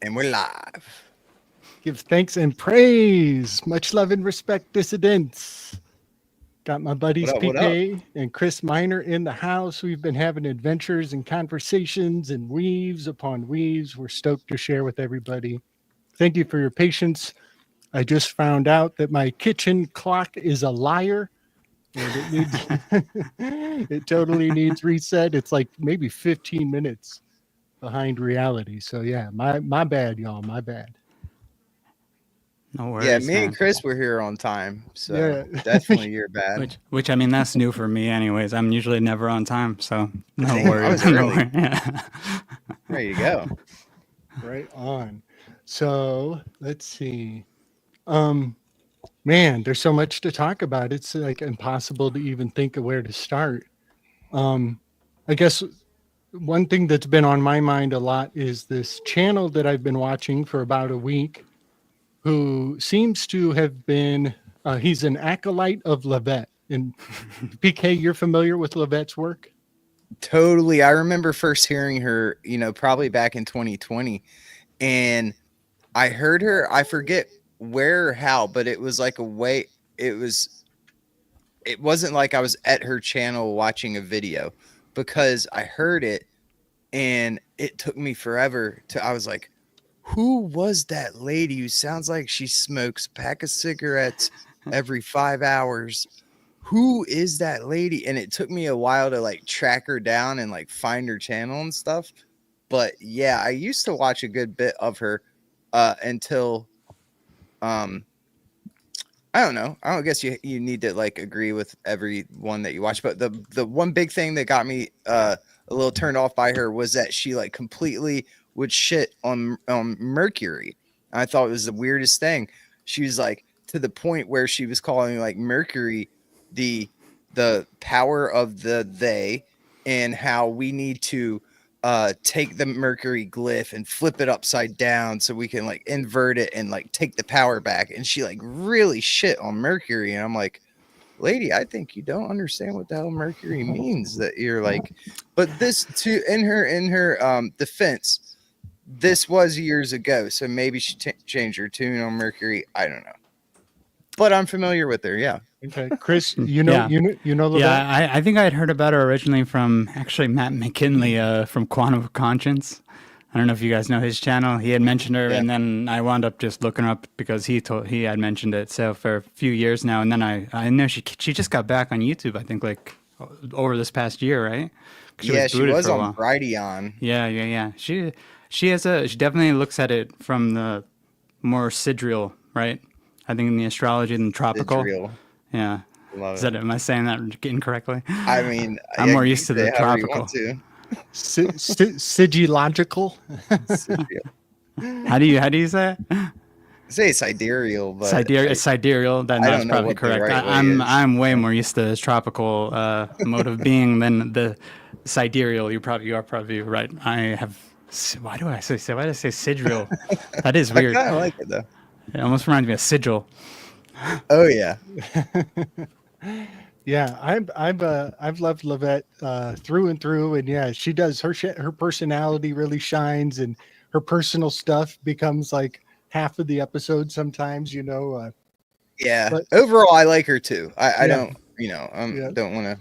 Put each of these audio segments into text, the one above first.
And we're live. Give thanks and praise. Much love and respect, dissidents. Got my What buddies up? What up? PK and Chris Miner in the house. We've been having adventures and conversations and weaves upon weaves. We're stoked to share with everybody. Thank you for your patience. I just found out that my kitchen clock is a liar and it needs it totally needs reset. It's like maybe 15 minutes behind reality. So yeah, my bad, y'all. My bad. No Yeah, worries, me and man. Chris were here on time, so Yeah. definitely you're bad. Which I mean, that's new for me, anyways. I'm usually never on time, so no Damn, I worries. was No early. worries. Yeah. Ready to go. Right on. So let's see. Um, Man, there's so much to talk about. It's like impossible to even think of where to start. Um, I guess one thing that's been on my mind a lot is this channel that I've been watching for about a week, who seems to have been, he's an acolyte of Levette. And PK, you're familiar with Levette's work? Totally. I remember first hearing her, probably back in 2020. And I heard her, I forget where or how, but it was like a way, it was, it wasn't like I was at her channel watching a video because I heard it and it took me forever I was like, who was that lady who sounds like she smokes a pack of cigarettes every 5 hours? Who is that lady? And it took me a while to like track her down and like find her channel and stuff. But yeah, I used to watch a good bit of her until I don't know. I don't guess you need to like agree with every one that you watch, but the one big thing that got me a little turned off by her was that she like completely would shit on Mercury. I thought it was the weirdest thing. She was like to the point where she was calling like Mercury the power of the they, and how we need to take the Mercury glyph and flip it upside down so we can like invert it and like take the power back. And she like really shit on Mercury, and I'm like, lady, I think you don't understand what the hell Mercury means. That you're like, but this too, in her defense, this was years ago, so maybe she changed her tune on Mercury. I don't know, but I'm familiar with her. Yeah. Okay, Chris, Yeah. you know Levette? Yeah, I think I had heard about her originally from actually Matt McKinley from Quantum of Conscience. I don't know if you guys know his channel. He had mentioned her, Yeah. and then I wound up just looking her up because he had mentioned it. So for a few years now, and then I know she just got back on YouTube. I think like over this past year, right? Yeah, she booted was for a on while. Brighteon. Yeah. She definitely looks at it from the more sidereal, right? I think in the astrology and tropical. Real. Yeah. Love Is that, am I saying that incorrectly? I mean, I'm more used to the tropical. Sigilogical. How do you say it? Say sidereal, but Sidereal. Then that's probably correct. I'm way more used to this tropical mode of being than the sidereal. You are probably right. I have. Why do I say sidereal? That is weird. I kind of like it though. It almost reminds me of sigil. Oh yeah. Yeah, I've loved Levette through and through, and yeah, she does her personality really shines, and her personal stuff becomes like half of the episode sometimes. Yeah. But overall, I like her too. I Yeah. don't, Yeah. don't want to.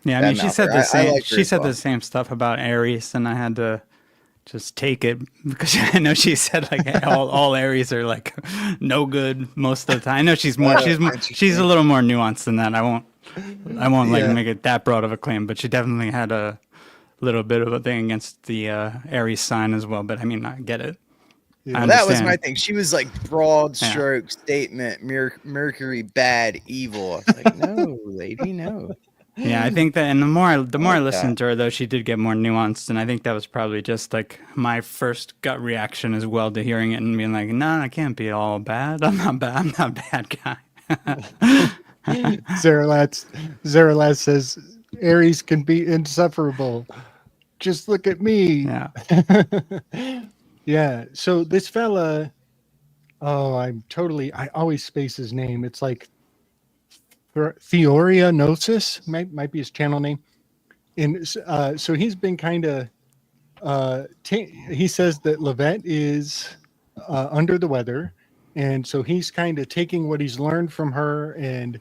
Yeah, I mean, she said the same. like her She as said well. the same stuff about Aries, and I had to just take it because I know she said like all Aries are like no good most of the time. I know she's more she's a little more nuanced than that. I won't like Yeah. make it that broad of a claim, but she definitely had a little bit of a thing against the Aries sign as well. But I mean, I get it. Yeah. I That was understand. my thing. She was like broad stroke statement, Mercury bad, evil. I was like, no, lady, no. Yeah, I think that, and the more I like listened to her, though, she did get more nuanced, and I think that was probably just like my first gut reaction as well to hearing it and being like, "No, I can't be all bad. I'm not bad. I'm not a bad guy." Zeralaz says Aries can be insufferable. Just look at me. Yeah. Yeah. So this fella, I always space his name. It's like Theoria Gnosis might be his channel name. And so he's been kind of he says that Levette is under the weather, and so he's kind of taking what he's learned from her and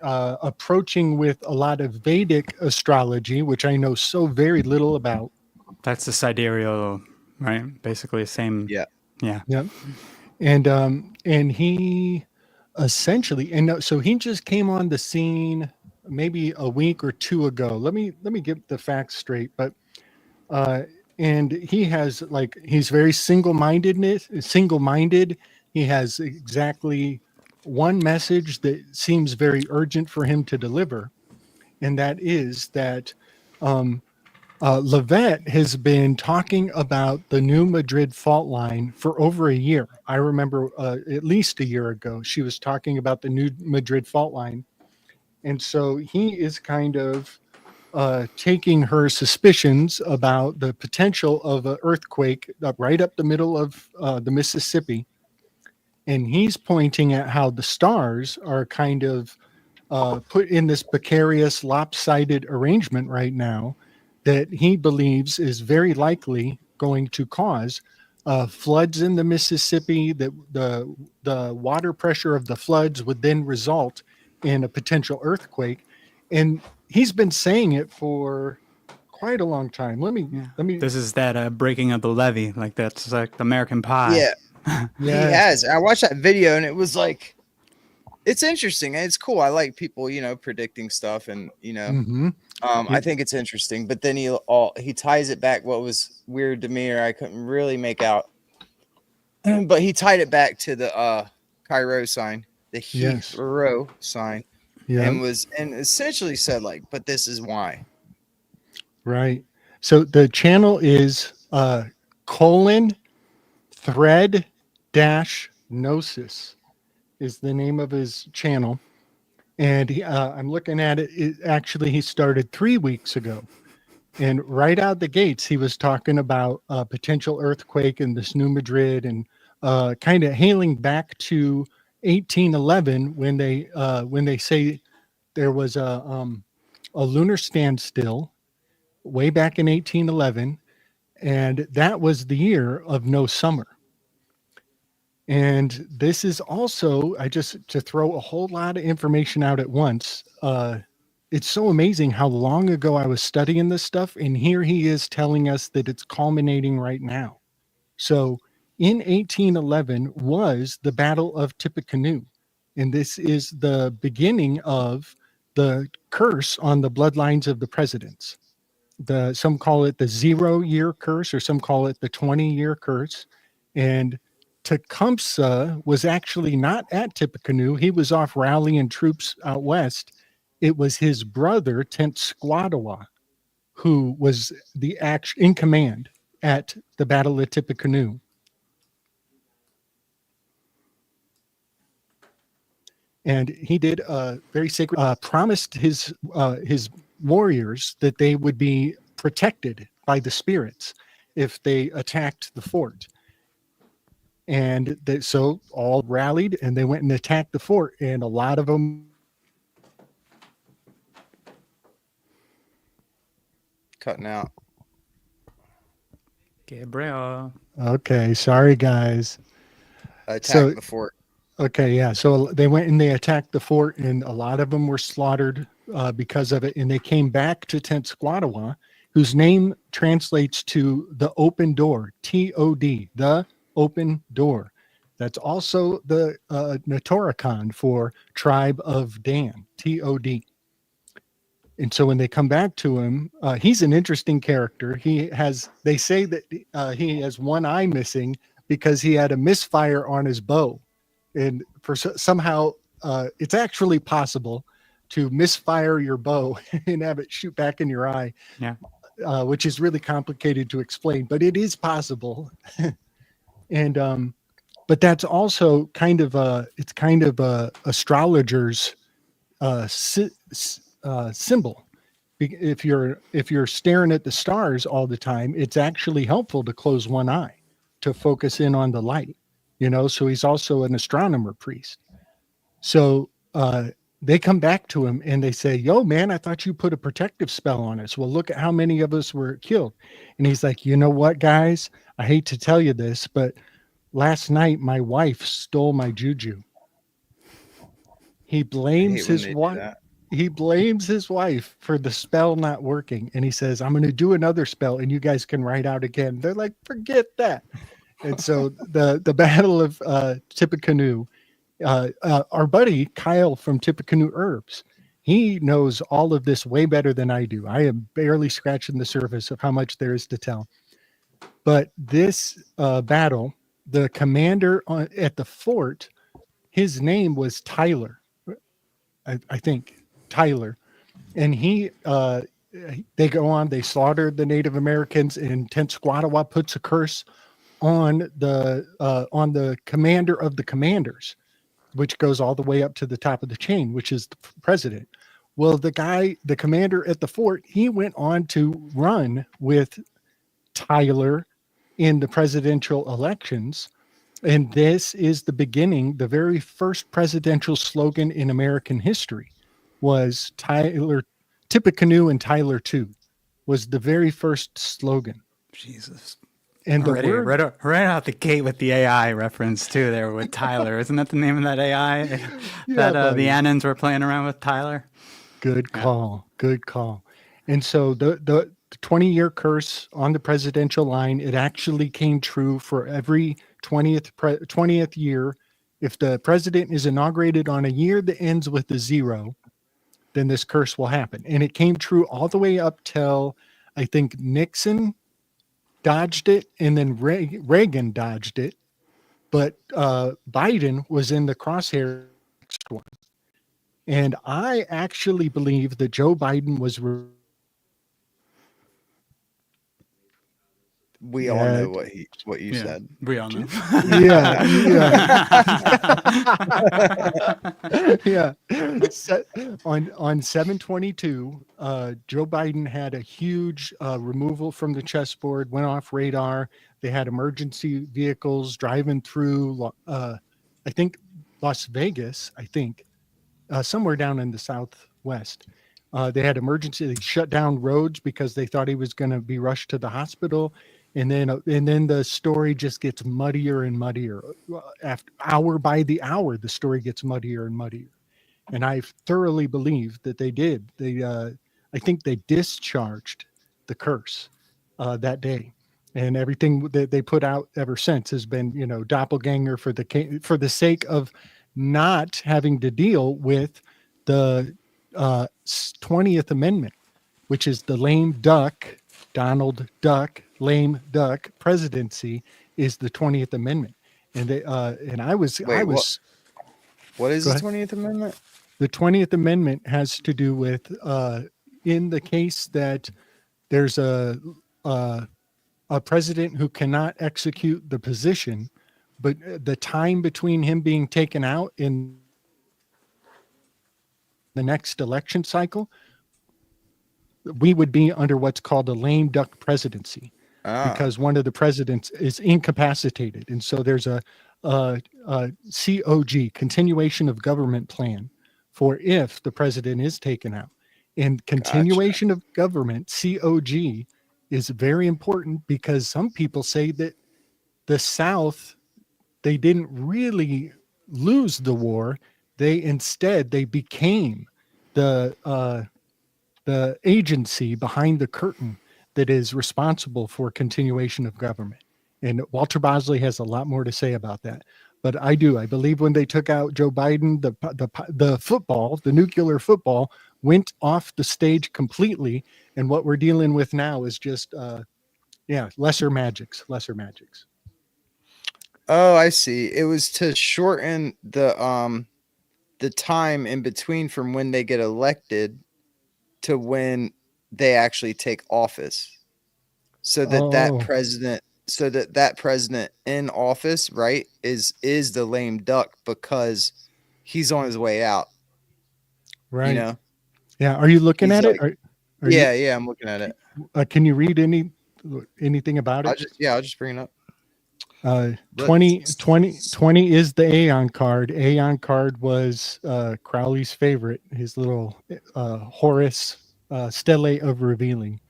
approaching with a lot of Vedic astrology, which I know so very little about. That's the sidereal, right? Basically, the same. Yeah. Yeah. Yep. And he essentially, and so he just came on the scene maybe a week or two ago. Let me get the facts straight, but and he has he's very single-minded. He has exactly one message that seems very urgent for him to deliver, and that is that Levette has been talking about the New Madrid fault line for over a year. I remember at least a year ago, she was talking about the New Madrid fault line. And so he is kind of taking her suspicions about the potential of an earthquake right up the middle of the Mississippi. And he's pointing at how the stars are kind of put in this precarious, lopsided arrangement right now that he believes is very likely going to cause floods in the Mississippi. That the water pressure of the floods would then result in a potential earthquake, and he's been saying it for quite a long time. Let me. This is that breaking of the levee, like that's like the American Pie. Yeah. He has. I watched that video and it was like, it's interesting. It's cool. I like people, predicting stuff, and I think it's interesting. But then he ties it back. What was weird to me, or I couldn't really make out, but he tied it back to the Cairo sign, the Hero sign, and essentially said but this is why. Right. So the channel is :thread-gnosis is the name of his channel. And I'm looking at it. Actually, he started 3 weeks ago. And right out the gates, he was talking about a potential earthquake in this New Madrid, and kind of hailing back to 1811 when they say there was a lunar standstill way back in 1811, and that was the year of no summer. And this is also, to throw a whole lot of information out at once. It's so amazing how long ago I was studying this stuff, and here he is telling us that it's culminating right now. So in 1811 was the Battle of Tippecanoe, and this is the beginning of the curse on the bloodlines of the presidents. Some call it the 0-year curse, or some call it the 20-year curse. And Tecumseh was actually not at Tippecanoe. He was off rallying troops out west. It was his brother, Tenskwatawa, who was in command at the Battle of Tippecanoe. And he did a very sacred, promised his warriors that they would be protected by the spirits if they attacked the fort. And so all rallied and they went and attacked the fort, and a lot of them cutting out. Gabriel. Okay, sorry guys. Attacked the fort. Okay, yeah. So they went and they attacked the fort, and a lot of them were slaughtered because of it. And they came back to Tenskwatawa, whose name translates to the open door, TOD, the open door. That's also the Notoricon for tribe of Dan, TOD. And so when they come back to him, he's an interesting character. They say that he has one eye missing because he had a misfire on his bow. And somehow it's actually possible to misfire your bow and have it shoot back in your eye, which is really complicated to explain, but it is possible. And but that's also kind of a astrologer's symbol. If you're staring at the stars all the time, it's actually helpful to close one eye to focus in on the light. So he's also an astronomer priest. So they come back to him and they say, yo, man, I thought you put a protective spell on us. Well, look at how many of us were killed. And he's like, you know what, guys? I hate to tell you this, but last night my wife stole my juju. He blames his wife. He blames his wife for the spell not working. And he says, I'm going to do another spell and you guys can write out again. They're like, forget that. And so the Battle of Tippecanoe, our buddy Kyle from Tippecanoe Herbs, he knows all of this way better than I do. I am barely scratching the surface of how much there is to tell. But this battle, the commander at the fort, his name was Tyler. I think Tyler, and they go on, they slaughtered the Native Americans, and Tenskwatawa puts a curse on the commander of the commanders, which goes all the way up to the top of the chain, which is the president. Well, the commander at the fort, he went on to run with Tyler in the presidential elections. And this is the beginning. The very first presidential slogan in American history was Tippecanoe and Tyler too, was the very first slogan. Jesus. And the word right out the gate with the AI reference too there with Tyler. Isn't that the name of that AI that the Annans were playing around with, Tyler? Good call. Yeah. Good call. And so the 20-year curse on the presidential line, it actually came true for every 20th year. If the president is inaugurated on a year that ends with a 0, then this curse will happen. And it came true all the way up till, I think, Nixon dodged it, and then Reagan dodged it. But Biden was in the crosshair next one. And I actually believe that Joe Biden was... We all know what you said. We all know. Yeah. Yeah. On 7/22, Joe Biden had a huge removal from the chessboard, went off radar. They had emergency vehicles driving through, I think, Las Vegas, somewhere down in the Southwest. They had they shut down roads because they thought he was going to be rushed to the hospital. And then the story just gets muddier and muddier. After hour by the hour, the story gets muddier and muddier. And I thoroughly believe that they did. I think they discharged the curse that day. And everything that they put out ever since has been, doppelganger for the sake of not having to deal with the 20th Amendment, which is the lame duck, Donald Duck, lame duck presidency, is the 20th Amendment. And what is the 20th Amendment? The 20th Amendment has to do with in the case that there's a president who cannot execute the position, but the time between him being taken out in the next election cycle, we would be under what's called a lame duck presidency, because one of the presidents is incapacitated. And so there's a COG, continuation of government plan, for if the president is taken out. And continuation of government, COG, is very important because some people say that the South, they didn't really lose the war. They became the agency behind the curtain that is responsible for continuation of government. And Walter Bosley has a lot more to say about that. But I believe when they took out Joe Biden, the nuclear football went off the stage completely. And what we're dealing with now is just, lesser magics. Oh, I see. It was to shorten the time in between from when they get elected to when they actually take office, so that that president in office, right, is the lame duck because he's on his way out, right? Yeah. Are you looking at it? Yeah, I'm looking at it. Can you read anything about it? I'll just bring it up. 20 is the Aeon card. Aeon card was Crowley's favorite, his little Horus stele of revealing.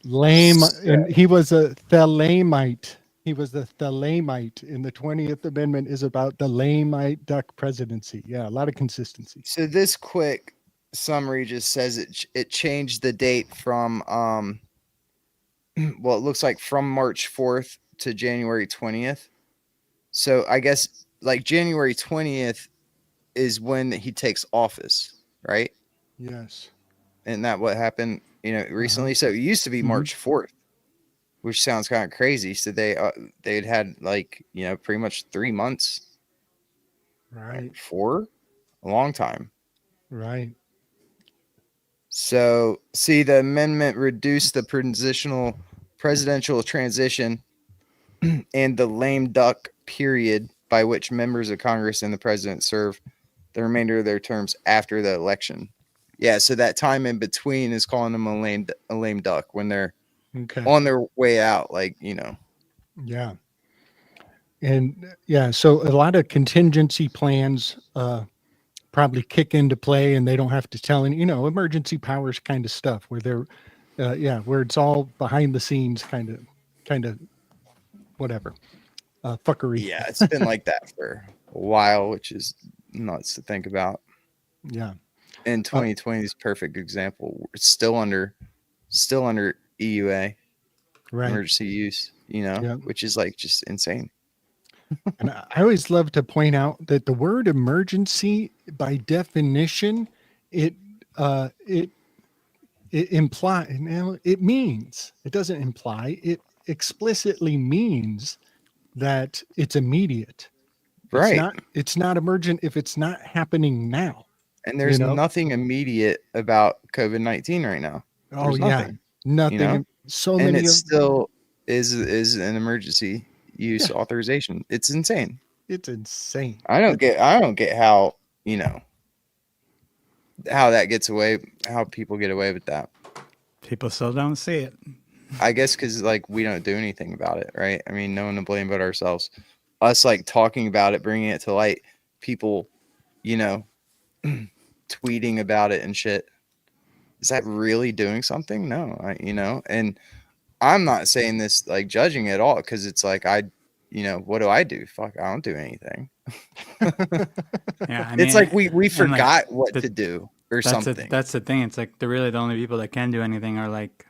Lame, and he was a Thelemite. He was a Thelemite, and the 20th Amendment is about the Lamite duck presidency. Yeah, a lot of consistency. So this quick summary just says it changed the date from well, it looks like from March 4th to January 20th. So I guess like January 20th is when he takes office, right? Yes. And that what happened, recently. So it used to be March 4th, which sounds kind of crazy. So they'd had like, pretty much 3 months. Right. 4, a long time. Right. So, see, the amendment reduced the presidential transition and the lame duck period by which members of Congress and the president serve the remainder of their terms after the election. Yeah, so that time in between is calling them a lame duck when they're on their way out, like, Yeah. And yeah, so a lot of contingency plans probably kick into play, and they don't have to tell any, emergency powers kind of stuff where they're, where it's all behind the scenes kind of whatever, fuckery. Yeah, it's been like that for a while, which is nuts to think about. Yeah. And 2020 is a perfect example. It's still under EUA, right? Emergency use, which is like just insane. And I always love to point out that the word emergency, by definition, it implies, it means, it doesn't imply, it explicitly means that it's immediate. Right. It's not emergent if it's not happening now. And there's nothing immediate about COVID-19 right now. There's nothing. So many. And it still is an emergency use authorization. It's insane. It's insane. I don't get how, how that gets away, how people get away with that. People still don't see it. I guess because like we don't do anything about it, right? I mean, no one to blame but ourselves. Us like talking about it, bringing it to light, people, tweeting about it and shit. Is that really doing something? No, and I'm not saying this like judging at all, because it's like what do I do? Fuck, I don't do anything. Yeah, it's like we forgot what to do or something. That's the thing. It's like the only people that can do anything are like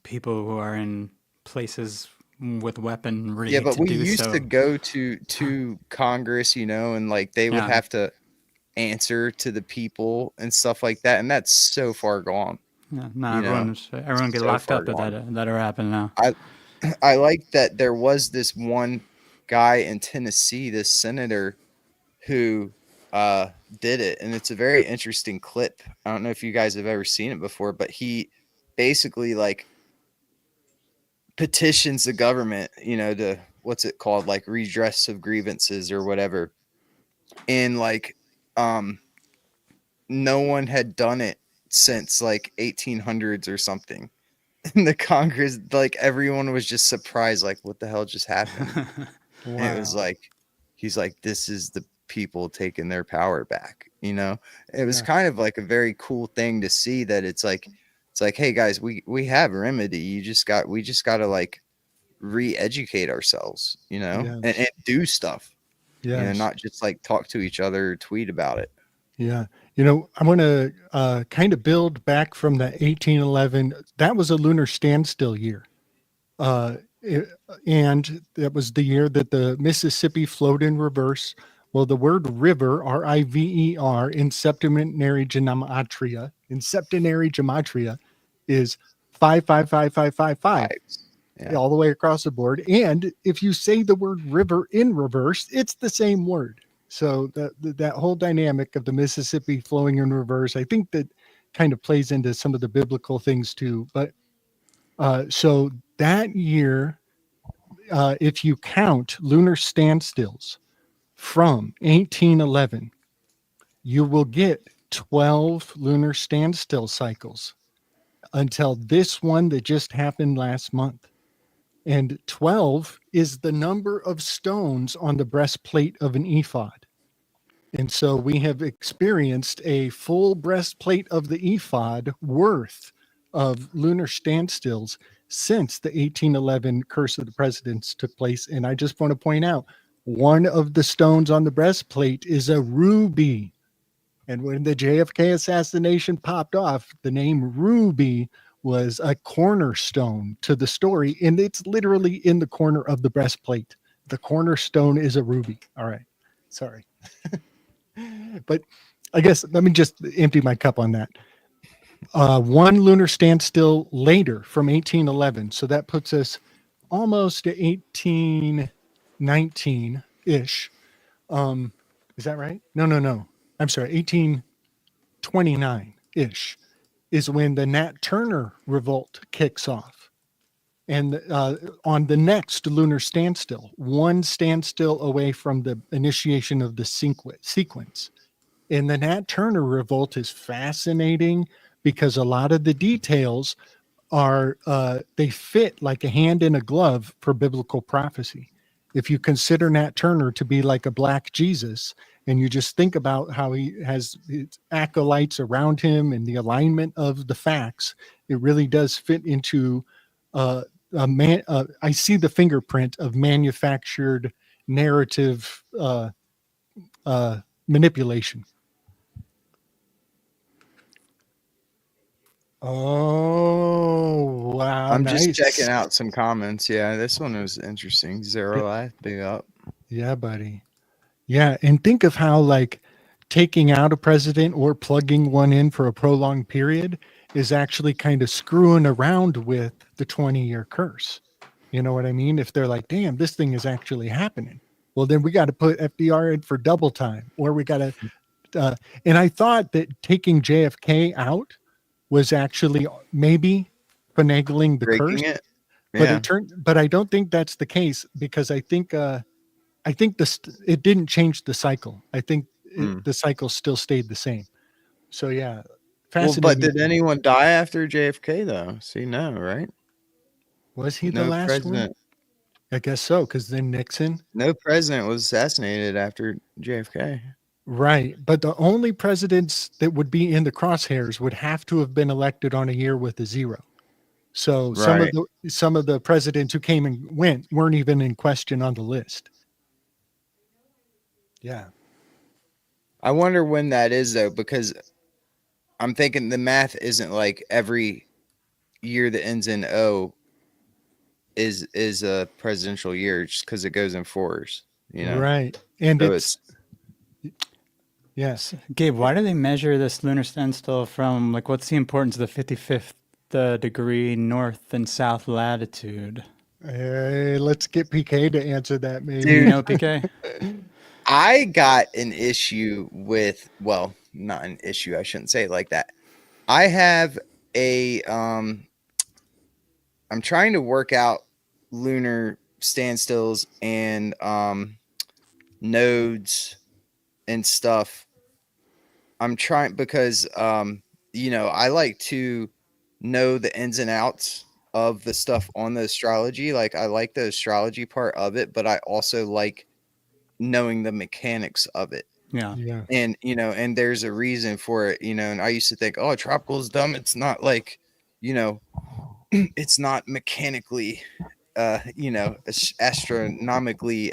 people who are in places with weaponry. Yeah, but we used to go to Congress, and like they would have to answer to the people and stuff like that, and that's so far gone. Yeah, no, everyone get locked up that are happening now. I like that there was this one guy in Tennessee, this senator, who did it, and it's a very interesting clip. I don't know if you guys have ever seen it before, but he basically like petitions the government, to what's it called, like redress of grievances or whatever, and like no one had done it since like 1800s or something. And the Congress, like everyone was just surprised, like what the hell just happened. Wow. And it was like, he's like, this is the people taking their power back. It was kind of like a very cool thing to see, that it's like, hey guys, we have a remedy. We just got to like re-educate ourselves, and do stuff. Not just like talk to each other or tweet about it. Yeah. I want to kind of build back from the 1811. That was a lunar standstill year. And that was the year that the Mississippi flowed in reverse. Well, the word river, R-I-V-E-R, in septenary gematria, is 5555555. All the way across the board. And if you say the word river in reverse, it's the same word. So that whole dynamic of the Mississippi flowing in reverse, I think that kind of plays into some of the biblical things too. But so that year, if you count lunar standstills from 1811, you will get 12 lunar standstill cycles until this one that just happened last month. And 12 is the number of stones on the breastplate of an ephod. And so we have experienced a full breastplate of the ephod worth of lunar standstills since the 1811 Curse of the Presidents took place. And I just want to point out, one of the stones on the breastplate is a ruby. And when the JFK assassination popped off, the name ruby was a cornerstone to the story. And it's literally in the corner of the breastplate. The cornerstone is a ruby. All right. Sorry. But I guess let me just empty my cup on that. One lunar standstill later from 1811. So that puts us almost to 1819-ish. Is that right? No. I'm sorry. 1829-ish is when the Nat Turner revolt kicks off. And on the next lunar standstill, one standstill away from the initiation of the sequence. And the Nat Turner revolt is fascinating because a lot of the details are, they fit like a hand in a glove for biblical prophecy. If you consider Nat Turner to be like a black Jesus, and you just think about how he has his acolytes around him and the alignment of the facts, it really does fit into I see the fingerprint of manufactured narrative manipulation. Oh, wow. I'm nice. just checking out some comments. Yeah, this one was interesting. Zero Life, big up. Yeah, buddy. Yeah, and think of how like taking out a president or plugging one in for a prolonged period is actually kind of screwing around with the 20-year curse. You know what I mean? If they're like, damn, this thing is actually happening. Well, then we got to put FDR in for double time, or we got to, and I thought that taking JFK out was actually maybe finagling the Breaking curse, it. but but I don't think that's the case, because I think it didn't change the cycle. I think the cycle still stayed the same. So yeah, fascinating. Well, but did anyone die after JFK though? See, no, right? Was he the last president? One? I guess so, because then Nixon. No president was assassinated after JFK. Right, but the only presidents that would be in the crosshairs would have to have been elected on a year with a zero. So some of the presidents who came and went weren't even in question on the list. Yeah. I wonder when that is though, because I'm thinking the math isn't like every year that ends in O is a presidential year, just because it goes in fours, you know? Right. And so it's yes. Gabe, why do they measure this lunar standstill from, like, what's the importance of the 55th degree north and south latitude? Hey, let's get PK to answer that, maybe. Do you know PK? I got an issue with, well, not an issue, I shouldn't say it like that. I have a I'm trying to work out lunar standstills and nodes and stuff. I'm trying because you know, I like to know the ins and outs of the stuff on the astrology. Like, I like the astrology part of it, but I also like knowing the mechanics of it. Yeah. And you know, and there's a reason for it, you know. And I used to think, oh, tropical is dumb. It's not like, you know, it's not mechanically you know, astronomically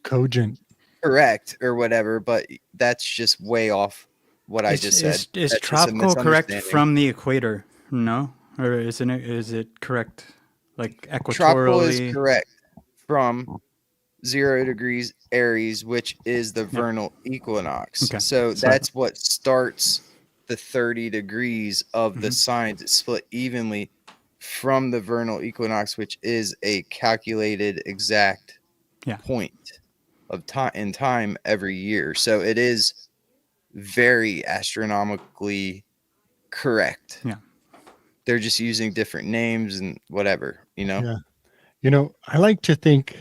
cogent, correct or whatever, but that's just way off what I just said. Is tropical correct from the equator? No, or is it correct like equatorially? Tropical is correct from 0 degrees Aries, which is the vernal equinox. Okay. So that's what starts the 30 degrees of the signs. It's split evenly from the vernal equinox, which is a calculated exact point of time in time every year. So it is very astronomically correct. Yeah. They're just using different names and whatever, you know? Yeah. You know, I like to think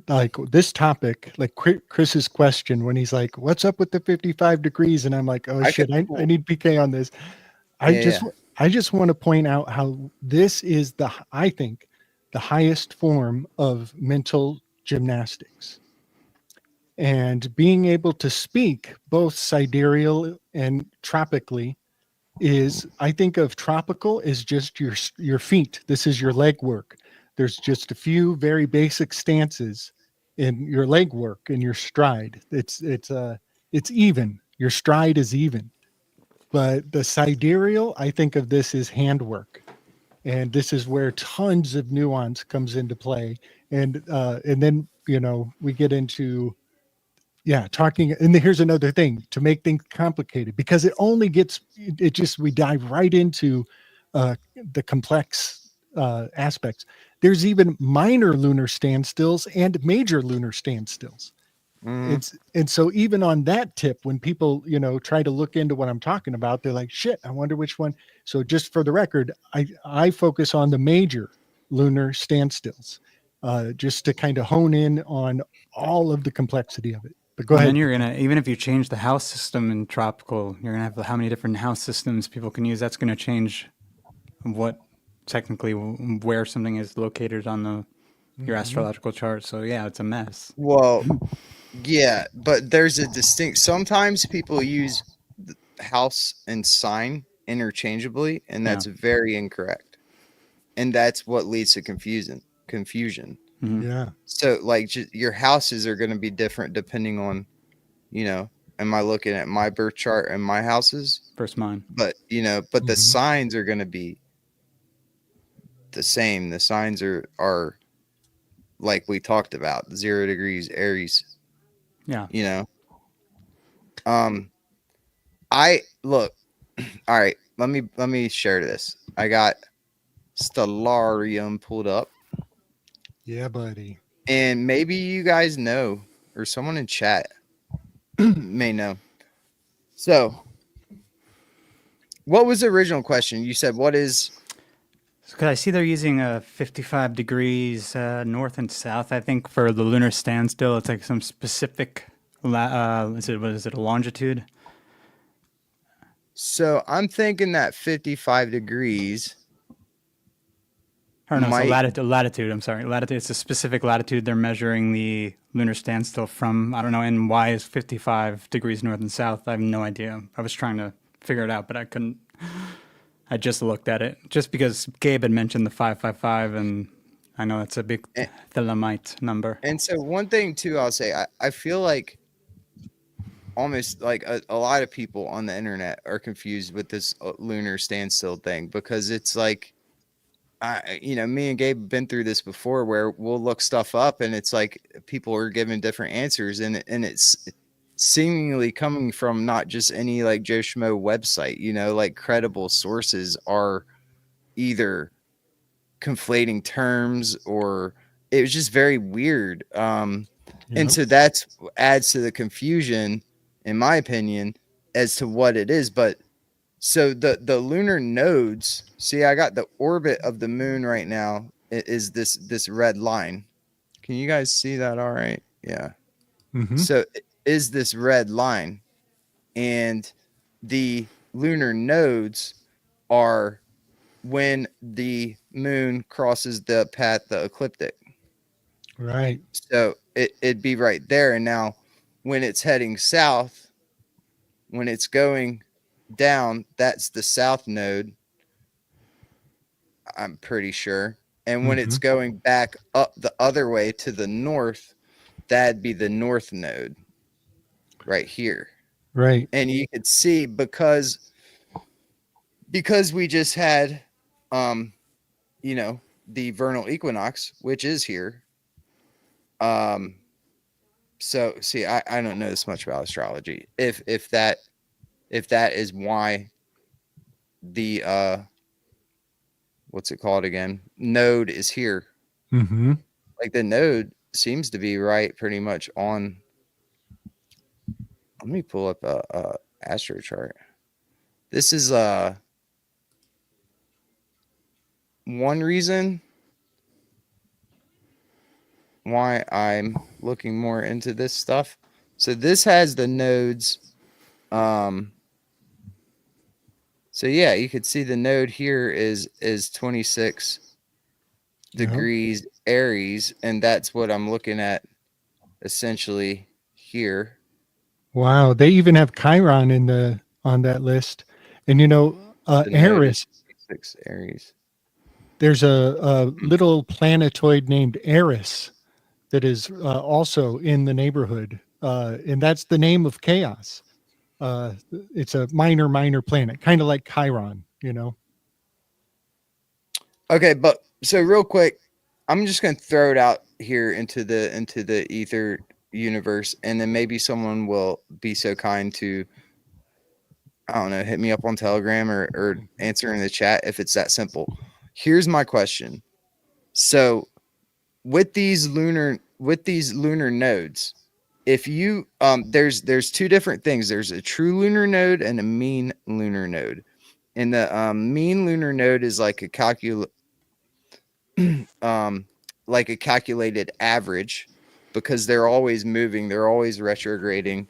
like this topic, like Chris's question when he's like, what's up with the 55 degrees? And I'm like, oh shit, I need PK on this. I just want to point out how this is I think the highest form of mental gymnastics. And being able to speak both sidereal and tropically is, I think of tropical as just your feet. This is your leg work. There's just a few very basic stances in your leg work and your stride. It's even. Your stride is even. But the sidereal, I think of this as handwork. And this is where tons of nuance comes into play. And then, we get into talking. And here's another thing to make things complicated, because we dive right into the complex aspects. There's even minor lunar standstills and major lunar standstills. And so even on that tip, when people, try to look into what I'm talking about, they're like, shit, I wonder which one. So just for the record, I focus on the major lunar standstills, just to kind of hone in on all of the complexity of it. But go ahead. And then even if you change the house system in tropical, you're gonna have how many different house systems people can use. That's gonna change where something is located on your astrological chart. So yeah, it's a mess. Well, yeah, but there's a distinct. Sometimes people use house and sign interchangeably, and that's very incorrect. And that's what leads to confusion. Mm-hmm. Yeah. So, like, your houses are going to be different depending on, am I looking at my birth chart and my houses? First mine. But, the signs are going to be the same. The signs are like we talked about, 0 degrees Aries. Yeah. I look. All right, let me share this. I got Stellarium pulled up. Yeah, buddy. And maybe you guys know, or someone in chat may know. So, what was the original question? You said, what is... Because I see they're using 55 degrees north and south, I think, for the lunar standstill. It's like some specific, is it a longitude? So, I'm thinking that 55 degrees... Or no, it's latitude. I'm sorry. Latitude. It's a specific latitude they're measuring the lunar standstill from. I don't know. And why is 55 degrees north and south? I have no idea. I was trying to figure it out, but I couldn't. I just looked at it just because Gabe had mentioned the 555, and I know that's a big Thelemite number. And so one thing too, I'll say, I feel like almost like a lot of people on the internet are confused with this lunar standstill thing, because it's like, me and Gabe have been through this before, where we'll look stuff up and it's like people are giving different answers, and it's seemingly coming from not just any like Joe Schmo website, like credible sources are either conflating terms, or it was just very weird. And so that's adds to the confusion, in my opinion, as to what it is. But so the lunar nodes, see, I got the orbit of the moon right now is this red line. Can you guys see that all right? Yeah. So it is this red line, and the lunar nodes are when the moon crosses the path, the ecliptic. Right. So it'd be right there. And now when it's heading south, when it's going down, that's the south node, I'm pretty sure. And when it's going back up the other way to the north, that'd be the north node right here. Right. And you could see, because we just had the vernal equinox, which is here. So see, I don't know this much about astrology. If that is why the what's it called again? Node is here. Like the node seems to be right pretty much on. Let me pull up a astro chart. This is one reason why I'm looking more into this stuff. So this has the nodes. So yeah, you could see the node here is 26 degrees Aries, and that's what I'm looking at essentially here. Wow, they even have Chiron on that list, and The node is Eris. 6 Aries. There's a little planetoid named Eris that is also in the neighborhood, and that's the name of chaos. It's a minor planet, kind of like Chiron, Okay, but so real quick, I'm just gonna throw it out here into the ether universe, and then maybe someone will be so kind to, I don't know, hit me up on Telegram or answer in the chat if it's that simple. Here's my question. So with these lunar nodes, if you there's two different things. There's a true lunar node and a mean lunar node. And the mean lunar node is like a calculated average, because they're always moving, they're always retrograding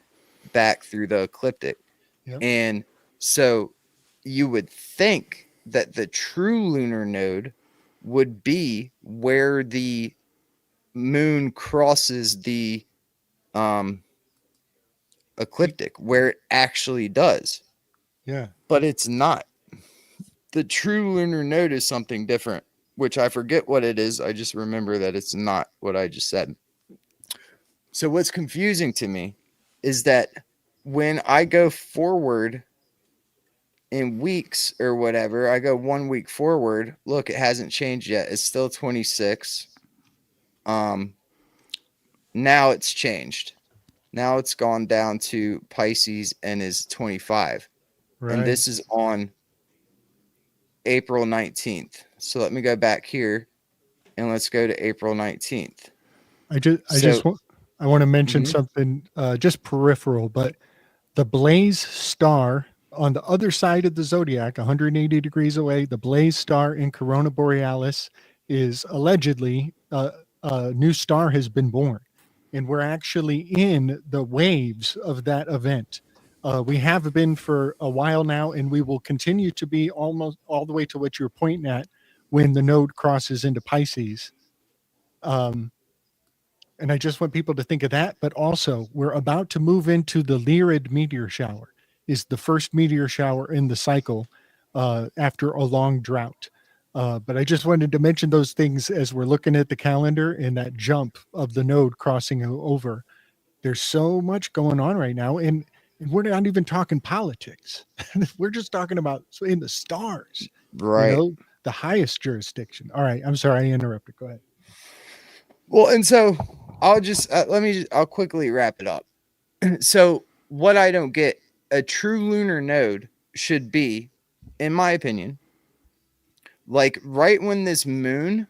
back through the ecliptic. Yep. And so you would think that the true lunar node would be where the moon crosses the ecliptic, where it actually does. Yeah. But it's not. The true lunar node is something different, which I forget what it is. I just remember that it's not what I just said. So what's confusing to me is that when I go forward in weeks or whatever, I go 1 week forward, look, it hasn't changed yet. It's still 26. Now it's changed. Now it's gone down to Pisces and is 25. Right. And this is on April 19th. So let me go back here and let's go to April 19th. I want to mention something just peripheral, but the Blaze star on the other side of the zodiac, 180 degrees away, the Blaze star in Corona Borealis is allegedly a new star has been born, and we're actually in the waves of that event. We have been for a while now, and we will continue to be almost all the way to what you're pointing at when the node crosses into Pisces. And I just want people to think of that, but also we're about to move into the Lyrid meteor shower. Is the first meteor shower in the cycle after a long drought. But I just wanted to mention those things as we're looking at the calendar and that jump of the node crossing over. There's so much going on right now, and we're not even talking politics. We're just talking about in the stars, right? The highest jurisdiction. All right, I'm sorry I interrupted. Go ahead. Well, and so I'll just I'll quickly wrap it up. So what I don't get, a true lunar node should be, in my opinion, like right when this moon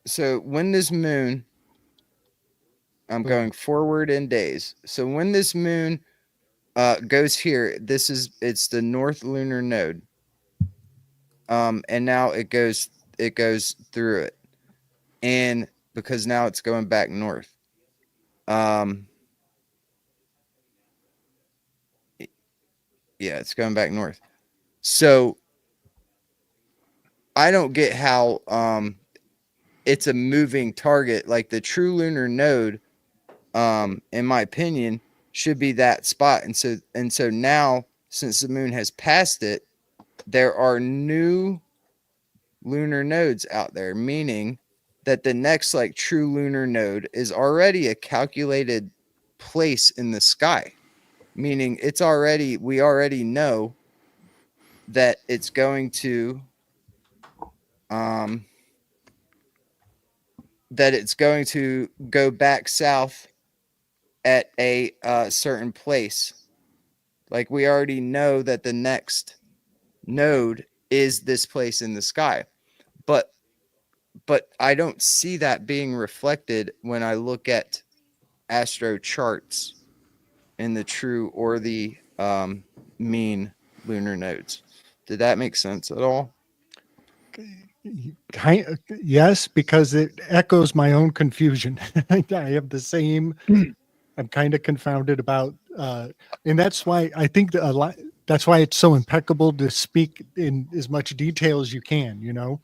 so when this moon, I'm going forward in days. So when this moon goes here, it's the north lunar node. And now it goes through it. And because now it's going back north. Yeah, it's going back north. So I don't get how it's a moving target. Like the true lunar node, in my opinion, should be that spot. And so now, since the moon has passed it, there are new lunar nodes out there, meaning that the next like true lunar node is already a calculated place in the sky, meaning we already know that it's going to go back south at a certain place. Like we already know that the next node is this place in the sky, but I don't see that being reflected when I look at astro charts in the true or the mean lunar nodes. Did that make sense at all? Yes, because it echoes my own confusion. I have the same. I'm kind of confounded about, and that's why I think that that's why it's so impeccable to speak in as much detail as you can, you know?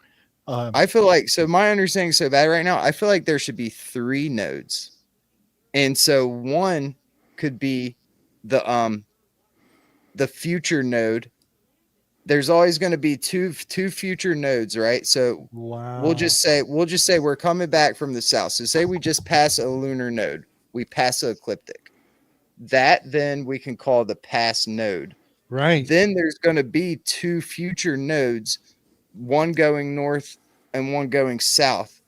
I feel like, so my understanding is so bad right now, I feel like there should be 3 nodes. And so one could be the future node. There's always going to be two future nodes, right? So we'll just say we're coming back from the south. So say we just pass a lunar node, we pass an ecliptic. That then we can call the past node. Right. Then there's going to be 2 future nodes, one going north and one going south.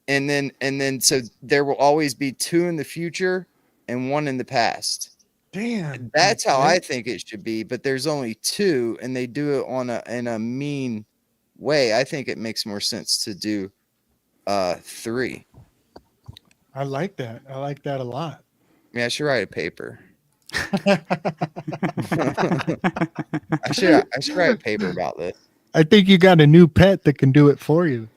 And then so there will always be 2 in the future and 1 in the past. Damn. That's how I think it should be, but there's only 2 and they do it in a mean way. I think it makes more sense to do 3. I like that. I like that a lot. Yeah, I should write a paper. I should write a paper about this. I think you got a new pet that can do it for you.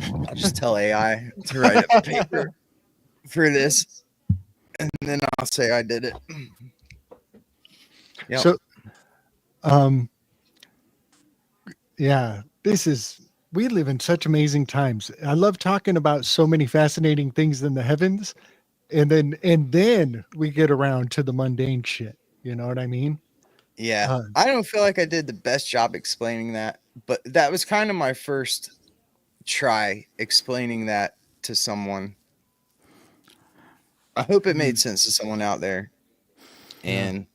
I'll just tell AI to write a paper for this, and then I'll say I did it. Yep. So, yeah, we live in such amazing times. I love talking about so many fascinating things in the heavens, and then we get around to the mundane shit. You know what I mean? Yeah. I don't feel like I did the best job explaining that, but that was kind of my first try explaining that to someone. I hope it made sense to someone out there. And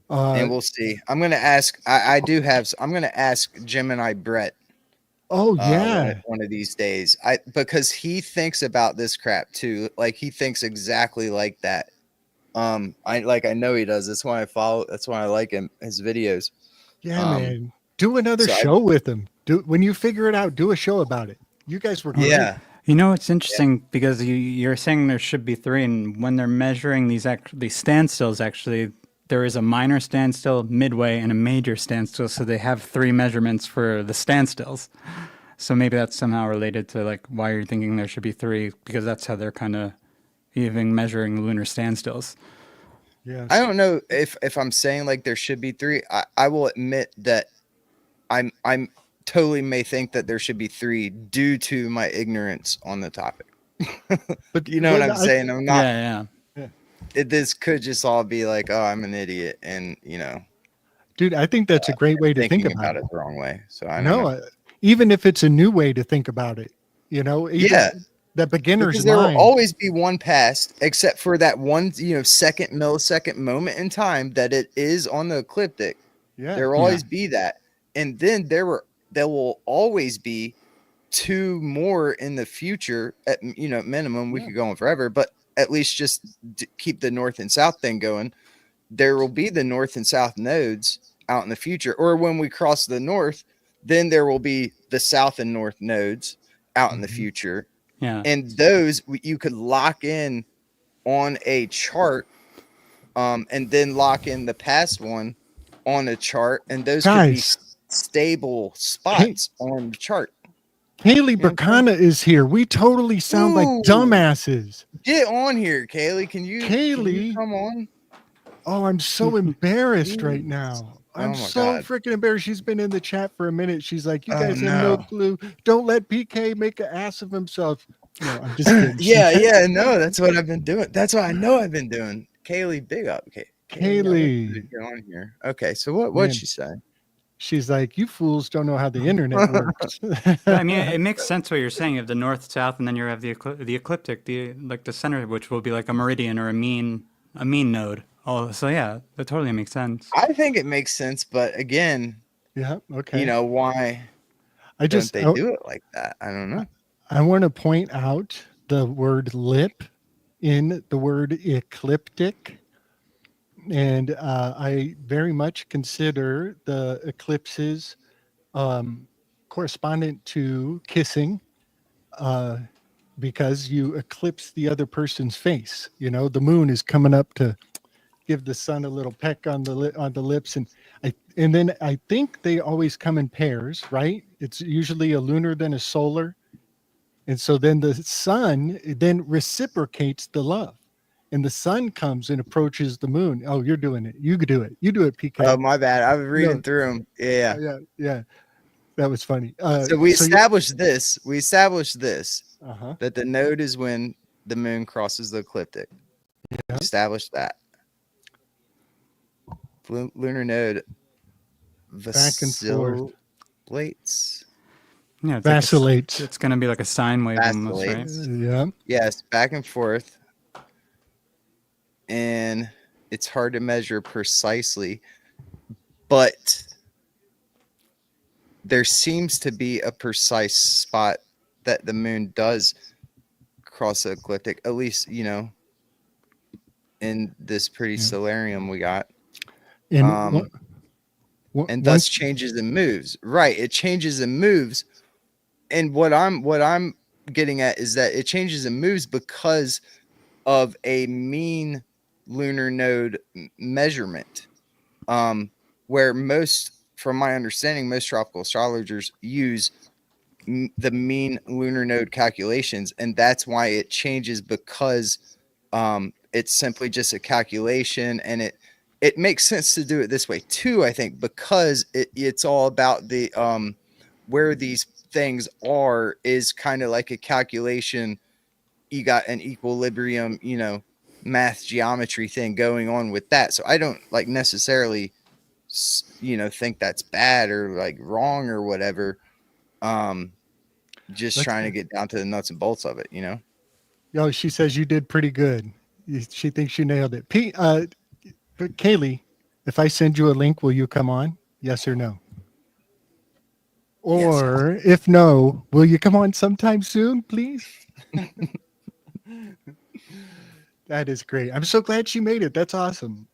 we'll see. I'm gonna ask. I'm gonna ask Gemini Brett. Oh yeah, one of these days. Because he thinks about this crap too. Like he thinks exactly like that. I know he does. That's why I follow. That's why I like his videos. Yeah, man. Do another show with him. When you figure it out, do a show about it. You guys were great. Yeah. You know, it's interesting because you're saying there should be 3, and when they're measuring these standstills, actually, there is a minor standstill, midway, and a major standstill. So they have 3 measurements for the standstills. So maybe that's somehow related to like why you're thinking there should be 3, because that's how they're kind of even measuring lunar standstills. Yes. I don't know if I'm saying like there should be 3. I will admit that I'm totally may think that there should be 3 due to my ignorance on the topic. But you know what I'm saying? I'm not. Yeah. This could just all be like, oh, I'm an idiot, and dude, I think that's a great way to think about it the wrong way. So I don't know. Even if it's a new way to think about it, the beginner's because there will always be one past, except for that one millisecond moment in time that it is on the ecliptic. Yeah, there will always be that, and then there will always be 2 more in the future at minimum. We could go on forever, but at least just keep the north and south thing going. There will be the north and south nodes out in the future, or when we cross the north, then there will be the south and north nodes out in the future. Yeah. And those you could lock in on a chart, and then lock in the past one on a chart, and those could be stable spots on the chart. Haley Burkana is here. We totally sound like dumbasses. Get on here, Kaylee. Can you come on? Oh, I'm so embarrassed right now. I'm so freaking embarrassed. She's been in the chat for a minute. She's like, you guys have no clue. Don't let PK make an ass of himself. No, I'm just kidding. No, that's what I've been doing. That's what I know I've been doing. Kaylee, big up. Kaylee. Get on here. Okay, so what'd she say? She's like, you fools don't know how the internet works. I mean, it makes sense what you're saying. You have the north, south, and then you have the ecliptic, the center, which will be like a meridian or a mean node. Oh, so yeah, that totally makes sense. I think it makes sense, but again, okay. Why don't they do it like that? I don't know. I want to point out the word lip in the word ecliptic. And I very much consider the eclipses correspondent to kissing, because you eclipse the other person's face. The moon is coming up to give the sun a little peck on the lips, and then I think they always come in pairs, right? It's usually a lunar then a solar, and so then the sun then reciprocates the love. and the sun comes and approaches the moon. Oh, you're doing it. You could do it. You do it, PK. Oh, my bad. I was reading No. through them. Yeah. Yeah. That was funny. So we established this. We established this. Uh-huh. That the node is when the moon crosses the ecliptic. Yeah. We established that. Lunar node Back and forth. vacillates. Yeah, it's vacillates. It's going to be like a sine wave almost, right? Yeah. Yes, back and forth. And it's hard to measure precisely, but there seems to be a precise spot that the moon does cross the ecliptic, at least, in this pretty solarium we got. And and thus changes and moves. Right. It changes and moves. And what I'm getting at is that it changes and moves because of a mean lunar node measurement. Where from my understanding, most tropical astrologers use the mean lunar node calculations, and that's why it changes, because it's simply just a calculation, and it makes sense to do it this way too, I think, because it's all about the where these things are is kind of like a calculation. You got an equilibrium, math geometry thing going on with that. So I don't necessarily think that's bad or wrong or whatever. Just trying to get down to the nuts and bolts of it, Yo, she says you did pretty good. She thinks you nailed it. But Kaylee, if I send you a link, will you come on? Yes or no? Or yes. If no, will you come on sometime soon, please? That is great. I'm so glad she made it. That's awesome.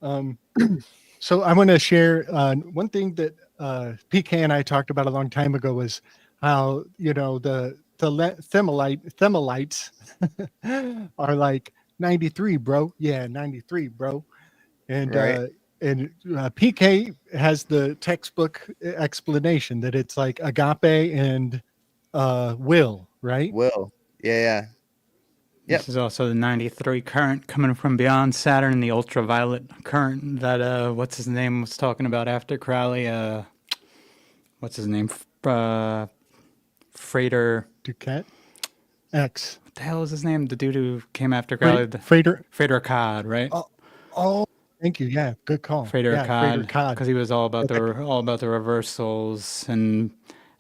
So I want to share one thing that PK and I talked about a long time ago was how, the Themelites are like 93, bro. Yeah, 93, bro. And right. PK has the textbook explanation that it's like agape and will, right? Will. Yeah. This is also the 93 current coming from beyond Saturn, the ultraviolet current that what's his name was talking about after Crowley. What's his name? Freighter Duquette X. What the hell is his name? The dude who came after Crowley. Freighter Cod, right? Oh, thank you. Yeah, good call. Freighter Cod, because he was all about the reversals, and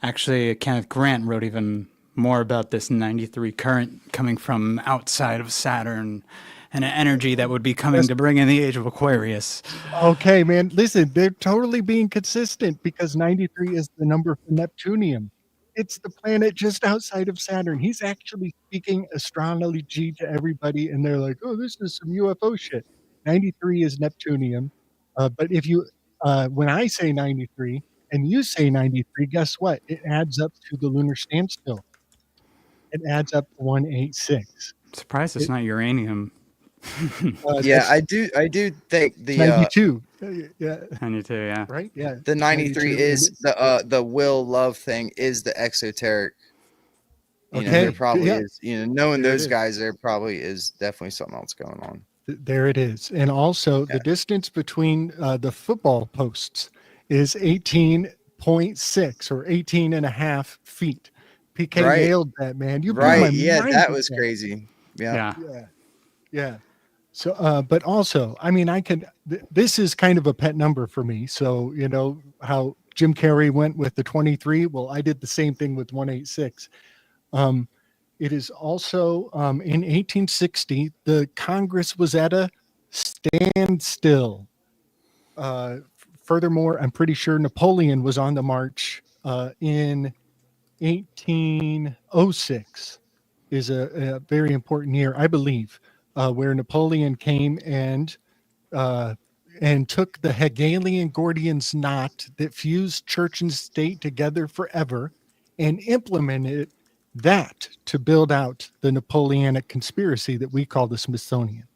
actually Kenneth Grant wrote even more about this 93 current coming from outside of Saturn and an energy that would be coming to bring in the age of Aquarius. Okay, man. Listen, they're totally being consistent because 93 is the number for Neptunium. It's the planet just outside of Saturn. He's actually speaking astrology to everybody, and they're like, oh, this is some UFO shit. 93 is Neptunium. But if you, when I say 93 and you say 93, guess what? It adds up to the lunar standstill. It adds up to 186. I'm surprised it's not uranium. Yeah, I do think the 92. Yeah. 92, yeah. Right? Yeah. The 93 is the will love thing is the exoteric. There probably is, knowing those guys, there probably is definitely something else going on. There it is. And also the distance between the football posts is 18.6 or 18 and a half feet. PK nailed that, man. You blew my mind. That was crazy. Yeah. So, but also, I mean, this is kind of a pet number for me. So, how Jim Carrey went with the 23. Well, I did the same thing with 186. It is also in 1860, the Congress was at a standstill. Furthermore, I'm pretty sure Napoleon was on the march in 1806 is a very important year, I believe, where Napoleon came and took the Hegelian-Gordian's knot that fused church and state together forever and implemented that to build out the Napoleonic conspiracy that we call the Smithsonian.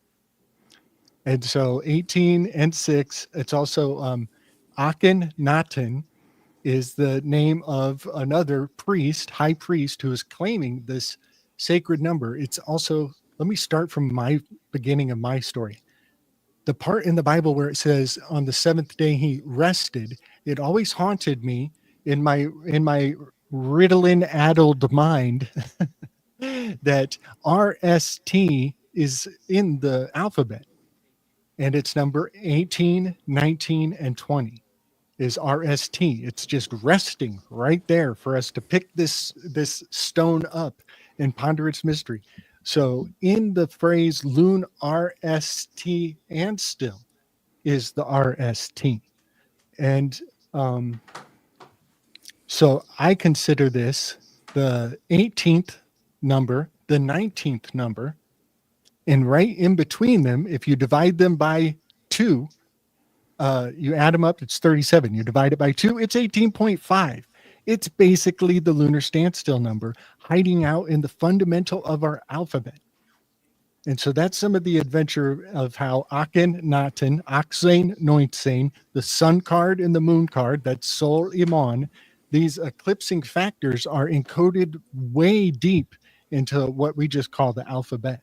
And so 18 and 6, it's also Akhenaten is the name of another priest, high priest, who is claiming this sacred number. It's also let me start from my beginning of my story. The part in the Bible where it says on the seventh day he rested, it always haunted me in my Ritalin addled mind that RST is in the alphabet, and it's number 18, 19, and 20 is RST. It's just resting right there for us to pick this stone up and ponder its mystery. So in the phrase loon RST and still is the RST. And so I consider this the 18th number, the 19th number, and right in between them, if you divide them by 2, you add them up, it's 37. You divide it by 2, it's 18.5. It's basically the lunar standstill number hiding out in the fundamental of our alphabet. And so that's some of the adventure of how Aken, Naten, Aksain, Neunzehn, the sun card and the moon card, that's Sol Iman, these eclipsing factors are encoded way deep into what we just call the alphabet.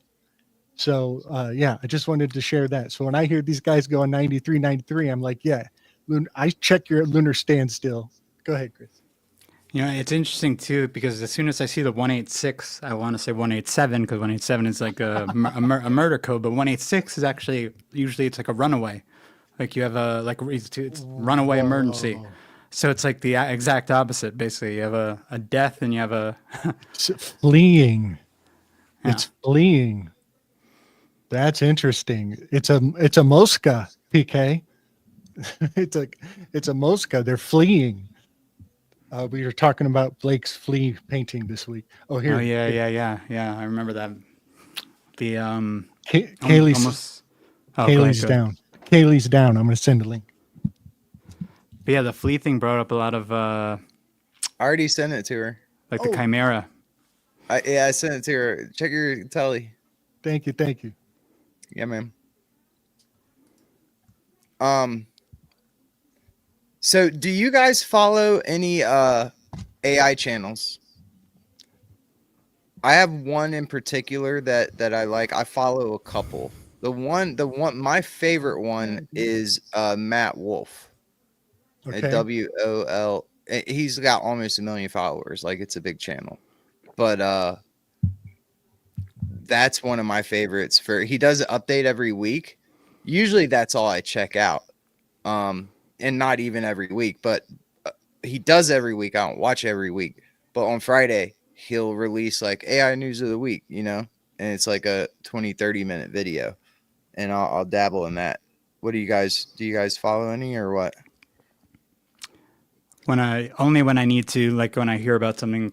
So, yeah, I just wanted to share that. So when I hear these guys going 93, 93, I'm like, yeah, I check your lunar standstill. Go ahead, Chris. You know, it's interesting too, because as soon as I see the 186, I want to say 187 because 187 is like a murder code, but 186 is actually usually it's like a runaway, like you have a it's runaway emergency. So it's like the exact opposite. Basically, you have a death and you have a fleeing. Yeah. It's fleeing. That's interesting. It's a Mosca, PK. it's a Mosca. They're fleeing. We were talking about Blake's flea painting this week. Oh, here. Oh yeah. I remember that. The Kaylee's almost. Oh, Kaylee's down. Kaylee's down. I'm going to send a link. But yeah, the flea thing brought up a lot of. I already sent it to her. Like the chimera. I sent it to her. Check your telly. Thank you. Yeah, man. So do you guys follow any AI channels? I have one in particular that I like. I follow a couple. The one my favorite one is Matt Wolf. Okay. WOL. He's got almost 1 million followers. Like, it's a big channel. But that's one of my favorites. He does an update every week. Usually that's all I check out. And not even every week, but he does every week. I don't watch every week, but on Friday he'll release like AI news of the week, you know, and it's like a 20-30 minute video, and I'll dabble in that. What do you guys follow any or what? When I need to, like when I hear about something,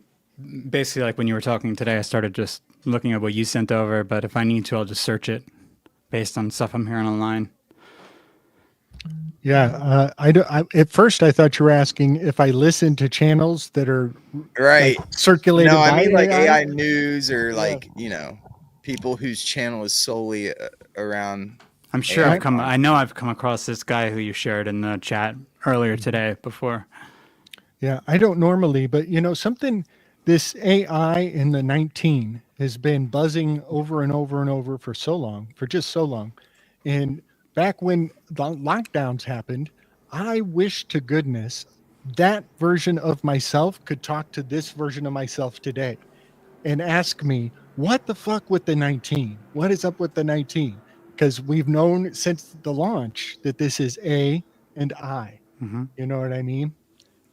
basically like when you were talking today, I started just looking at what you sent over, but if I need to, I'll just search it based on stuff I'm hearing online. Yeah, at first I thought you were asking if I listen to channels that are right circulated. No, I by mean like AI news or like, you know, people whose channel is solely around. I'm sure I know I've come across this guy who you shared in the chat earlier today before. Yeah, I don't normally, but you know something. This AI in the 19 has been buzzing over and over and over for just so long, and back when the lockdowns happened, I wish to goodness that version of myself could talk to this version of myself today and ask me, what the fuck with the 19? What is up with the 19? Because we've known since the launch that this is A and I. Mm-hmm. You know what I mean?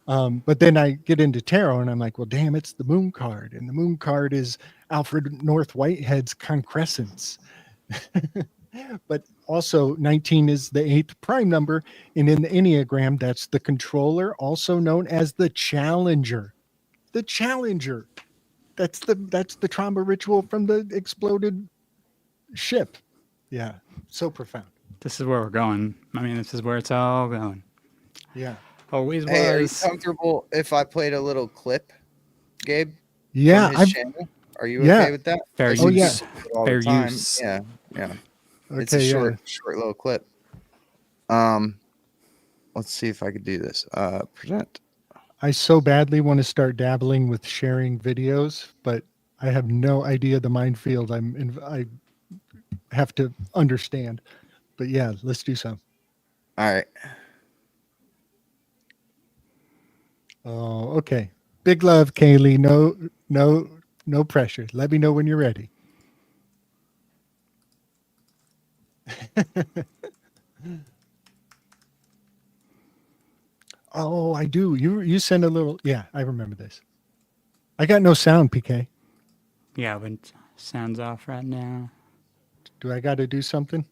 But then I get into tarot and I'm like, well, damn, it's the moon card. And the moon card is Alfred North Whitehead's concrescence. But also 19 is the 8th prime number. And in the Enneagram, that's the controller, also known as the challenger. The challenger. That's the trauma ritual from the exploded ship. Yeah. So profound. This is where we're going. I mean, this is where it's all going. Yeah. Always was. Hey, are you comfortable if I played a little clip, Gabe? Yeah. From his channel? Are you okay with that? Fair Like, use. Fair time. use. Yeah. Okay, It's a short little clip. Let's see if I could do this. Present. I so badly want to start dabbling with sharing videos, but I have no idea the minefield I have to understand. But yeah, let's do some. All right. Oh, okay. Big love, Kaylee. No pressure. Let me know when you're ready. Oh, I do. You send a little. Yeah, I remember this. I got no sound, PK. Yeah, but sounds off right now. Do I got to do something?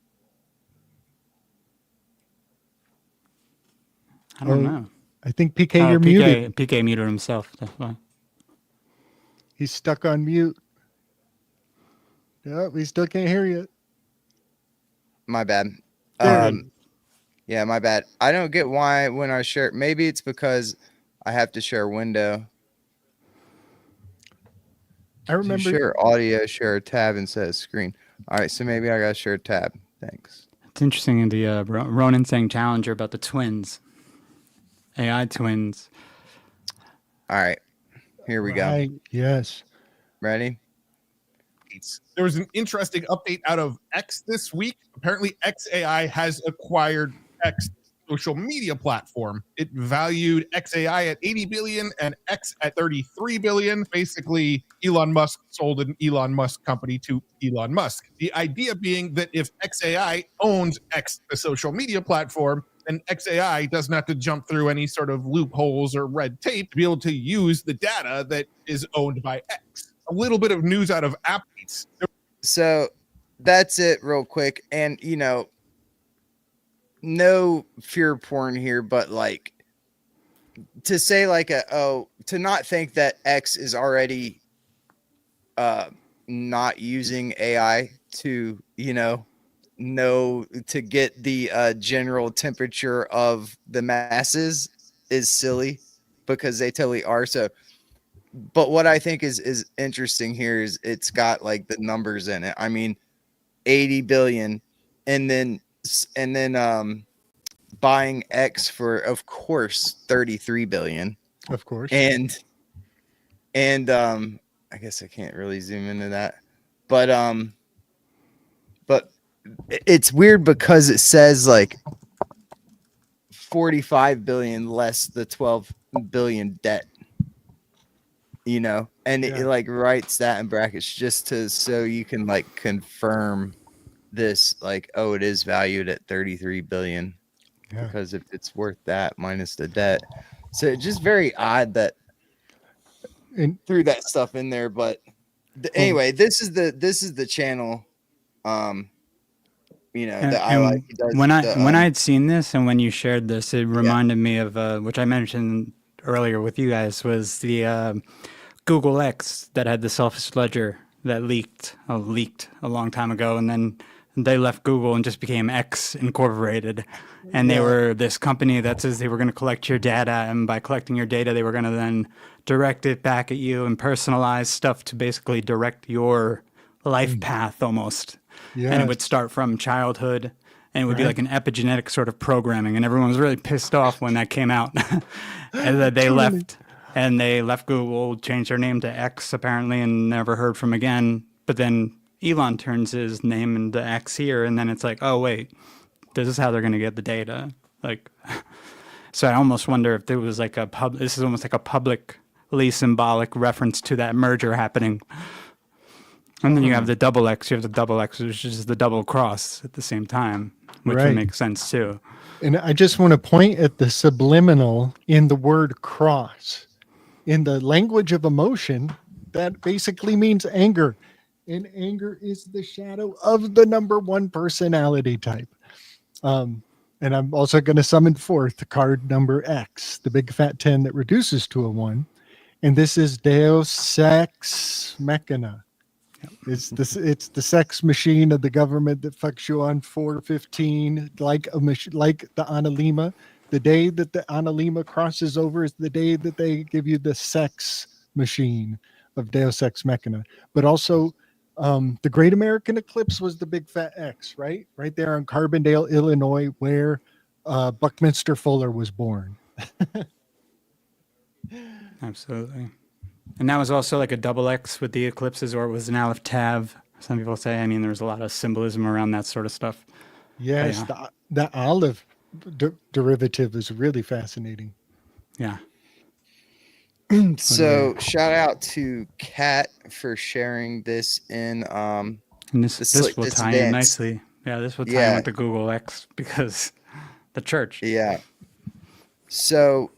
I don't know. I think PK, you're muted. PK muted himself. That's why. He's stuck on mute. No, we still can't hear you. My bad. There. Yeah, my bad. I don't get why when I share. Maybe it's because I have to share window. I remember. Share audio, share a tab instead of screen. All right, so maybe I gotta share a tab. Thanks. It's interesting in the Ronan saying Challenger about the twins, AI twins. All right, here we go. Yes. Ready? There was an interesting update out of X this week. Apparently, XAI has acquired X social media platform. It valued XAI at 80 billion and X at 33 billion. Basically, Elon Musk sold an Elon Musk company to Elon Musk. The idea being that if XAI owns X, the social media platform, then XAI doesn't have to jump through any sort of loopholes or red tape to be able to use the data that is owned by X. A little bit of news out of Apps. So that's it real quick. And, no fear porn here, but like to say like to not think that X is already not using AI to, know to get the general temperature of the masses is silly because they totally are. So, but what I think is interesting here is it's got like the numbers in it. I mean, 80 billion, and then buying X for, of course, 33 billion. Of course. And I guess I can't really zoom into that, but it's weird because it says like 45 billion less the 12 billion debt. And it like writes that in brackets just so you can like confirm this, like, oh, it is valued at 33 billion because if it's worth that minus the debt. So it's just very odd that threw that stuff in there. But anyway, this is the channel that I like. When I had seen this and when you shared this, it reminded me of which I mentioned earlier with you guys, was the Google X that had the selfish ledger that leaked a long time ago, and then they left Google and just became X Incorporated. And they were this company that says they were going to collect your data, and by collecting your data, they were going to then direct it back at you and personalize stuff to basically direct your life path almost. And it would start from childhood, and it would be like an epigenetic sort of programming. And everyone was really pissed off when that came out. And that they left. And they left Google, changed their name to X apparently, and never heard from again. But then Elon turns his name into X here, and then it's like, oh wait, this is how they're going to get the data. Like, so I almost wonder if there was like this is almost like a publicly symbolic reference to that merger happening. And then you have the double X. You have the double X, which is the double cross at the same time, which would make sense too. And I just want to point at the subliminal in the word cross. In the language of emotion, that basically means anger. And anger is the shadow of the number one personality type. And I'm also going to summon forth card number X, the big fat 10 that reduces to a 1. And this is Deus Ex Machina. It's the sex machine of the government that fucks you on 415, like the Analima. The day that the Analima crosses over is the day that they give you the sex machine of Deus Ex Machina. But also, the Great American Eclipse was the big fat X, right? Right there in Carbondale, Illinois, where Buckminster Fuller was born. Absolutely. And that was also like a double X with the eclipses, or it was an Aleph Tav. Some people say. I mean, there's a lot of symbolism around that sort of stuff. Yes, Yeah. the olive derivative is really fascinating. Yeah. So shout out to Kat for sharing this in And this will tie in nicely. Yeah, this will tie in with the Google X because the church. Yeah. So,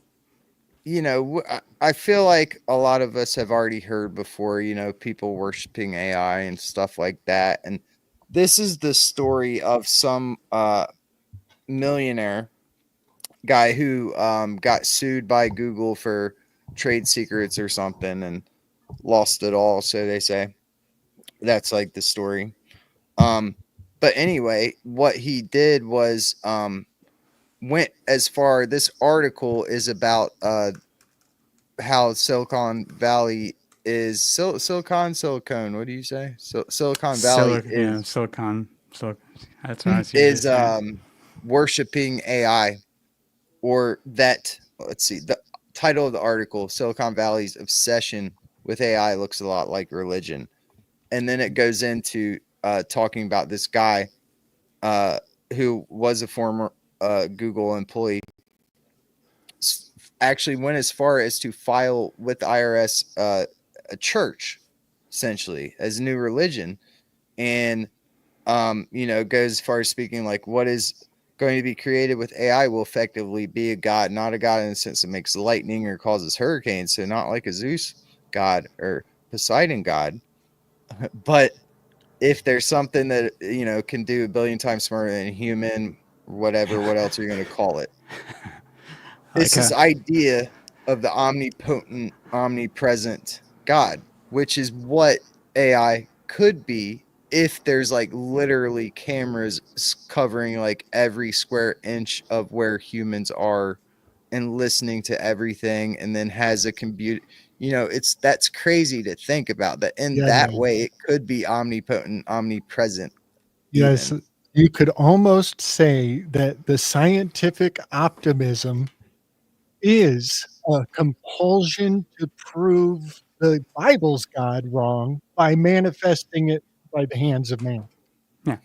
you know, I feel like a lot of us have already heard before, you know, people worshiping AI and stuff like that. And this is the story of some millionaire guy who got sued by Google for trade secrets or something and lost it all, so they say. That's like the story. But anyway, what he did was went as far. This article is about how Silicon Valley is Silicon. What do you say? Silicon Valley Silicon. That's what I see. Is worshiping AI, or that. Let's see. The title of the article: Silicon Valley's obsession with AI looks a lot like religion, and then it goes into talking about this guy who was a former Google employee. Actually went as far as to file with the IRS a church, essentially, as a new religion. And, you know, goes as far as speaking like what is going to be created with AI will effectively be a god, not a god in the sense that makes lightning or causes hurricanes. So not like a Zeus god or Poseidon god. But if there's something that, you know, can do a billion times smarter than a human, whatever, what else are you going to call it? It's this idea of the omnipotent, omnipresent God, which is what AI could be if there's like literally cameras covering like every square inch of where humans are and listening to everything, and then has a computer. You know, that's crazy to think about that in that way. It could be omnipotent, omnipresent. Yes, even. You could almost say that the scientific optimism is a compulsion to prove the Bible's God wrong by manifesting it by the hands of man. Yeah.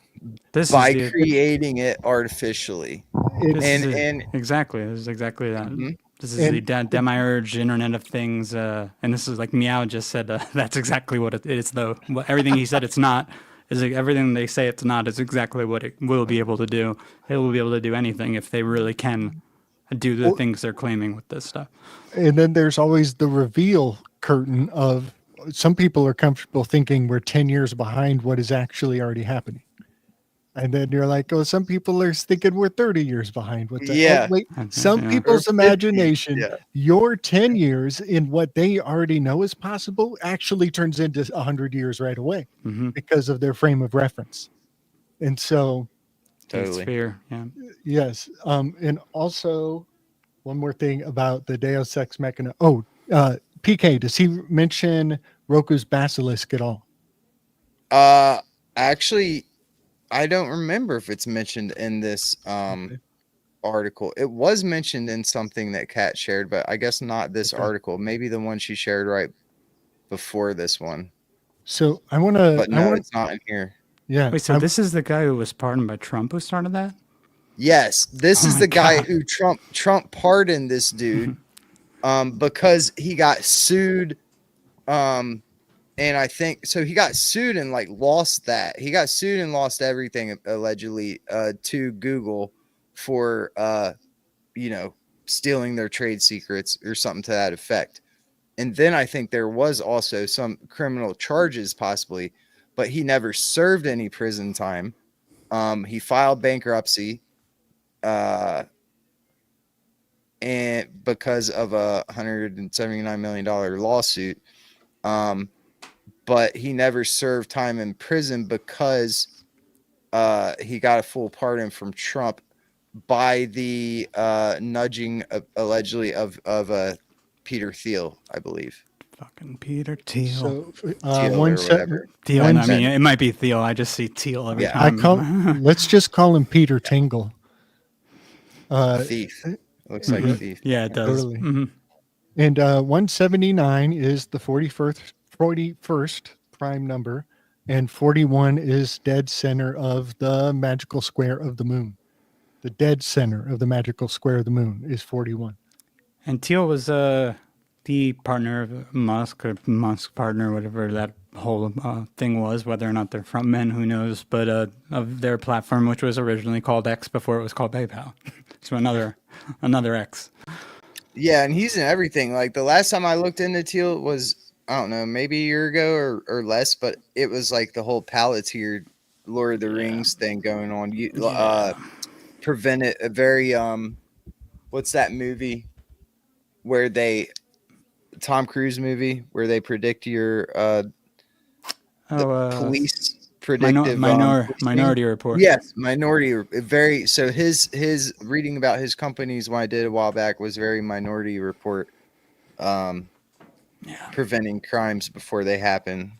By creating it artificially. Exactly. This is exactly that. Mm-hmm. This is the demiurge Internet of Things. And this is like Meow just said, that's exactly what it is, though. Everything he said it's not is like, everything they say it's not is exactly what it will be able to do. It will be able to do anything if they really can do the things they're claiming with this stuff. And then there's always the reveal curtain of some people are comfortable thinking we're 10 years behind what is actually already happening. And then you're like, oh, some people are thinking we're 30 years behind. What's yeah. Oh, wait, some people's imagination, your 10 years in what they already know is possible actually turns into 100 years right away because of their frame of reference. And so totally. It's fear. Yeah. Yes. And also one more thing about the Deus Ex Machina. Oh, PK, does he mention Roku's basilisk at all? Actually, I don't remember if it's mentioned in this article. It was mentioned in something that Kat shared, but I guess not this article. Maybe the one she shared right before this one. So I want to. But no, it's not in here. Yeah. Wait, so this is the guy who was pardoned by Trump who started that? Yes, this is the guy who Trump pardoned this dude because he got sued. And I think so he got sued and like lost that. He got sued and lost everything allegedly to Google for you know, stealing their trade secrets or something to that effect. And then I think there was also some criminal charges possibly, but he never served any prison time. He filed bankruptcy and because of a $179 million lawsuit. But he never served time in prison because he got a full pardon from Trump by the nudging allegedly of Peter Thiel, I believe. Fucking Peter Thiel. So Thiel. I mean, it might be Thiel. I just see Thiel every time. Let's just call him Peter Tingle. Thief. Looks like a thief. Yeah, it does. Totally. And 179 is the 41st prime number, and 41 is dead center of the magical square of the moon. The dead center of the magical square of the moon is 41. And Teal was the partner of Musk, or Musk partner, whatever that whole thing was, whether or not they're front men, who knows, but of their platform, which was originally called X before it was called PayPal. So another X. Yeah, and he's in everything. Like the last time I looked into Teal was, I don't know, maybe a year ago or less, but it was like the whole Palantir Lord of the Rings thing going on. Prevent it a very what's that movie where they Tom Cruise movie where they predict your police predictive Minority Report. Yes, Minority. Very. So his reading about his companies when I did a while back was very Minority Report. Preventing crimes before they happen,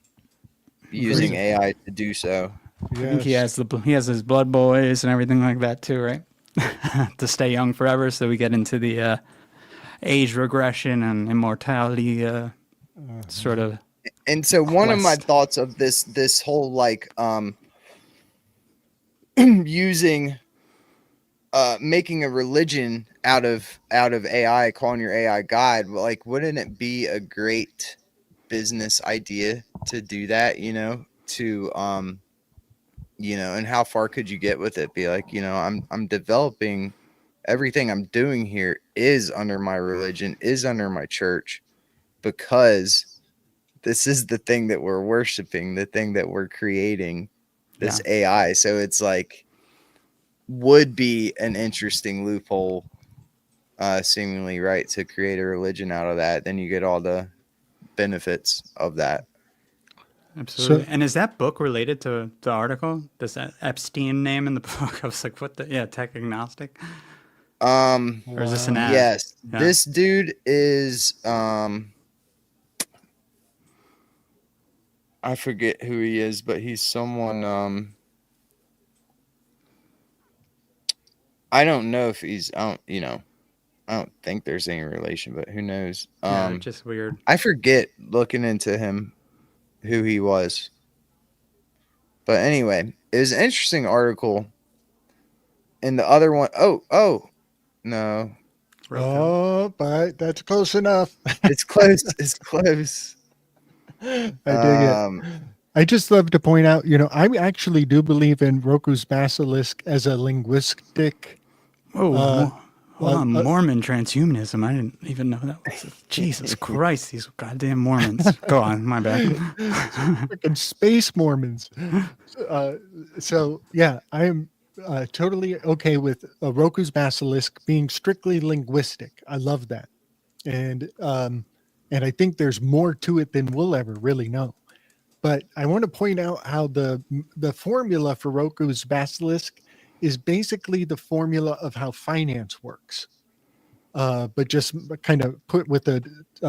using AI to do so. Yes. I think he has his blood boys and everything like that too, right? To stay young forever, so we get into the age regression and immortality sort of. And so one of my thoughts of this whole like using making a religion out of AI, calling your AI God, like wouldn't it be a great business idea to do that, to and how far could you get with it? Be like, I'm developing everything I'm doing here is under my religion, is under my church, because this is the thing that we're worshiping, the thing that we're creating, this AI. So it's like, would be an interesting loophole, seemingly, right, to create a religion out of that. Then you get all the benefits of that. Absolutely. And is that book related to the article? Does that Epstein name in the book? I was like, what the? Yeah, tech agnostic. Or is this an ad? Yes, this dude is I forget who he is, but he's someone I don't know if he's I don't think there's any relation, but who knows? Just weird. I forget looking into him who he was. But anyway, it was an interesting article. And the other one, no. Oh, but that's close enough. It's close. It's close. I dig it. I just love to point out, I actually do believe in Roku's basilisk as a linguistic. Mormon transhumanism. I didn't even know that was. Jesus Christ, these goddamn Mormons. Go on, my bad. Freaking space Mormons. So yeah, I am totally okay with Roku's basilisk being strictly linguistic. I love that, and I think there's more to it than we'll ever really know. But I want to point out how the formula for Roku's basilisk is basically the formula of how finance works, but just kind of put with a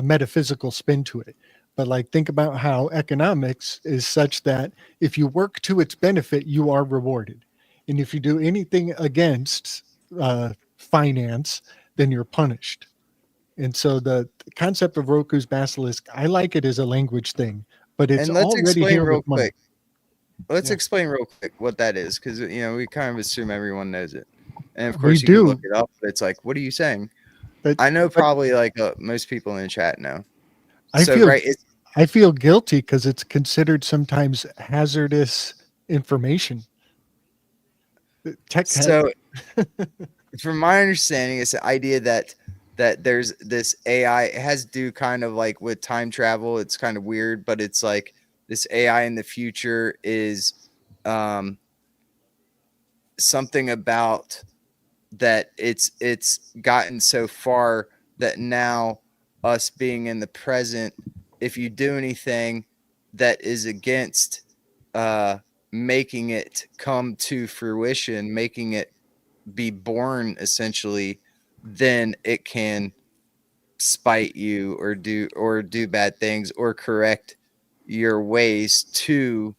metaphysical spin to it. But like, think about how economics is such that if you work to its benefit, you are rewarded. And if you do anything against finance, then you're punished. And so the concept of Roku's basilisk, I like it as a language thing, but it's already here real quick. Let's explain real quick what that is, because we kind of assume everyone knows it, and of course you can look it up. But it's like, what are you saying? But I know probably like most people in the chat know. I feel guilty because it's considered sometimes hazardous information. So, from my understanding, it's the idea that there's this AI. It has to do kind of like with time travel. It's kind of weird, but it's like this AI in the future is something about that it's gotten so far that now us being in the present, if you do anything that is against making it come to fruition, making it be born essentially, then it can spite you or do bad things or correct your ways to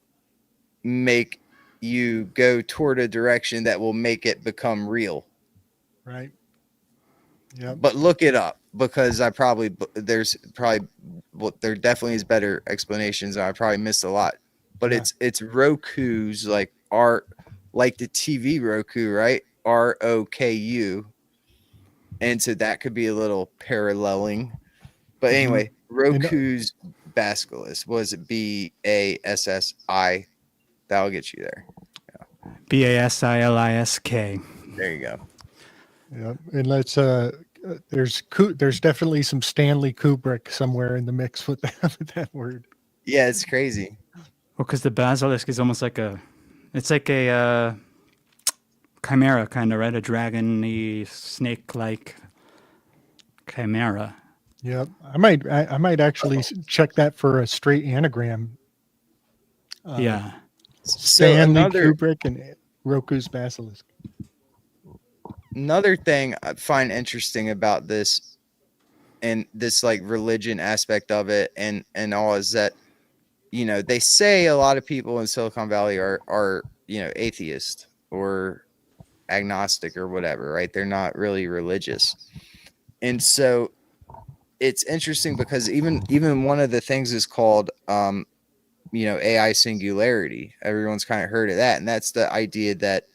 make you go toward a direction that will make it become real. Right. Yeah. But look it up. because there definitely is better explanations. And I probably missed a lot, but Yeah. it's Roku's like like the TV Roku, right? ROKU. And so that could be a little paralleling. But anyway, Roku's basilisk was it BASSI? That'll get you there. BASILISK. There you go. Yeah, and let's there's definitely some Stanley Kubrick somewhere in the mix with that word. Yeah, it's crazy. Well, because the basilisk is almost like it's like a chimera kind of, right? A dragon-y, snake-like chimera. Yep, I might actually check that for a straight anagram. Yeah. Stanley Kubrick and Roku's basilisk. Another thing I find interesting about this and this like religion aspect of it and all is that, you know, they say a lot of people in Silicon Valley are, you know, atheist or agnostic or whatever, right? They're not really religious. And so it's interesting because even one of the things is called, you know, AI singularity. Everyone's kind of heard of that. And that's the idea that,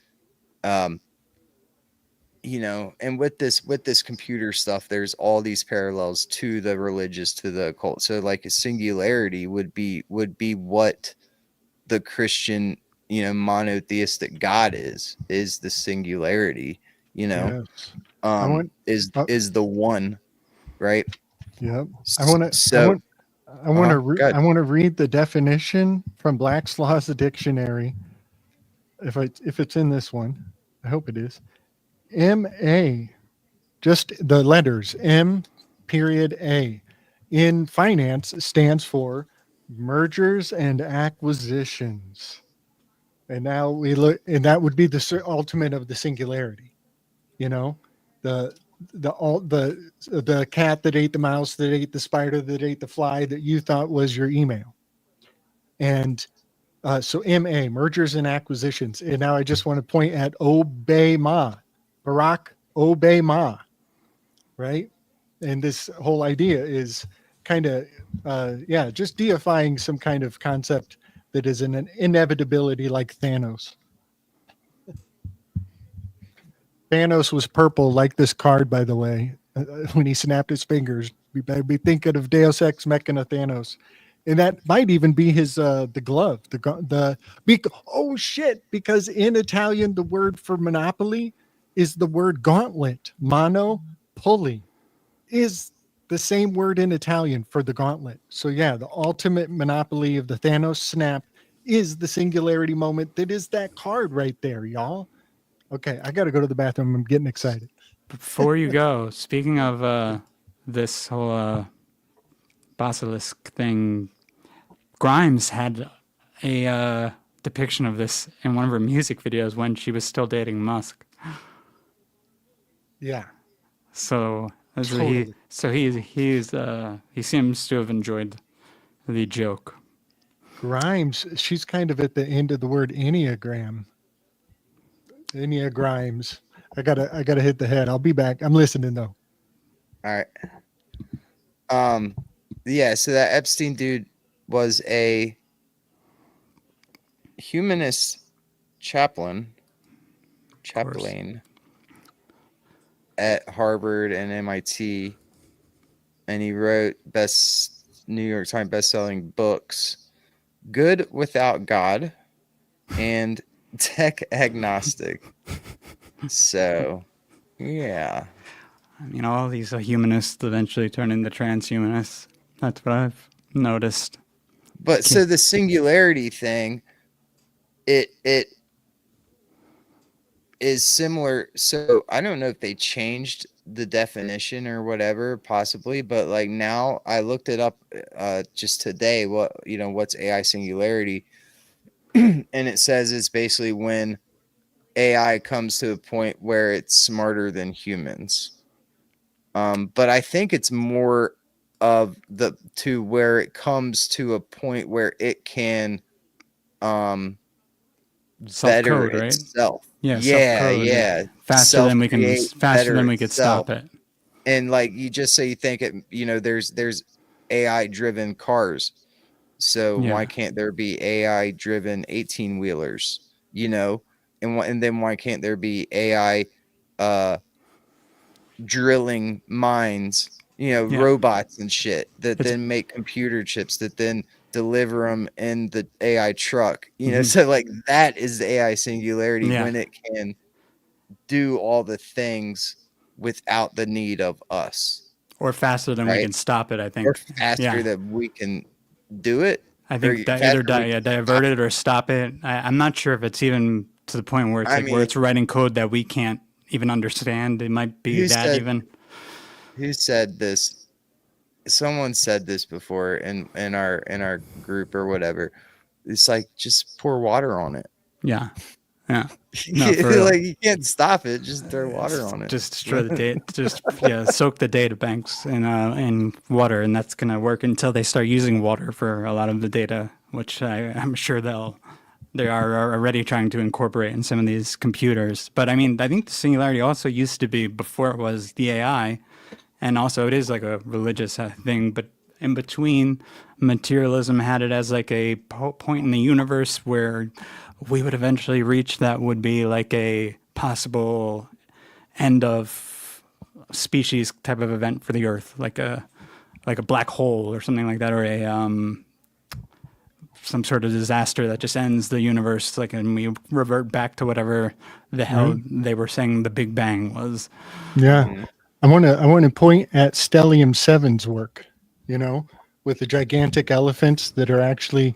you know, and with this computer stuff, there's all these parallels to the religious, to the occult. So like a singularity would be what the Christian, you know, monotheistic God is the singularity, you know, yes. is the one, right? Yep. I want to read the definition from Black's Law's Dictionary. If it's in this one, I hope it is. M.A. Just the letters M period A in finance stands for mergers and acquisitions. And now we look, and that would be the ultimate of the singularity. You know, the cat that ate the mouse, that ate the spider, that ate the fly that you thought was your email. And so MA, mergers and acquisitions. And now I just want to point at Obama, Barack Obama, right? And this whole idea is kind of, just deifying some kind of concept that is an inevitability like Thanos. Thanos was purple like this card, by the way, when he snapped his fingers. We better be thinking of Deus Ex Machina Thanos. And that might even be his the glove. Oh shit! Because in Italian, the word for monopoly is the word gauntlet. Monopoly is the same word in Italian for the gauntlet. So yeah, the ultimate monopoly of the Thanos snap is the singularity moment. That is that card right there, y'all. Okay, I got to go to the bathroom. I'm getting excited. Before you go, speaking of this whole basilisk thing, Grimes had a depiction of this in one of her music videos when she was still dating Musk. Yeah. So Totally. he seems to have enjoyed the joke. Grimes, she's kind of at the end of the word Enneagram. Grimes. I gotta hit the head. I'll be back. I'm listening though. All right. Yeah, so that Epstein dude was a humanist chaplain at Harvard and MIT, and he wrote New York Times best-selling books, Good Without God and Tech Agnostic. So, yeah. You know, all these humanists eventually turn into transhumanists. That's what I've noticed. But so the singularity thing, it is similar. So I don't know if they changed the definition or whatever, possibly, but like now I looked it up just today. What's AI singularity? And it says it's basically when AI comes to a point where it's smarter than humans. But I think it's more of to where it comes to a point where it can better right? itself. Yeah, yeah. faster than we could self-create stop it. And like you just say, you think it, there's AI driven cars. So why can't there be AI driven 18 wheelers, and then why can't there be AI, drilling mines, robots and shit that then make computer chips that then deliver them in the AI truck, so like that is the AI singularity when it can do all the things without the need of us, or faster than we can stop it. I think, or faster than we can do it. I think either divert it or stop it. I'm not sure if it's even to the point where it's where it's writing code that we can't even understand. It might be even. Who said this? Someone said this before in our group or whatever. It's like, just pour water on it. Yeah. No, like you can't stop it. Just throw water on it. Just destroy the data. Just soak the data banks in water, and that's gonna work until they start using water for a lot of the data, which I'm sure they are already trying to incorporate in some of these computers. But I mean, I think the singularity also used to be before it was the AI, and also it is like a religious thing. But in between, materialism had it as like a point in the universe where we would eventually reach that would be like a possible end of species type of event for the Earth, like a black hole or something like that, or a some sort of disaster that just ends the universe, like, and we revert back to whatever the hell they were saying the Big Bang was. Yeah, I want to point at Stellium 7's work, with the gigantic elephants that are actually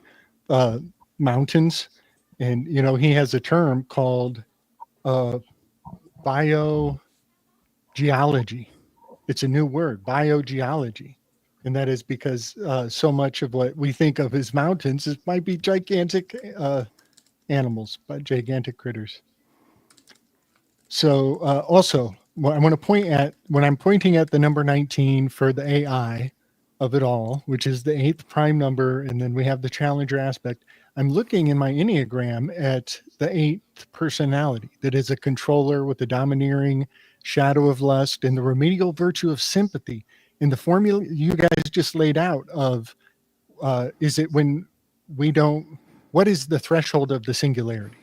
mountains. And, he has a term called biogeology. It's a new word, biogeology. And that is because so much of what we think of as mountains might be gigantic animals, but gigantic critters. So also, what I want to point at, when I'm pointing at the number 19 for the AI of it all, which is the 8th prime number, and then we have the challenger aspect, I'm looking in my Enneagram at the 8th personality that is a controller with the domineering shadow of lust and the remedial virtue of sympathy. In the formula you guys just laid out of, is it when we don't, what is the threshold of the singularity?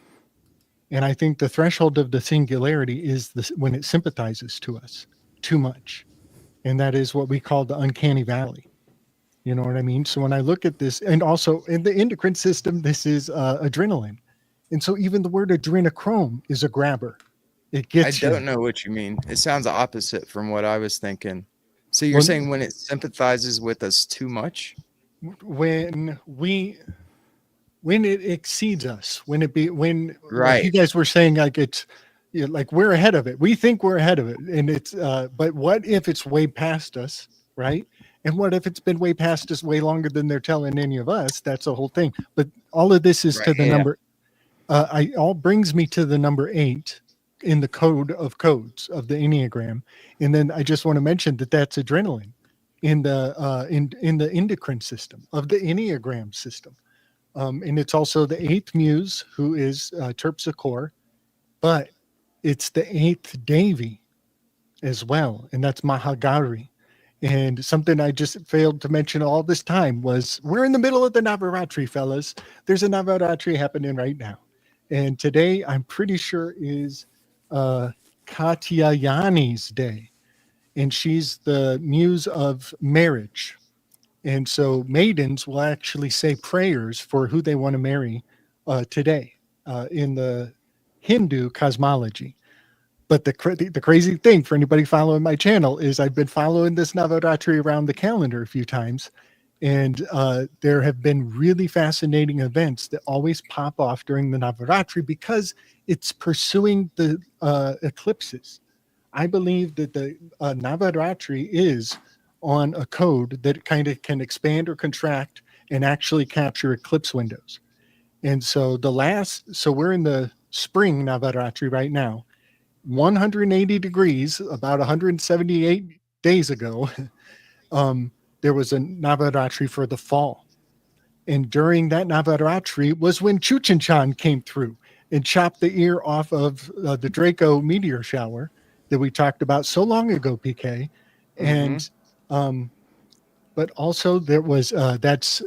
And I think the threshold of the singularity is when it sympathizes to us too much. And that is what we call the uncanny valley. You know what I mean? So when I look at this, and also in the endocrine system, this is adrenaline. And so even the word adrenochrome is a grabber. It gets I don't know what you mean. It sounds opposite from what I was thinking. So you're saying when it sympathizes with us too much? When it exceeds us, like you guys were saying, like it's like we're ahead of it. We think we're ahead of it. And it's, but what if it's way past us, right? And what if it's been way past us way longer than they're telling any of us? That's the whole thing. But all of this is to the number. All brings me to the number 8 in the code of codes of the Enneagram. And then I just want to mention that that's adrenaline in the in the endocrine system of the Enneagram system. And it's also the 8th muse, who is Terpsichore, but it's the 8th Devi as well. And that's Mahagari. And something I just failed to mention all this time was we're in the middle of the Navaratri, fellas. There's a Navaratri happening right now. And today, I'm pretty sure, is Katyayani's day. And she's the muse of marriage. And so maidens will actually say prayers for who they want to marry today in the Hindu cosmology. But the crazy thing for anybody following my channel is I've been following this Navaratri around the calendar a few times. And there have been really fascinating events that always pop off during the Navaratri because it's pursuing the eclipses. I believe that the Navaratri is on a code that kind of can expand or contract and actually capture eclipse windows. And so so we're in the spring Navaratri right now. 180 degrees, about 178 days ago, there was a Navaratri for the fall. And during that Navaratri was when Chuchinchan came through and chopped the ear off of the Draco meteor shower that we talked about so long ago, PK. And but also there was that's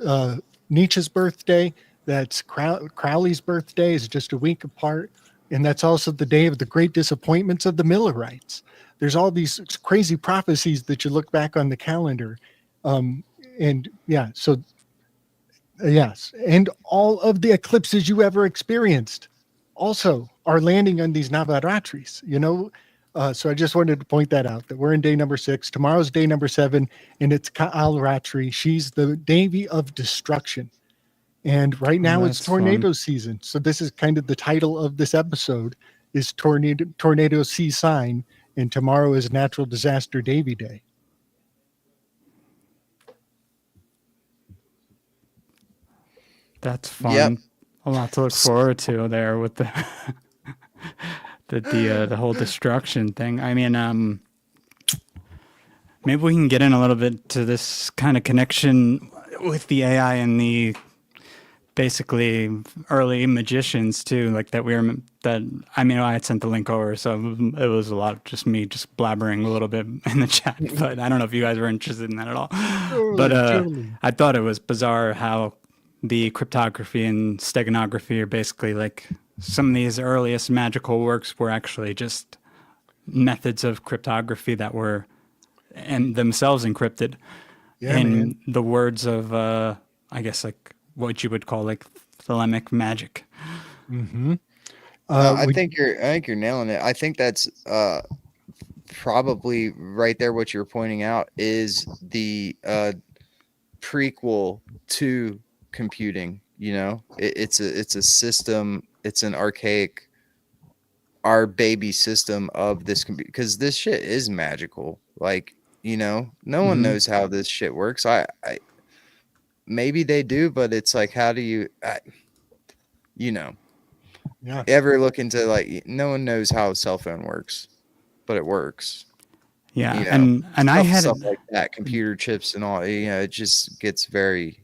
Nietzsche's birthday. That's Crowley's birthday is just a week apart. And that's also the day of the great disappointments of the Millerites. There's all these crazy prophecies that you look back on the calendar. And yeah, so yes. And all of the eclipses you ever experienced also are landing on these Navaratris, you know? So I just wanted to point that out, that we're in day number 6. Tomorrow's day number 7, and it's Ka'al Ratri. She's the Devi of destruction. And right now it's tornado season. So this is kind of the title of this episode is Tornado Seesign, and tomorrow is Natural Disaster Devi Day. That's fun. Yep. A lot to look forward to there with the the whole destruction thing. I mean, maybe we can get in a little bit to this kind of connection with the AI and the basically early magicians too, like that I mean, I had sent the link over, so it was a lot of just me just blabbering a little bit in the chat, but I don't know if you guys were interested in that at all. Totally. I thought it was bizarre how the cryptography and steganography are basically like some of these earliest magical works were actually just methods of cryptography that were and themselves encrypted in the words of I guess like what you would call like thelemic magic. I think you're nailing it. I think that's probably right there. What you're pointing out is the prequel to computing. You know, it's a system. It's an archaic, our baby system of this computer, because this shit is magical. Like, you know, no one knows how this shit works. I maybe they do, but it's like, how do you, you know, ever look into like, no one knows how a cell phone works, but it works. Yeah. You know, and I had stuff like that, computer chips and all, you know, it just gets very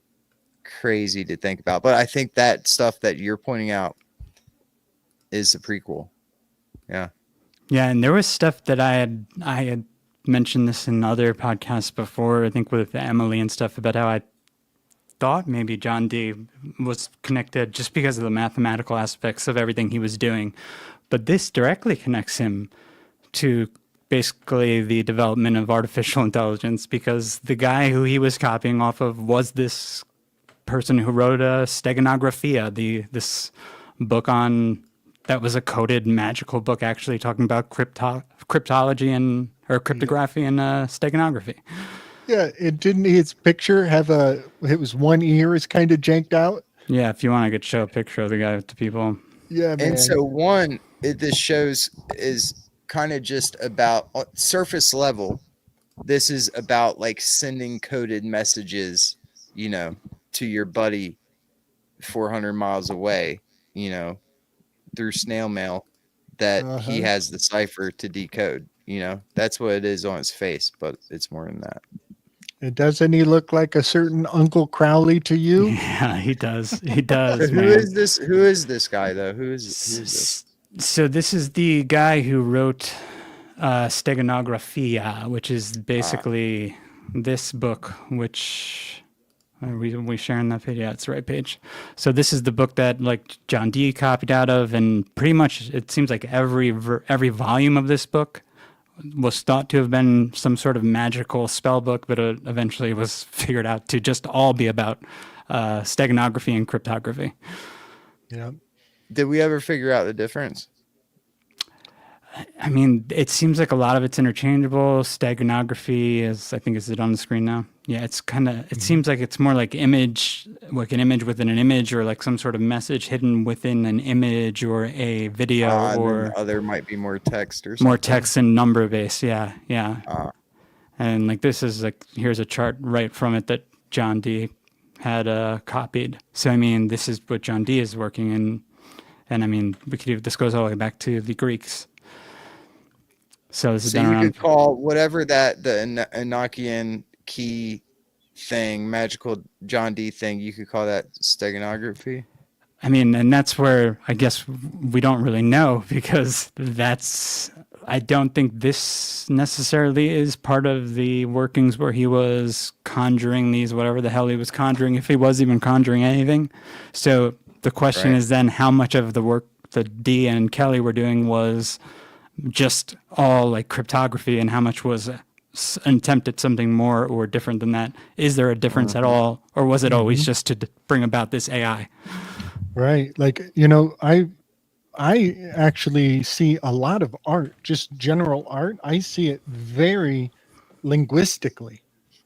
crazy to think about. But I think that stuff that you're pointing out is the prequel. Yeah. Yeah. And there was stuff that I had mentioned this in other podcasts before, I think with Emily and stuff, about how I thought maybe John Dee was connected just because of the mathematical aspects of everything he was doing. But this directly connects him to basically the development of artificial intelligence, because the guy who he was copying off of was this person who wrote a Steganographia, this book on that was a coded magical book actually talking about cryptology or cryptography and steganography. Yeah, it didn't his picture have it was one ear is kind of janked out. Yeah, if you want, I could show a picture of the guy to people. Yeah, man. And so this shows is kind of just about surface level. This is about like sending coded messages, you know, to your buddy 400 miles away, you know, through snail mail that he has the cipher to decode. You know, that's what it is on his face, but it's more than that. And doesn't he look like a certain Uncle Crowley to you? Yeah, he does. He does. Who is this? Who is this guy though? Who is this? So this is the guy who wrote Steganographia, which is basically this book, which are we sharing that page? Yeah, it's the right page. So this is the book that like John Dee copied out of, and pretty much it seems like every volume of this book was thought to have been some sort of magical spell book, but it eventually was figured out to just all be about steganography and cryptography. Yeah. Did we ever figure out the difference? I mean, it seems like a lot of it's interchangeable. Steganography is it on the screen now? Yeah, it's kind of, it seems like it's more like an image within an image, or like some sort of message hidden within an image or a video, or there might be more text or something. More text and number based. Yeah. Yeah. And like, this is like, here's a chart right from it that John Dee had copied. So, I mean, this is what John Dee is working in. And I mean, this goes all the way back to the Greeks. So this is you could call whatever that the Enochian key thing, magical John Dee thing, you could call that steganography. I mean, and that's where I guess we don't really know, because that's I don't think this necessarily is part of the workings where he was conjuring these, whatever the hell he was conjuring, if he was even conjuring anything. So the question is then how much of the work that Dee and Kelly were doing was just all like cryptography and how much was an attempt at something more or different than that? Is there a difference at all? Or was it always just to bring about this AI? Right. Like, I actually see a lot of art, just general art. I see it very linguistically,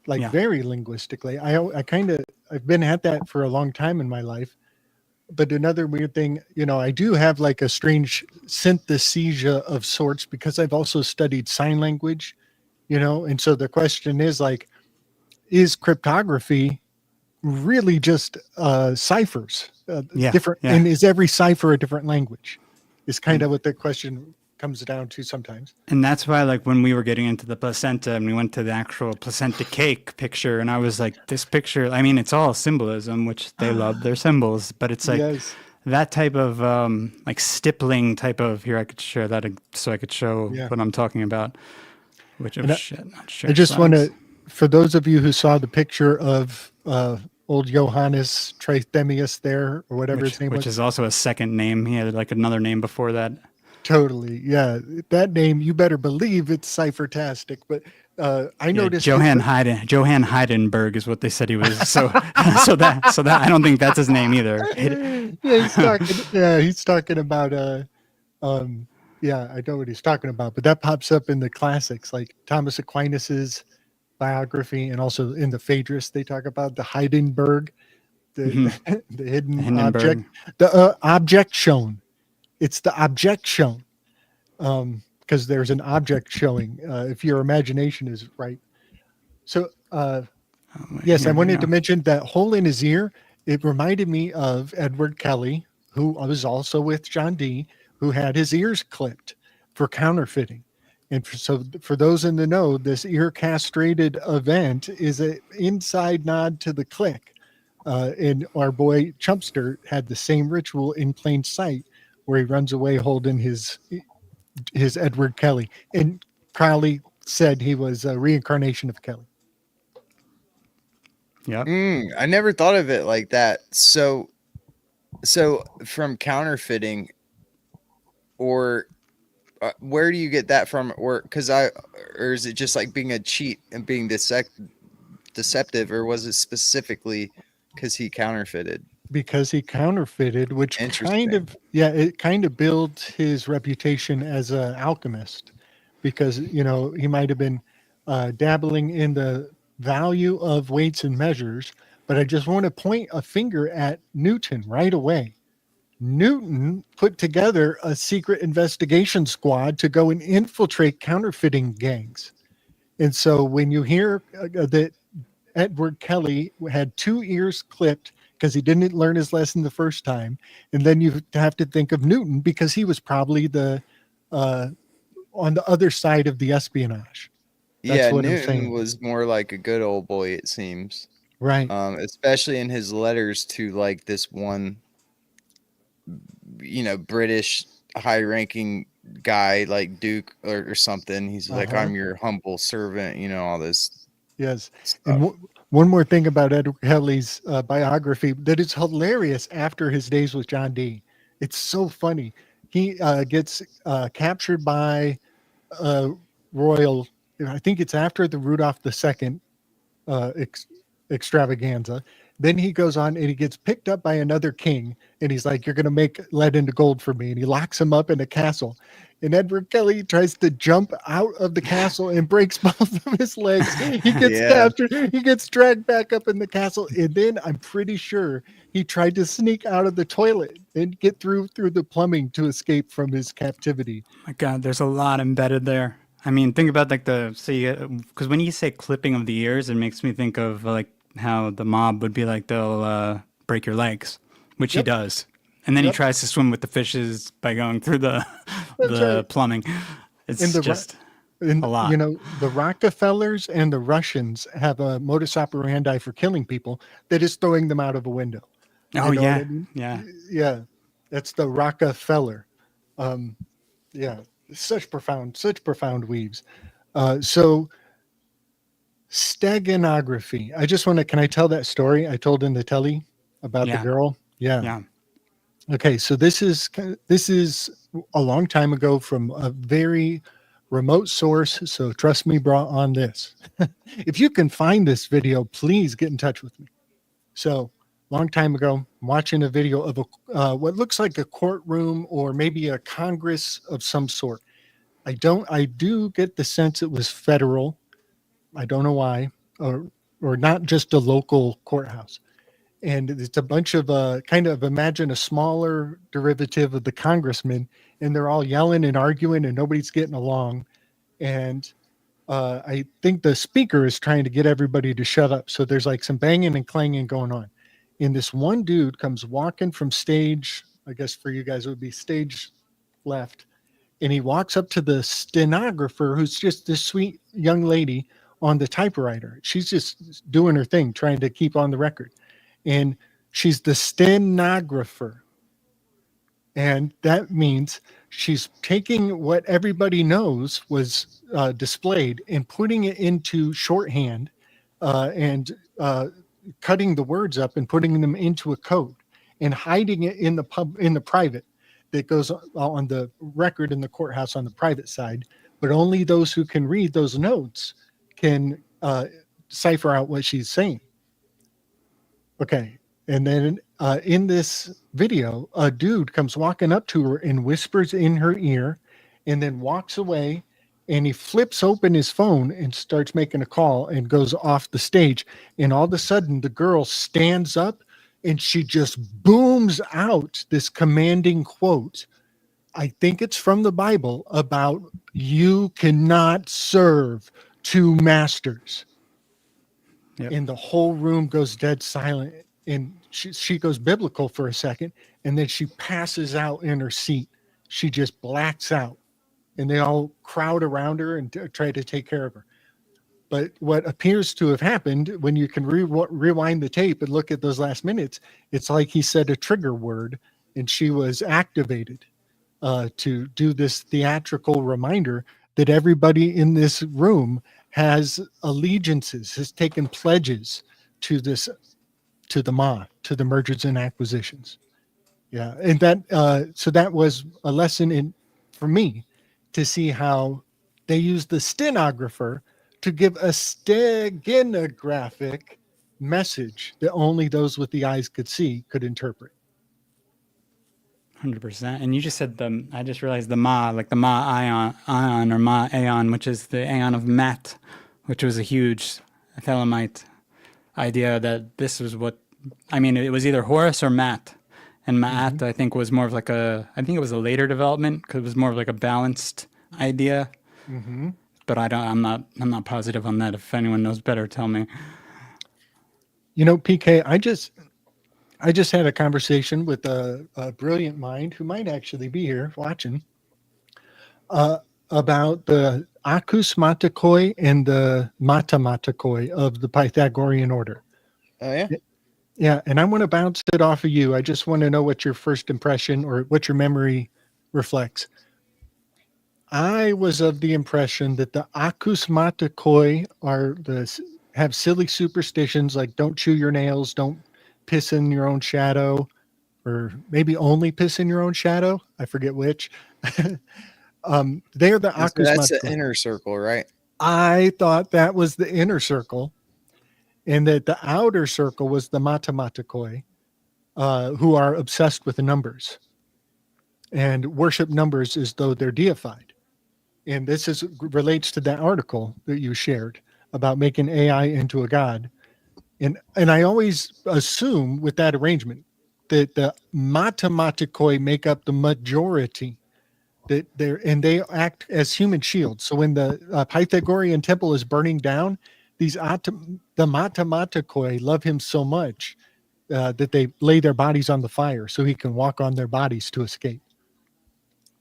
very linguistically. I've been at that for a long time in my life. But another weird thing, I do have like a strange synthesia of sorts because I've also studied sign language, and so the question is like, is cryptography really just ciphers? Different, and is every cipher a different language? Is kind of what the question comes down to sometimes. And that's why, like, when we were getting into the placenta and we went to the actual placenta cake picture, and I was like, this picture, I mean, it's all symbolism, which they love their symbols, but it's like that type of like stippling type of, here, I could share that so I could show what I'm talking about. Which of I just want to, for those of you who saw the picture of old Johannes Trithemius there, or whatever his name was. Which is also a second name. He had like another name before that. Totally. Yeah. That name, you better believe it's ciphertastic. But I noticed Johann Heidenberg is what they said he was. So that I don't think that's his name either. He's talking about I know what he's talking about, but that pops up in the classics like Thomas Aquinas's biography, and also in the Phaedrus they talk about the Heidenberg, the hidden object, the object shown. It's the object shown, because there's an object showing, if your imagination is right. So yes, I wanted to mention that hole in his ear. It reminded me of Edward Kelly, who was also with John Dee, who had his ears clipped for counterfeiting. And so for those in the know, this ear castrated event is an inside nod to the click. And our boy Chumpster had the same ritual in plain sight, where he runs away holding his Edward Kelly. And Crowley said he was a reincarnation of Kelly. Yeah. I never thought of it like that. So from counterfeiting, or where do you get that from? Or is it just like being a cheat and being deceptive, or was it specifically because he counterfeited? Because he counterfeited, which it kind of builds his reputation as an alchemist, because he might have been dabbling in the value of weights and measures. But I just want to point a finger at Newton right away. Newton put together a secret investigation squad to go and infiltrate counterfeiting gangs. And so when you hear that Edward Kelly had 2 ears clipped because he didn't learn his lesson the first time, and then you have to think of Newton because he was probably on the other side of the espionage. That's what Newton was more like a good old boy, it seems. Right. Especially in his letters to like this one British high-ranking guy like Duke or something. He's like, I'm your humble servant, all this. Yes. Stuff. And one more thing about Edward Kelly's biography that is hilarious after his days with John Dee. It's so funny. He gets captured by royal, I think it's after the Rudolph II extravaganza. Then he goes on and he gets picked up by another king, and he's like, you're going to make lead into gold for me. And he locks him up in a castle. And Edward Kelly tries to jump out of the castle and breaks both of his legs. He gets captured. He gets dragged back up in the castle. And then I'm pretty sure he tried to sneak out of the toilet and get through the plumbing to escape from his captivity. Oh my God, there's a lot embedded there. I mean, think about like because when you say clipping of the ears, it makes me think of like how the mob would be like, they'll break your legs, which he does. And then he tries to swim with the fishes by going through the plumbing. It's just a lot. The Rockefellers and the Russians have a modus operandi for killing people that is throwing them out of a window. Oh, you know yeah. What I mean? Yeah. Yeah. That's the Rockefeller. Yeah. such profound weaves. So steganography. I just want to, can I tell that story I told in the telly about the girl? Yeah. Okay. So this is a long time ago from a very remote source. So trust me, bra, on this. If you can find this video, please get in touch with me. So long time ago, I'm watching a video of what looks like a courtroom or maybe a Congress of some sort. I do get the sense it was federal. I don't know why, or not just a local courthouse. And it's a bunch of kind of, imagine a smaller derivative of the congressmen, and they're all yelling and arguing, and nobody's getting along. And I think the speaker is trying to get everybody to shut up. So there's like some banging and clanging going on. And this one dude comes walking from stage, I guess for you guys it would be stage left, and he walks up to the stenographer, who's just this sweet young lady on the typewriter. She's just doing her thing, trying to keep on the record. And she's the stenographer. And that means she's taking what everybody knows was displayed and putting it into shorthand and cutting the words up and putting them into a code and hiding it in the private that goes on the record in the courthouse on the private side. But only those who can read those notes can cipher out what she's saying. Okay. And then in this video, a dude comes walking up to her and whispers in her ear and then walks away, and he flips open his phone and starts making a call and goes off the stage. And all of a sudden the girl stands up and she just booms out this commanding quote. I think it's from the Bible about you cannot serve two masters. Yep. And the whole room goes dead silent. And she goes biblical for a second, and then she passes out in her seat. She just blacks out, and they all crowd around her and try to take care of her. But what appears to have happened, when you can rewind the tape and look at those last minutes, it's like he said a trigger word, and she was activated to do this theatrical reminder that everybody in this room has allegiances, has taken pledges to this, to the MA, to the mergers and acquisitions. Yeah. And that, so that was a lesson for me to see how they use the stenographer to give a steganographic message that only those with the eyes could interpret. 100%. And you just said I just realized the Ma, like the Ma ion or Ma aeon, which is the aeon of Mat, which was a huge Thelemite idea that this was what, I mean, it was either Horus or Mat. And Ma'at, I think, was more of like I think it was a later development because it was more of like a balanced idea. Mm-hmm. But I'm not positive on that. If anyone knows better, tell me. You know, PK, I just had a conversation with a brilliant mind who might actually be here watching about the akusmatikoi and the matematikoi of the Pythagorean order. Oh, yeah? Yeah, and I want to bounce it off of you. I just want to know what your first impression or what your memory reflects. I was of the impression that the akusmatikoi have silly superstitions like don't chew your nails, don't piss in your own shadow, or maybe only piss in your own shadow. I forget which. They're the akusmatikoi. That's the inner circle, right? I thought that was the inner circle. And that the outer circle was the matematikoi, who are obsessed with the numbers and worship numbers as though they're deified. And this relates to that article that you shared about making AI into a god. And I always assume with that arrangement that the matematikoi make up the majority, that they act as human shields. So when the Pythagorean temple is burning down, the matematikoi love him so much that they lay their bodies on the fire so he can walk on their bodies to escape.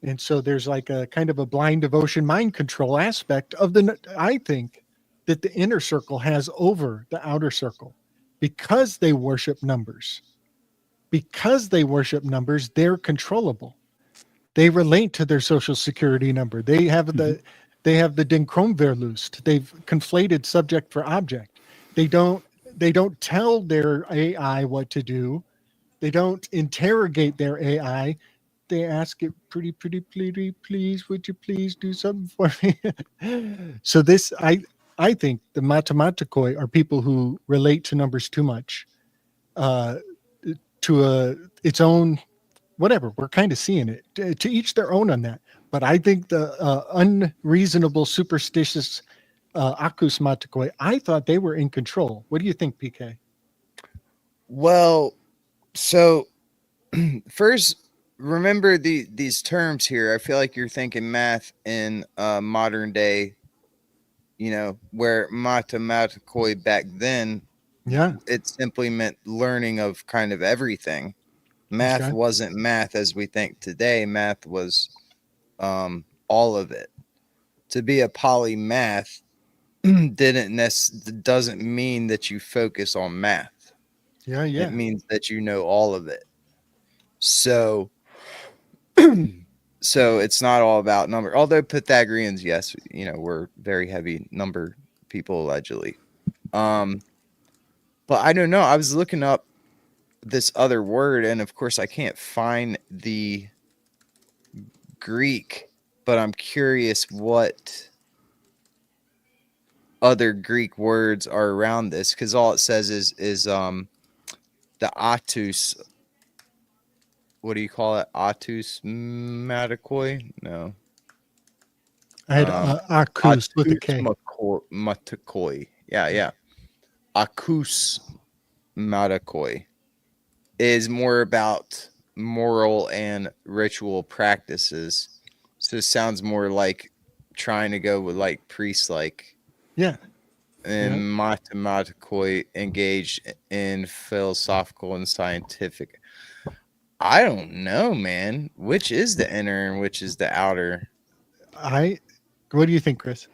And so there's like a kind of a blind devotion mind control aspect of I think that the inner circle has over the outer circle because they worship numbers. Because they worship numbers, they're controllable. they relate to their social security number. They have the Den Kromverlust. They've conflated subject for object. They don't tell their AI what to do. They don't interrogate their AI. They ask it, pretty, please, would you please do something for me? So this, I think the mathematikoi are people who relate to numbers too much, to its own, whatever. We're kind of seeing it, to each their own on that. But I think the unreasonable, superstitious Akus matikoi, I thought they were in control. What do you think, PK? Well, so first, remember these terms here. I feel like you're thinking math in modern day, where mathematikoi back then, it simply meant learning of kind of everything. Math wasn't math as we think today. Math was all of it. To be a polymath doesn't mean that you focus on math. Yeah. It means that you know all of it. So it's not all about number. Although Pythagoreans, yes, were very heavy number people allegedly. But I don't know. I was looking up this other word, and of course I can't find the Greek, but I'm curious what other Greek words are around this, because all it says is the atus. What do you call it? Atus matikoi? No. I had akus with a K. Matikoi. Yeah. Akus matikoi is more about moral and ritual practices. So it sounds more like trying to go with like priests, like. Yeah. And mathematically engaged in philosophical and scientific. I don't know, man. Which is the inner and which is the outer? What do you think, Chris?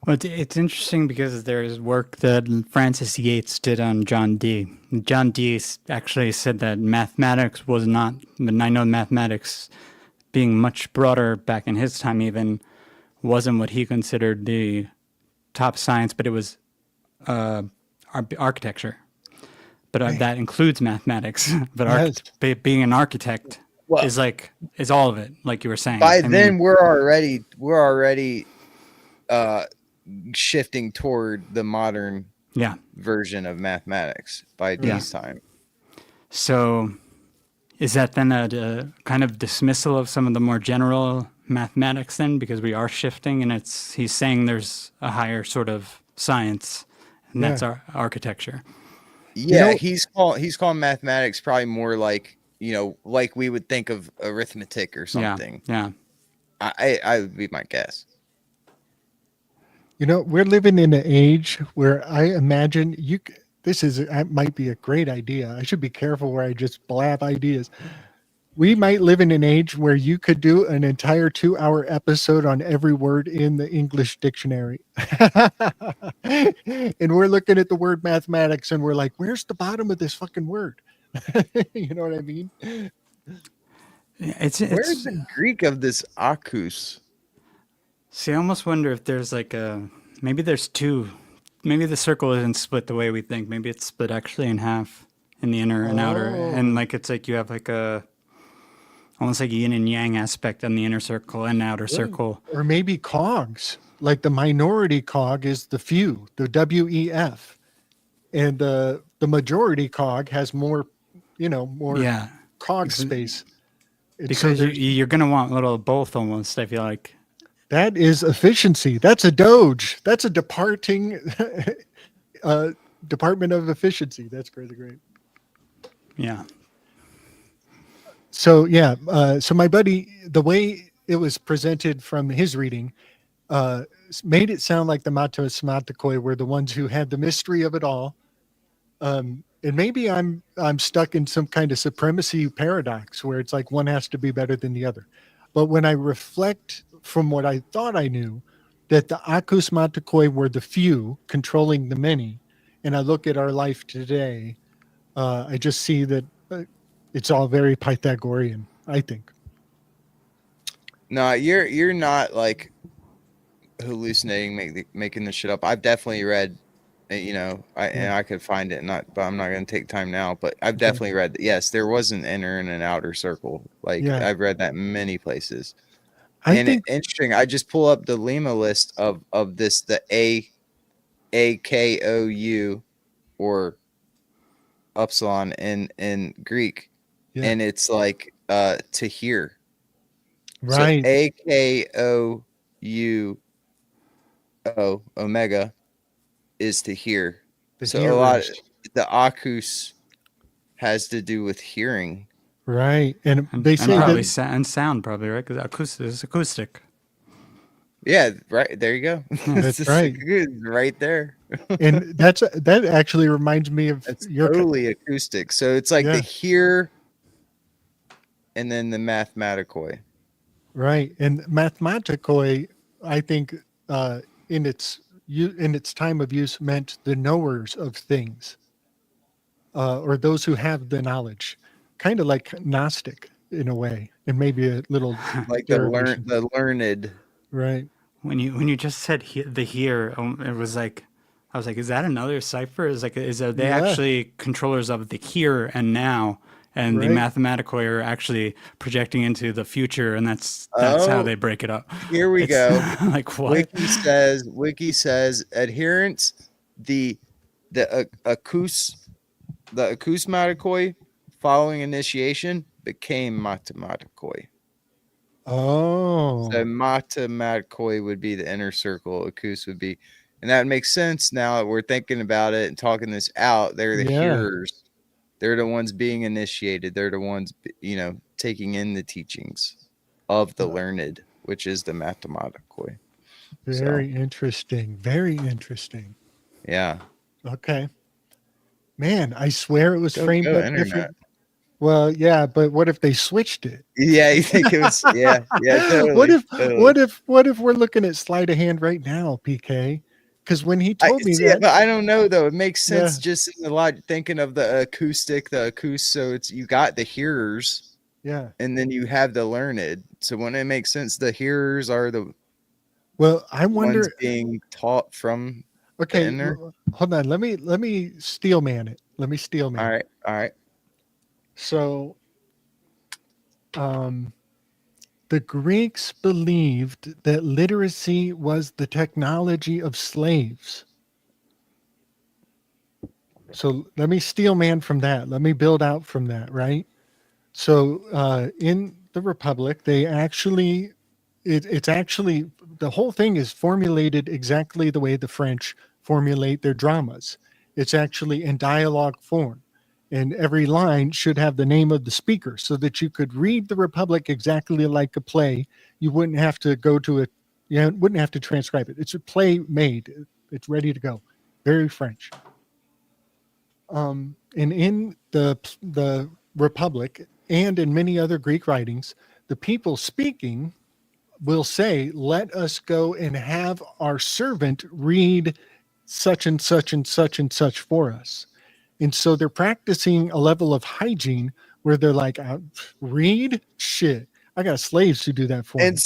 Well, it's interesting because there's work that Francis Yates did on John Dee. John Dee actually said that mathematics was not, and I know mathematics being much broader back in his time even, wasn't what he considered the top science, but it was architecture. But that includes mathematics. But being an architect is all of it, like you were saying. By then, we're already shifting toward the modern version of mathematics by Dee's time. So is that then a kind of dismissal of some of the more general mathematics then, because we are shifting, and he's saying there's a higher sort of science, and that's our architecture. Yeah, he's calling mathematics probably more like, like we would think of arithmetic or something. Yeah. I would be my guess. We're living in an age where I imagine might be a great idea. I should be careful where I just blab ideas. We might live in an age where you could do an entire 2-hour episode on every word in the English dictionary. And we're looking at the word mathematics and we're like, where's the bottom of this fucking word? You know what I mean? Where's the Greek of this akus? See, I almost wonder if there's maybe there's two. Maybe the circle isn't split the way we think. Maybe it's split actually in half in the inner and outer. And it's like you have almost like a yin and yang aspect on the inner circle and outer circle. Or maybe cogs. Like the minority cog is the few, the WEF. And the majority cog has more, more cog space. Because you're going to want a little of both almost, I feel like. That is efficiency. That's a Doge. That's a departing Department of Efficiency. That's great. Yeah. So, so my buddy, the way it was presented from his reading, made it sound like the mathematikoi were the ones who had the mystery of it all. And maybe I'm stuck in some kind of supremacy paradox where it's like one has to be better than the other. But when I reflect from what I thought I knew, that the akus matikoi were the few controlling the many, and I look at our life today, I just see that it's all very Pythagorean, I think. No, you're not like hallucinating, making this shit up. I've definitely read, and I could find it, but I'm not going to take time now. But I've definitely read that. Yes, there was an inner and an outer circle. Like I've read that in many places. Interesting. I just pull up the Lima list of this, the AKOU or upsilon in Greek, and it's like to hear. Right. So AKOU omega is to hear. So a lot of the acous has to do with hearing. Right. And they say probably that and sound probably, right? Because acoustic is acoustic. Yeah, right. There you go. That's right. Right there. And that actually reminds me of totally acoustic. So it's like the hear and then the mathematicoi. Right. And mathematicoi, I think in its time of use meant the knowers of things, or those who have the knowledge, kind of like Gnostic in a way, and maybe a little like derivation. the learned. Right. When you just said the here, it was like, I was like, is that another cipher? Are they actually controllers of the here and now, and the mathematicoi are actually projecting into the future, and that's how they break it up. Here we go. Like what? Wiki says adherence, the acousmaticoi following initiation became mathematicoi. Oh. So mathematicoi would be the inner circle, acous would be, and that makes sense now that we're thinking about it and talking this out. They're the hearers. They're the ones being initiated. They're the ones, taking in the teachings of the learned, which is the mathematicoi. Very interesting. Very interesting. Yeah. Okay. Man, I swear it was framed up internet. different. Well, yeah, but what if they switched it? Yeah, you think it was? Yeah, totally. What if we're looking at sleight of hand right now, PK? Because when he told me that, but I don't know though. It makes sense just in a lot thinking of the acoustic, the acous. So it's you got the hearers, and then you have the learned. So when it makes sense, the hearers are the I wonder ones being taught from. Okay, hold on. Let me steel man it. Let me steel man. All right. So, the Greeks believed that literacy was the technology of slaves. So let me steel man from that. Let me build out from that, right? So in the Republic, they actually, it's actually, the whole thing is formulated exactly the way the French formulate their dramas. It's actually in dialogue form. And every line should have the name of the speaker so that you could read the Republic exactly like a play. You wouldn't have to wouldn't have to transcribe it. It's a play made. It's ready to go. Very French. And in the Republic and in many other Greek writings, the people speaking will say, let us go and have our servant read such and such and such and such for us. And so they're practicing a level of hygiene where they're like, read shit. I got slaves who do that for me. And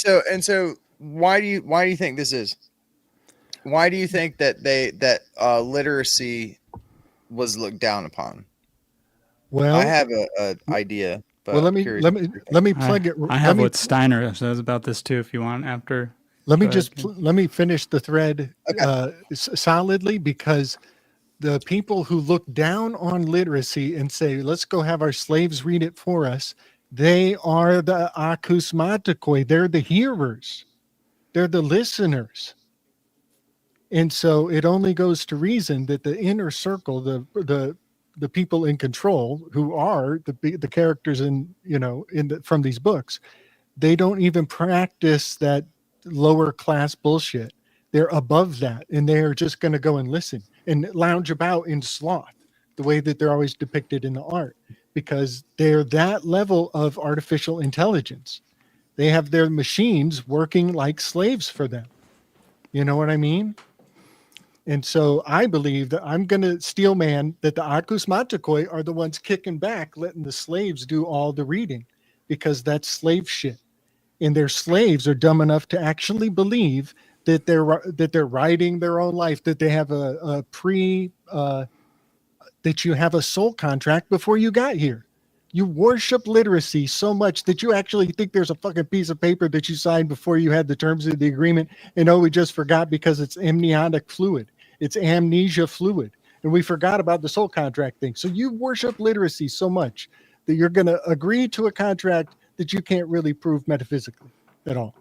so why do you think this is? Why do you think that literacy was looked down upon? Well, I have a idea. But let me plug it. I have what Steiner says about this too, if you want. After let me finish the thread solidly, because the people who look down on literacy and say, let's go have our slaves read it for us, they are the acousmaticoi. They're the hearers. They're the listeners. And so it only goes to reason that the inner circle, the people in control, who are the characters from these books, they don't even practice that lower class bullshit. They're above that, and they're just going to go and listen and lounge about in sloth, the way that they're always depicted in the art, because they're that level of artificial intelligence. They have their machines working like slaves for them. You know what I mean? And so I believe that I'm going to steel man that the acousmaticoi are the ones kicking back, letting the slaves do all the reading, because that's slave shit. and their slaves are dumb enough to actually believe that they're writing their own life, that they have that you have a soul contract before you got here. You worship literacy so much that you actually think there's a fucking piece of paper that you signed before you had the terms of the agreement. And we just forgot because it's amniotic fluid. It's amnesia fluid. And we forgot about the soul contract thing. So you worship literacy so much that you're going to agree to a contract that you can't really prove metaphysically at all.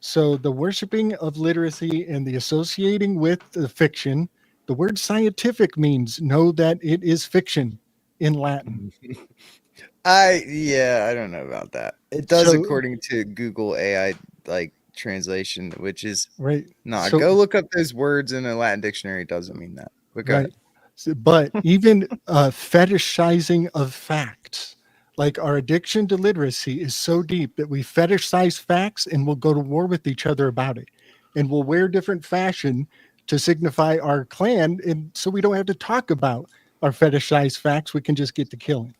So the worshiping of literacy and the associating with the fiction, the word scientific means know that it is fiction in Latin. I don't know about that. It does according to Google AI translation, which is right. Go look up those words in a Latin dictionary. It doesn't mean that. But go ahead. But even fetishizing of facts, like our addiction to literacy is so deep that we fetishize facts and we'll go to war with each other about it. And we'll wear different fashion to signify our clan. And so we don't have to talk about our fetishized facts. We can just get to killing.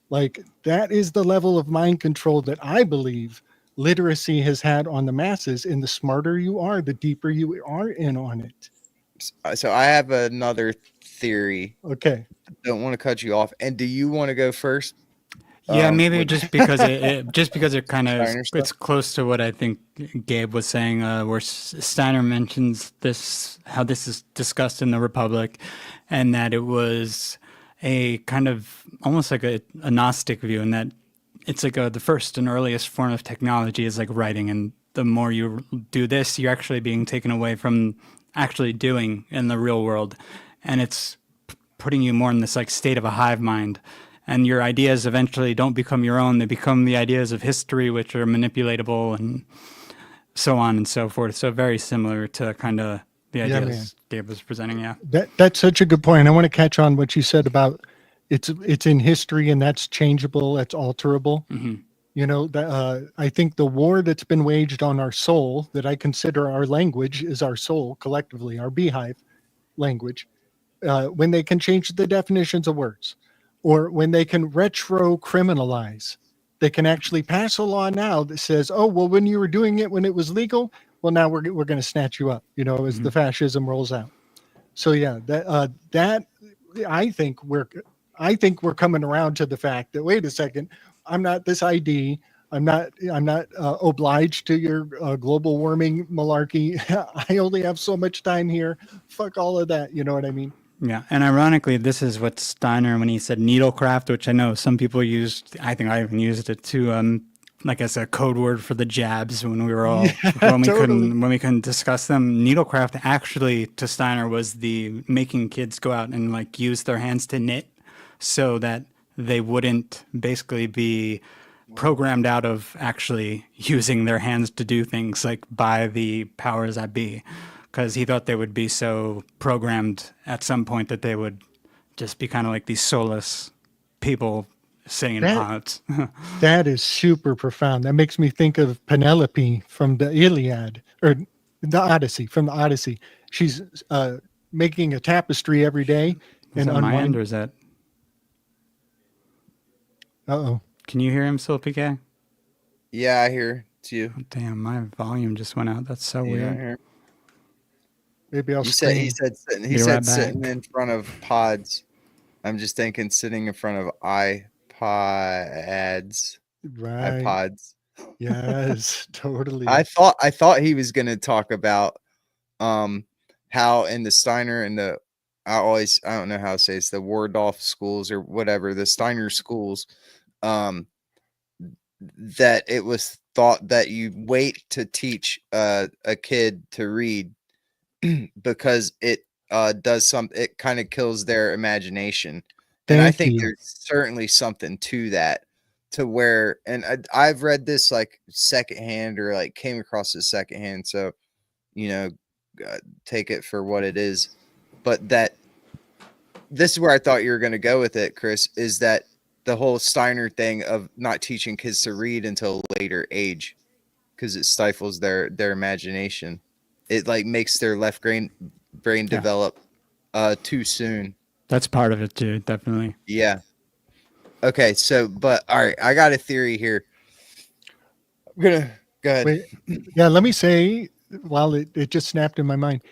Like that is the level of mind control that I believe literacy has had on the masses. And the smarter you are, the deeper you are in on it. So I have another theory. Okay. I don't want to cut you off. And do you want to go first? Yeah, maybe just because it kind of it's close to what I think Gabe was saying, where Steiner mentions how this is discussed in the Republic, and that it was a kind of almost like a Gnostic view, and that it's like the first and earliest form of technology is like writing, and the more you do this, you're actually being taken away from actually doing in the real world, and it's putting you more in this like state of a hive mind, and your ideas eventually don't become your own. They become the ideas of history, which are manipulatable and so on and so forth. So very similar to kind of the ideas Gabe was presenting. Yeah, that's such a good point. I want to catch on what you said about it's in history and that's changeable, that's alterable. Mm-hmm. You know, I think the war that's been waged on our soul, that I consider our language is our soul collectively, our beehive language, when they can change the definitions of words, or when they can retro criminalize, they can actually pass a law now that says, oh, well, when you were doing it, when it was legal, well, now we're going to snatch you up, you know, as the fascism rolls out. So yeah, that I think we're coming around to the fact that, wait a second, I'm not this ID. I'm not obliged to your global warming malarkey. I only have so much time here. Fuck all of that. You know what I mean? Yeah. And ironically, this is what Steiner, when he said needlecraft, which I know some people used, I think I even used it to, like as a code word for the jabs when we were all, when we couldn't discuss them. Needlecraft actually to Steiner was the making kids go out and like use their hands to knit so that they wouldn't basically be programmed out of actually using their hands to do things like by the powers that be, because he thought they would be so programmed at some point that they would just be kind of like these soulless people sitting in pods. That is super profound. That makes me think of Penelope from the Iliad, or the Odyssey, from the Odyssey. She's making a tapestry every day. Is that my end or is that? Uh-oh. Can you hear him still, PK? Yeah, I hear. It's you. Oh, damn, my volume just went out. That's so weird. Maybe I'll He said sitting in front of pods. I'm just thinking sitting in front of iPods. Right. iPods. Yes, totally. I thought he was gonna talk about how in the Steiner and the I don't know how to say it's the Wardolph schools or whatever, the Steiner schools, that it was thought that you wait to teach a kid to read because it it kind of kills their imagination. And I think there's certainly something to that, to where, and I've read this like secondhand, or like came across it secondhand, so you know, take it for what it is. But that this is where I thought you were going to go with it, Chris, is that the whole Steiner thing of not teaching kids to read until a later age, because it stifles their imagination. It like makes their left brain develop too soon. That's part of it too, definitely. Yeah. Okay, so but all right, I got a theory here. I'm gonna Go ahead. Wait, yeah, let me say, while it just snapped in my mind,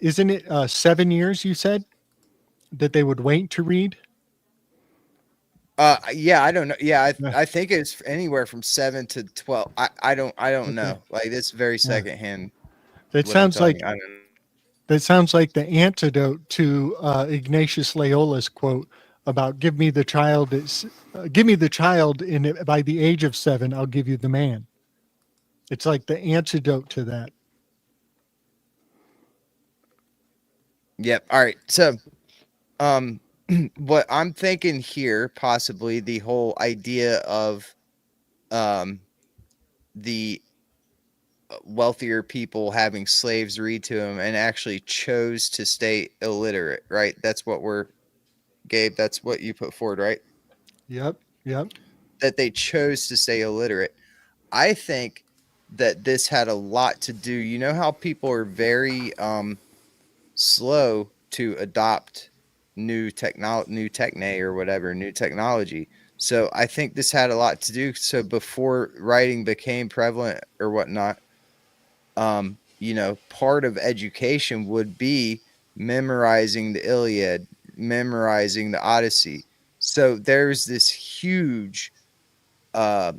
isn't it 7 years you said that they would wait to read? Yeah, I don't know. Yeah, Yeah. I think it's anywhere from 7 to 12. I don't Okay. know. Like, it's very Yeah. secondhand That what I'm sounds telling like you. I don't know. that sounds like the antidote to Ignatius Loyola's quote about "Give me the child, give me the child, and by the age of 7, I'll give you the man." It's like the antidote to that. Yep. All right. So, um, what I'm thinking here, possibly the whole idea of um the wealthier people having slaves read to them and actually chose to stay illiterate, right? That's what we're Gabe, that's what you put forward, right? Yep. Yep. That they chose to stay illiterate. I think that this had a lot to do. You know how people are very slow to adopt new techne or whatever, new technology. So I think this had a lot to do. So before writing became prevalent or whatnot, part of education would be memorizing the Iliad, memorizing the Odyssey. So there's this huge uh,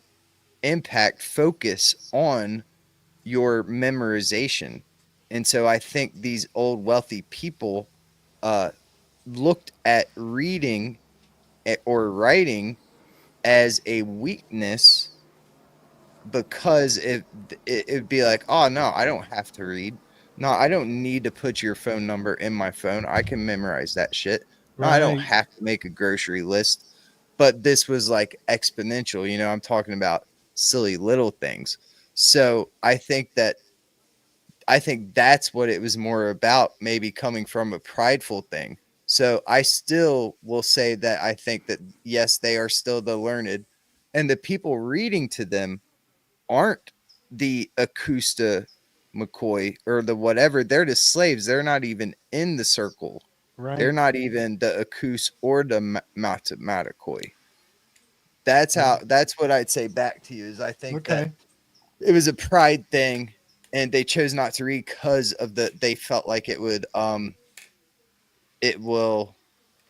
impact focus on your memorization. And so I think these old wealthy people uh, looked at reading or writing as a weakness because it'd be like, oh no, I don't have to read. No, I don't need to put your phone number in my phone. I can memorize that shit. No, I don't Right. have to make a grocery list. But this was like exponential. I'm talking about silly little things. So I think that's what it was more about, maybe coming from a prideful thing. So I still will say that I think that yes, they are still the learned, and the people reading to them aren't the Acosta McCoy or the whatever. They're the slaves. They're not even in the circle. They're Right. not even the Acus or the Matamatakoy. That's what I'd say back to you is I think that Okay. it was a pride thing and they chose not to read because of they felt like it will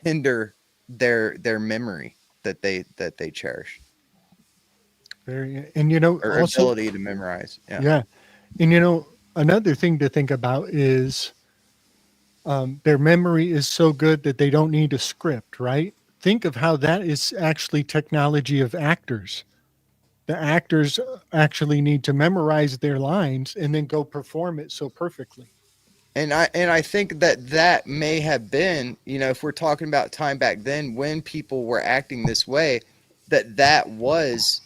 hinder their memory that they cherish Very. And or also, ability to memorize. Yeah. yeah. And another thing to think about is their memory is so good that they don't need a script, right? Think of how that is actually technology of actors. The actors actually need to memorize their lines and then go perform it so perfectly. And I think that may have been, if we're talking about time back then when people were acting this way, that was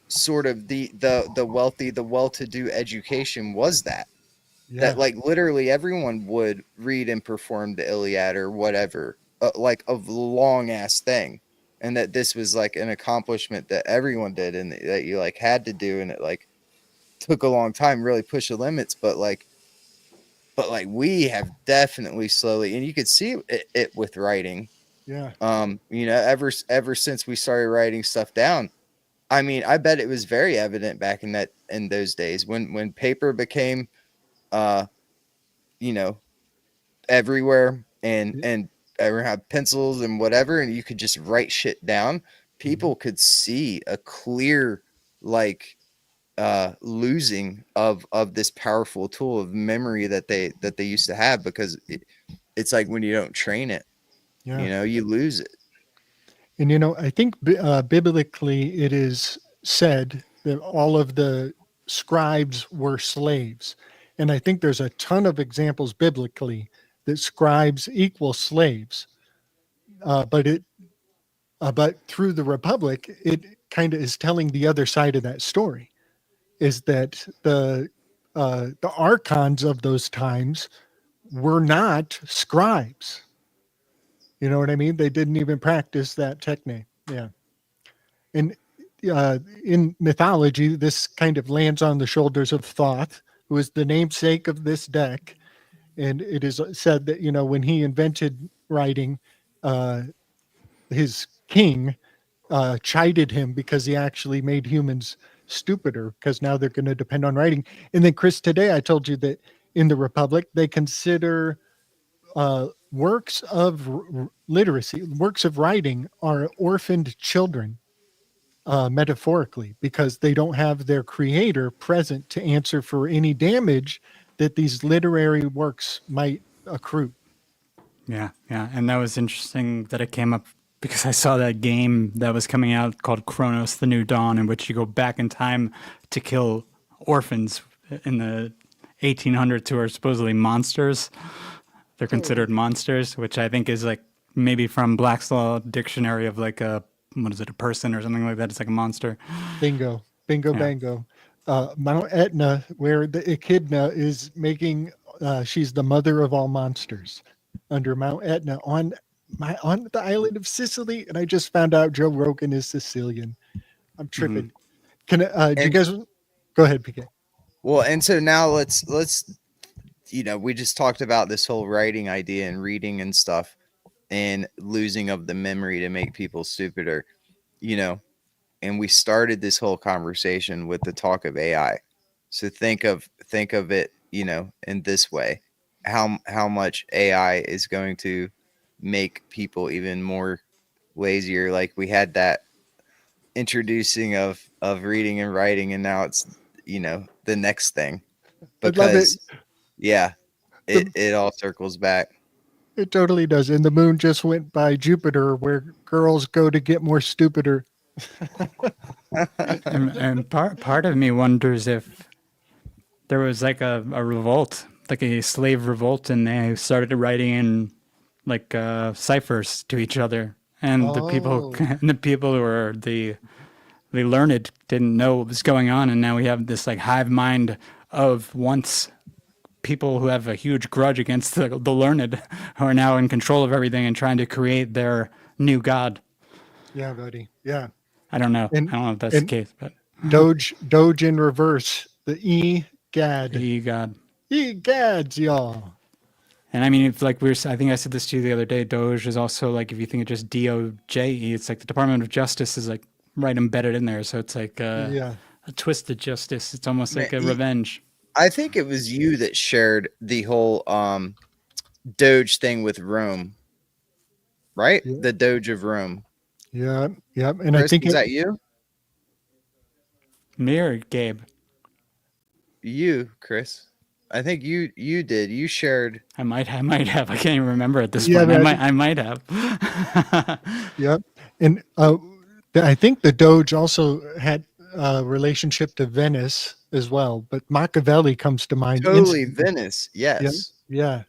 sort of the wealthy, the well-to-do education was that Yeah. like literally everyone would read and perform the Iliad or whatever, like a long ass thing, and that this was like an accomplishment that everyone did and that you like had to do, and it like took a long time, really push the limits, but we have definitely slowly, and you could see it with writing. Yeah. Ever since we started writing stuff down. I mean, I bet it was very evident back in those days when paper became, uh, you know, everywhere and everyone had pencils and whatever, and you could just write shit down. People could see a clear like losing of this powerful tool of memory that they used to have because it's like when you don't train it, Yeah. you lose it. And I think biblically it is said that all of the scribes were slaves. And I think there's a ton of examples biblically that scribes equal slaves. But through the Republic, it kind of is telling the other side of that story. Is that the archons of those times were not scribes. You know what I mean? They didn't even practice that technique. Yeah. And in mythology, this kind of lands on the shoulders of Thoth, who is the namesake of this deck. And it is said that, when he invented writing, uh, his king chided him because he actually made humans stupider because now they're going to depend on writing. And then, Chris, today I told you that in the Republic, they consider works of literacy, works of writing are orphaned children, metaphorically, because they don't have their creator present to answer for any damage that these literary works might accrue. Yeah, yeah. And that was interesting that it came up because I saw that game that was coming out called Chronos: The New Dawn, in which you go back in time to kill orphans in the 1800s who are supposedly monsters. They're considered monsters, which I think is like maybe from Black's Law Dictionary of like a, what is it, a person or something like that. It's like a monster. Bingo, bingo, Yeah. bango. Mount Etna, where the Echidna is making, she's the mother of all monsters under Mount Etna on the island of Sicily. And I just found out Joe Rogan is Sicilian. I'm tripping. Do you guys go ahead, PK? Well, and so now let's we just talked about this whole writing idea and reading and stuff and losing of the memory to make people stupider, and we started this whole conversation with the talk of AI. So think of it, in this way, how much AI is going to make people even more lazier. Like we had that introducing of reading and writing, and now it's, the next thing, because it all circles back. It totally does. And the moon just went by Jupiter, where girls go to get more stupider. and part of me wonders if there was like a revolt, like a slave revolt, and they started writing in like ciphers to each other, and the people who are the learned didn't know what was going on, and now we have this like hive mind of once people who have a huge grudge against the learned, who are now in control of everything and trying to create their new god. Yeah, buddy. Yeah. I don't know. I don't know if that's the case, but Doge in reverse. The E-Gad. E-Gads, y'all. And I mean, if like I think I said this to you the other day, Doge is also like, if you think of just DOJE, it's like the Department of Justice is like right embedded in there. So it's like a twisted justice. It's almost like a revenge. I think it was you that shared the whole Doge thing with Rome, right? Yeah. The Doge of Rome. Yeah, yeah. And Chris, I think is that you? Me or Gabe? You, Chris. I think you did. You shared. I might have. I can't even remember at this point. I might have. Yep. And I think the Doge also had a relationship to Venice as well, but Machiavelli comes to mind. Totally, Venice. Yes. Yeah.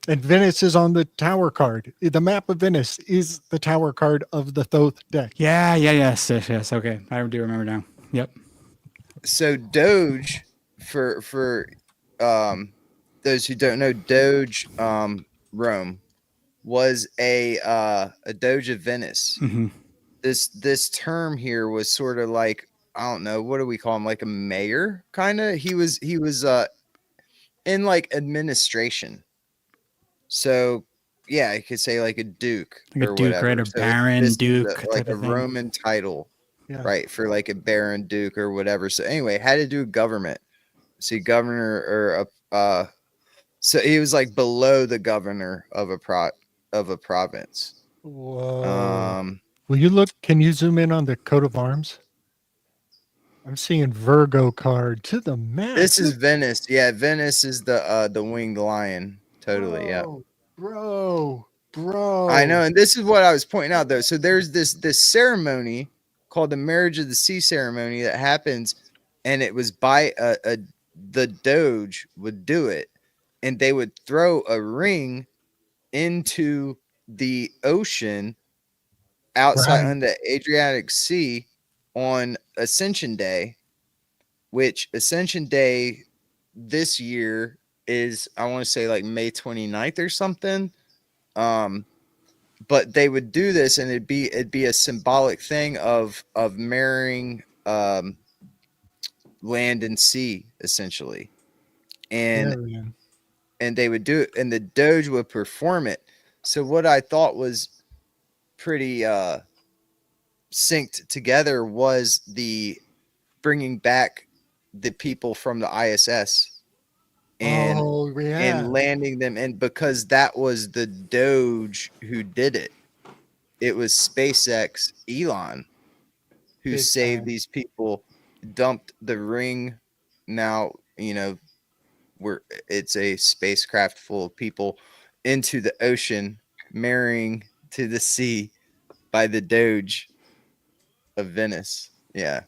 And Venice is on the tower card. The map of Venice is the tower card of the Thoth deck. Yes. Okay, I do remember now. Yep. So Doge, for those who don't know, Doge Rome was a Doge of Venice. Mm-hmm. This term here was sort of like, I don't know, what do we call him? Like a mayor, kind of. He was in like administration. So yeah, I could say like a duke, like a duke, whatever. Right? A baron, duke, like a Roman title, right? For like a baron, duke, or whatever. So anyway, it had to do with government. See, governor or so he was like below the governor of a province. Whoa. Will you look? Can you zoom in on the coat of arms? I'm seeing Virgo card to the max. This is Venice. Yeah, Venice is the winged lion. Totally. Bro. I know, and this is what I was pointing out though. So there's this ceremony called the Marriage of the Sea ceremony that happens, and it was by the Doge would do it, and they would throw a ring into the ocean outside on the Adriatic Sea on Ascension Day, which Ascension Day this year is, I want to say like May 29th or something. But they would do this, and it'd be a symbolic thing of marrying land and sea, essentially. And they would do it, and the Doge would perform it. So what I thought was pretty synced together was the bringing back the people from the ISS and landing them in, because that was the Doge who did it. It was SpaceX Elon who saved these people, dumped the ring. Now, it's a spacecraft full of people into the ocean, marrying to the sea by the Doge of Venice. Yeah.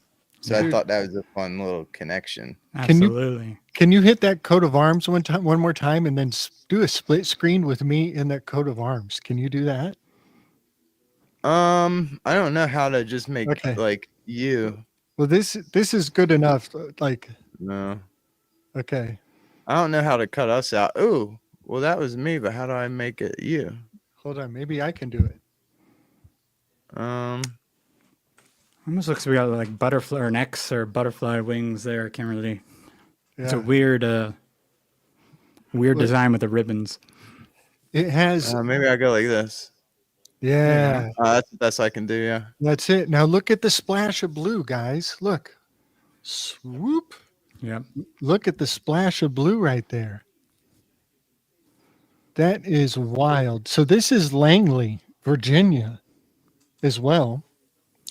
So I thought that was a fun little connection. Absolutely. Can you hit that coat of arms one more time, and then do a split screen with me in that coat of arms? Can you do that? I don't know how to just make like you. Well, this is good enough. Like, no. Okay. I don't know how to cut us out. Oh, well, that was me, but how do I make it you? Hold on, maybe I can do it. Almost looks like we got like butterfly or an X or butterfly wings there. I can't really. Yeah. It's a weird design with the ribbons. It has. Maybe I go like this. Yeah. That's the best I can do. Yeah. That's it. Now look at the splash of blue, guys. Look. Swoop. Yep. Look at the splash of blue right there. That is wild. So this is Langley, Virginia, as well.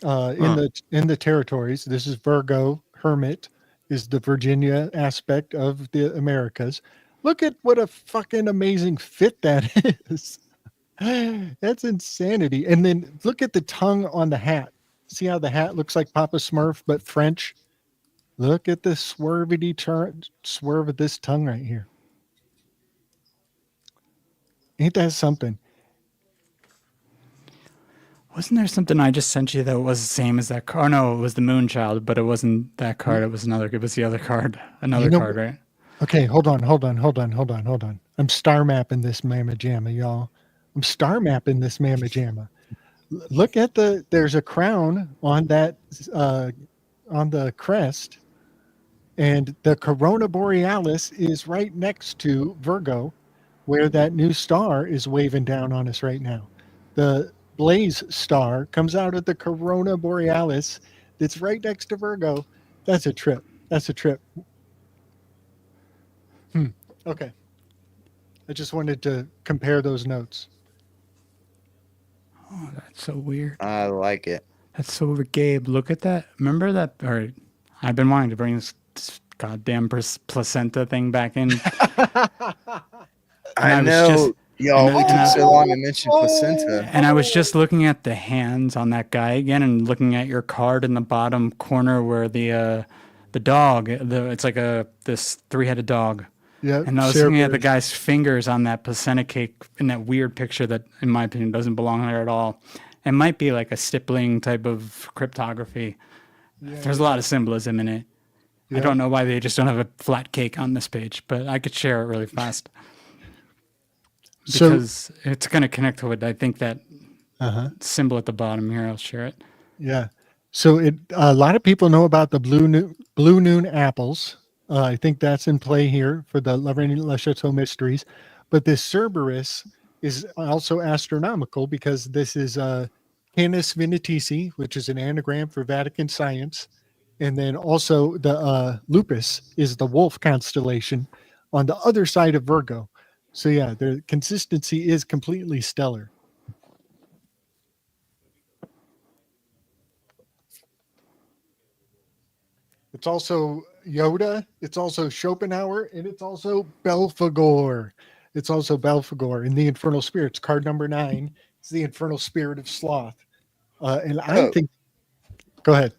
In the territories. This is Virgo. Hermit is the Virginia aspect of the Americas. Look at what a fucking amazing fit that is. That's insanity. And then look at the tongue on the hat. See how the hat looks like Papa Smurf, but French? Look at the swerve of this tongue right here. Ain't that something? Wasn't there something I just sent you that was the same as that card? Oh, no, it was the Moonchild, but it wasn't that card. It was the other card. Another card, right? Okay, hold on. I'm star mapping this mamma jamma, y'all. I'm star mapping this mamma jamma. Look at there's a crown on that, on the crest, and the Corona Borealis is right next to Virgo, where that new star is waving down on us right now. The Blaze star comes out of the Corona Borealis that's right next to Virgo. That's a trip. Okay. I just wanted to compare those notes. Oh, that's so weird. I like it. That's so weird. Gabe, look at that. Remember that? All right. I've been wanting to bring this goddamn placenta thing back in. I know. Y'all, we took so long to mention placenta. And I was just looking at the hands on that guy again, and looking at your card in the bottom corner where the dog, it's like this 3-headed dog. Yeah. And I was looking at the guy's fingers on that placenta cake in that weird picture that, in my opinion, doesn't belong there at all. It might be like a stippling type of cryptography. Yeah, there's a lot of symbolism in it. Yeah. I don't know why they just don't have a flat cake on this page, but I could share it really fast. Because it's going to connect to it. I think that symbol at the bottom here, I'll share it. Yeah. So a lot of people know about the Blue Noon apples. I think that's in play here for the La Reine Le Chateau mysteries. But this Cerberus is also astronomical because this is Canis Venatici, which is an anagram for Vatican science. And then also the Lupus is the wolf constellation on the other side of Virgo. So yeah, the consistency is completely stellar. It's also Yoda, it's also Schopenhauer, and it's also Belphegor. In the Infernal Spirits, card number 9. It's the Infernal Spirit of Sloth. And I think, go ahead.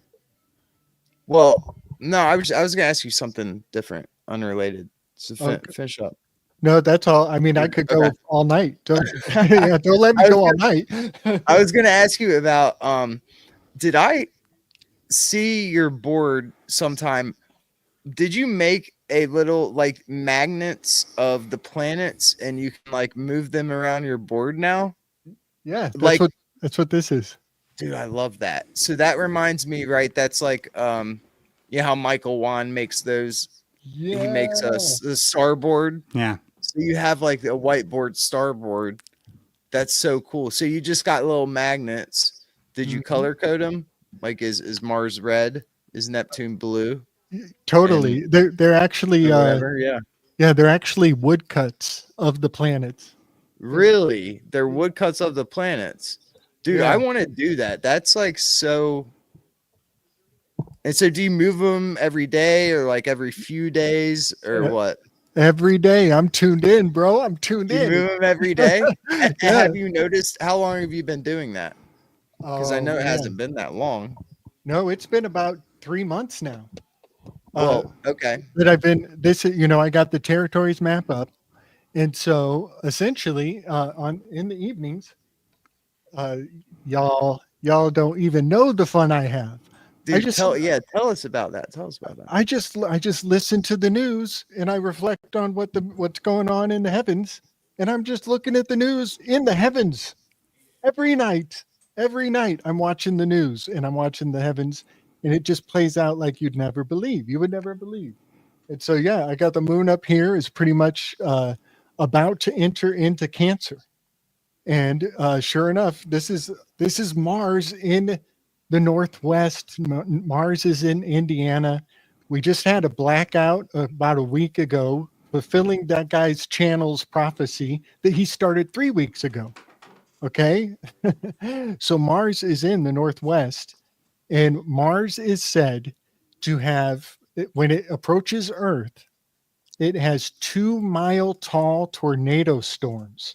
Well, no, I was going to ask you something different, unrelated. So finish up. No, that's all. I mean, I could go all night. Don't let me go all night. I was going to ask you about, did I see your board sometime? Did you make a little like magnets of the planets and you can like move them around your board now? Yeah, that's what this is. Dude, I love that. So that reminds me, right? That's like, how Michael Wan makes those. Yeah. He makes a starboard. Yeah. So you have like a whiteboard starboard. That's so cool. So you just got little magnets. Did you color code them? Like is Mars red? Is Neptune blue? Totally. They're actually Yeah. yeah, they're actually woodcuts of the planets. Really? They're woodcuts of the planets. Dude, Yeah. I want to do that. That's like so. And so do you move them every day or like every few days or what? Every day I'm tuned in, bro. I'm tuned You in. move them every day? Yeah. Have you noticed how long have you been doing that? Because I Oh know it man. hasn't been that long. No, it's been about 3 months now. Well, okay. That I've been this, I got the territories map up. And so essentially, in the evenings, uh, y'all don't even know the fun I have. Dude, tell us about that. Tell us about that. I just listen to the news and I reflect on what's going on in the heavens, and I'm just looking at the news in the heavens every night. Every night I'm watching the news and I'm watching the heavens, and it just plays out like you'd never believe. You would never believe. And so yeah, I got the moon up here is pretty much about to enter into Cancer. And sure enough, this is Mars in the Northwest. Mars is in Indiana. We just had a blackout about a week ago, fulfilling that guy's channel's prophecy that he started 3 weeks ago. Okay, so Mars is in the Northwest, and Mars is said to have, when it approaches Earth, it has 2 mile tall tornado storms.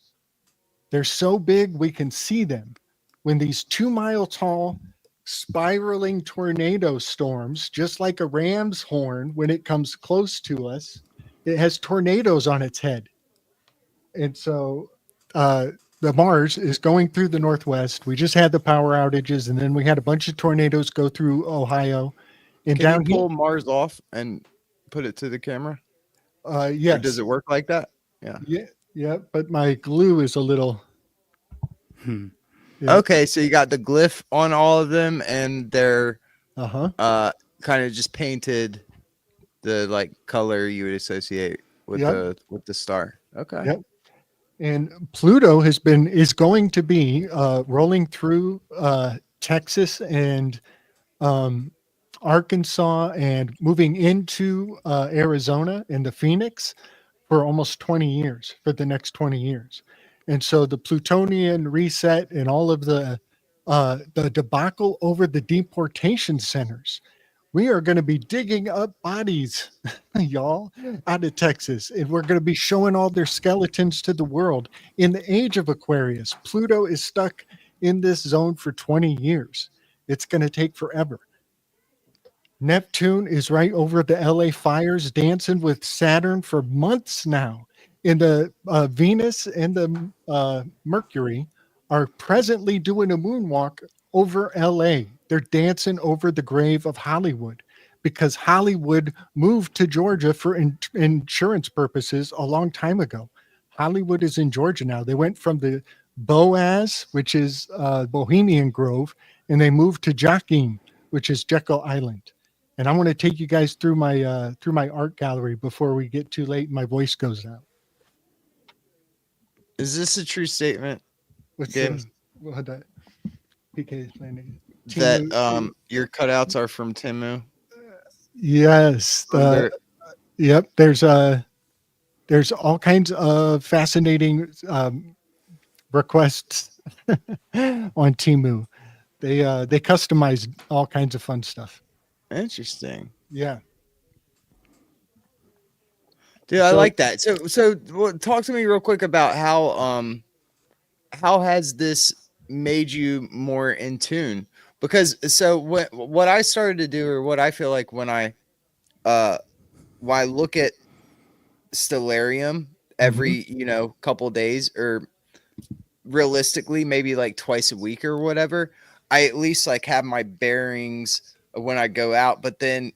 They're so big we can see them. When these 2 mile tall spiraling tornado storms, just like a ram's horn, when it comes close to us, it has tornadoes on its head. And so the Mars is going through the Northwest. We just had the power outages, and then we had a bunch of tornadoes go through Ohio. And Can you down pull Mars off and put it to the camera? here, Or does yes. it work like that? Yeah. Yeah, but my glue is a little. Yeah. Okay, so you got the glyph on all of them, and they're Uh-huh. kind of just painted the like color you would associate with Yep. the star. Okay. Yep. And Pluto is going to be rolling through Texas and um, Arkansas and moving into Arizona and the Phoenix for almost 20 years, for the next 20 years. And so the Plutonian reset and all of the debacle over the deportation centers, we are going to be digging up bodies, y'all, out of Texas, and we're going to be showing all their skeletons to the world. In the age of Aquarius, Pluto is stuck in this zone for 20 years. It's going to take forever. Neptune is right over the LA fires, dancing with Saturn for months now. And the Venus and the Mercury are presently doing a moonwalk over LA. They're dancing over the grave of Hollywood because Hollywood moved to Georgia for insurance purposes a long time ago. Hollywood is in Georgia now. They went from the Boaz, which is Bohemian Grove, and they moved to Joaquin, which is Jekyll Island. And I want to take you guys through my art gallery before we get too late and my voice goes out. Is this a true statement? What's Games? that? PK is playing That your cutouts are from Timu? Yes. Yep. There's all kinds of fascinating requests on Timu. They customize all kinds of fun stuff. Interesting. Yeah. Dude, I like that. So talk to me real quick about how has this made you more in tune? Because so what I started to do, or what I feel like when I look at stellarium every couple days, or realistically maybe like twice a week or whatever, I at least like have my bearings when I go out, but then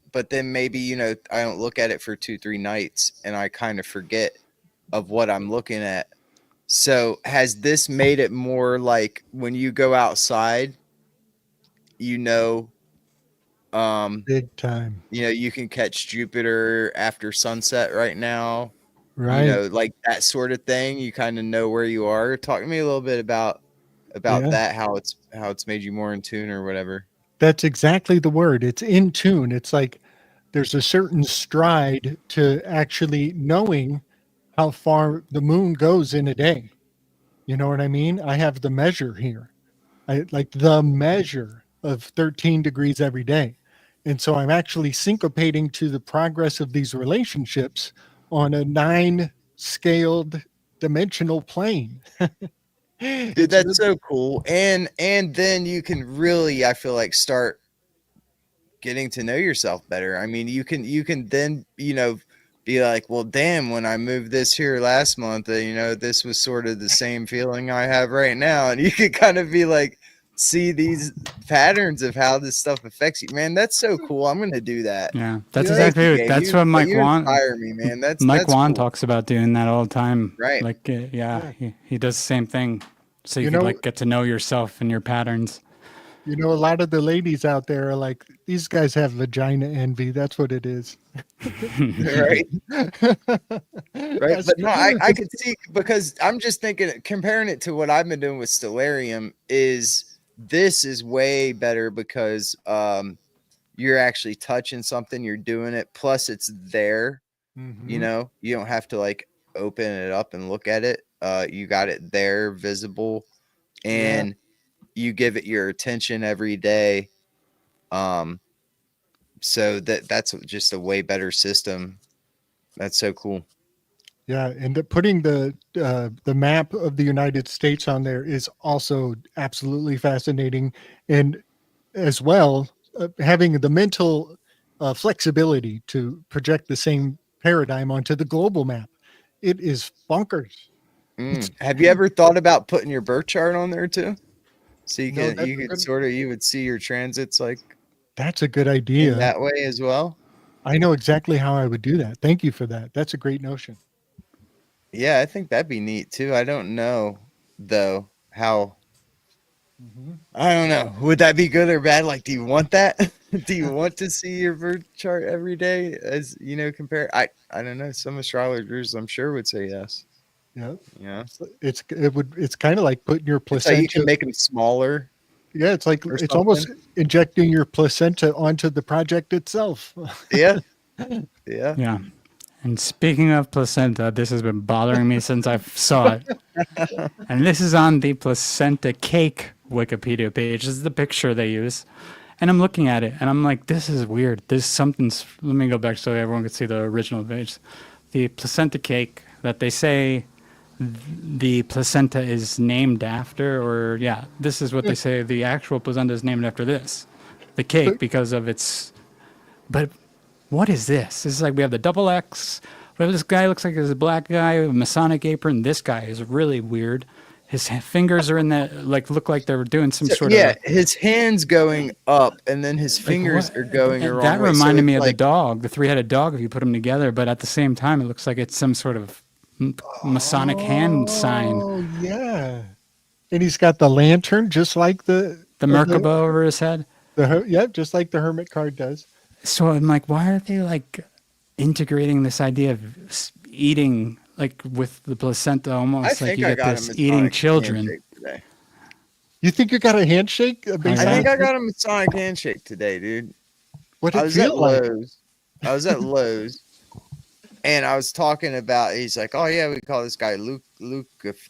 maybe I don't look at it for 2-3 nights and I kind of forget of what I'm looking at. So has this made it more like when you go outside, Big time. You can catch Jupiter after sunset right now, Right. like that sort of thing. You kind of know where you are. Talk to me a little bit about Yeah. that, how it's made you more in tune or whatever. That's exactly the word. It's in tune. It's like there's a certain stride to actually knowing how far the moon goes in a day. You know what I mean? I have the measure here. I like the measure of 13 degrees every day. And so I'm actually syncopating to the progress of these relationships on a 9 scaled dimensional plane. Dude, It's that's really, so cool. And then you can really, I feel like, start getting to know yourself better. I mean, you can then, be like, well, damn, when I moved this here last month, this was sort of the same feeling I have right now. And you could kind of be like, see these patterns of how this stuff affects you. Man, that's so cool. I'm going to do that. Yeah, that's Thank exactly you, it. Gabe. That's what Mike You Wan inspire me, man. Mike That's Wan cool. talks about doing that all the time. Right. Like, Yeah. he does the same thing. So you You could know, like get to know yourself and your patterns. a lot of the ladies out there are like, these guys have vagina envy. That's what it is. Right. Right. That's But no, I could see, because I'm just thinking, comparing it to what I've been doing with Stellarium, this is way better because you're actually touching something, you're doing it, plus it's there. Mhm. You don't have to like open it up and look at it. You got it there, visible, Yeah. and you give it your attention every day. So that's just a way better system. That's so cool. Yeah, and putting the map of the United States on there is also absolutely fascinating, and as well having the mental flexibility to project the same paradigm onto the global map. It is bonkers. It's Have you ever thought about putting your birth chart on there too? So no, you could sort of, you would see your transits like that's a good in idea. that way as well. I know exactly how I would do that. Thank you for that. That's a great notion. Yeah, I think that'd be neat too. I don't know though how. I don't know. Would that be good or bad? Like, do you want that? Do you want to see your birth chart every day? As compare. I don't know. Some astrologers, I'm sure, would say yes. Yeah, Yeah. it's kind of like putting your It's like you can placenta. make them smaller Yeah, or it's something. almost injecting your placenta onto the project itself. Yeah. Yeah. Yeah. And speaking of placenta, this has been bothering me since I saw it. And this is on the placenta cake Wikipedia page. This is the picture they use. And I'm looking at it and I'm like, this is weird. There's something's. Let me go back so everyone can see the original page. The placenta cake that they say the placenta is named after, or yeah, this is what they say. The actual placenta is named after this, the cake, because of its. But what is this? This is like we have the double X. We have this guy looks like he's a black guy with a Masonic apron. This guy is really weird. His fingers are in that, like, look like they're doing some sort Yeah, of. his hands going up and then his Like fingers what? are going the And wrong that way. So reminded it's me of the like, dog, the three-headed dog. If you put them together, but at the same time, it looks like it's some sort of Masonic hand sign. Oh yeah, and he's got the lantern, just like The Merkaba over his head. yeah, just like the hermit card does. So I'm like, why are they like integrating this idea of eating, like with the placenta, I almost like think you I get got a this Masonic eating children? handshake today. You think you got a handshake? Based I Yeah. think on I got a Masonic handshake today, dude. what I it was at feel like? Lowe's. I was at Lowe's, and I was talking about. He's like, "Oh yeah, we call this guy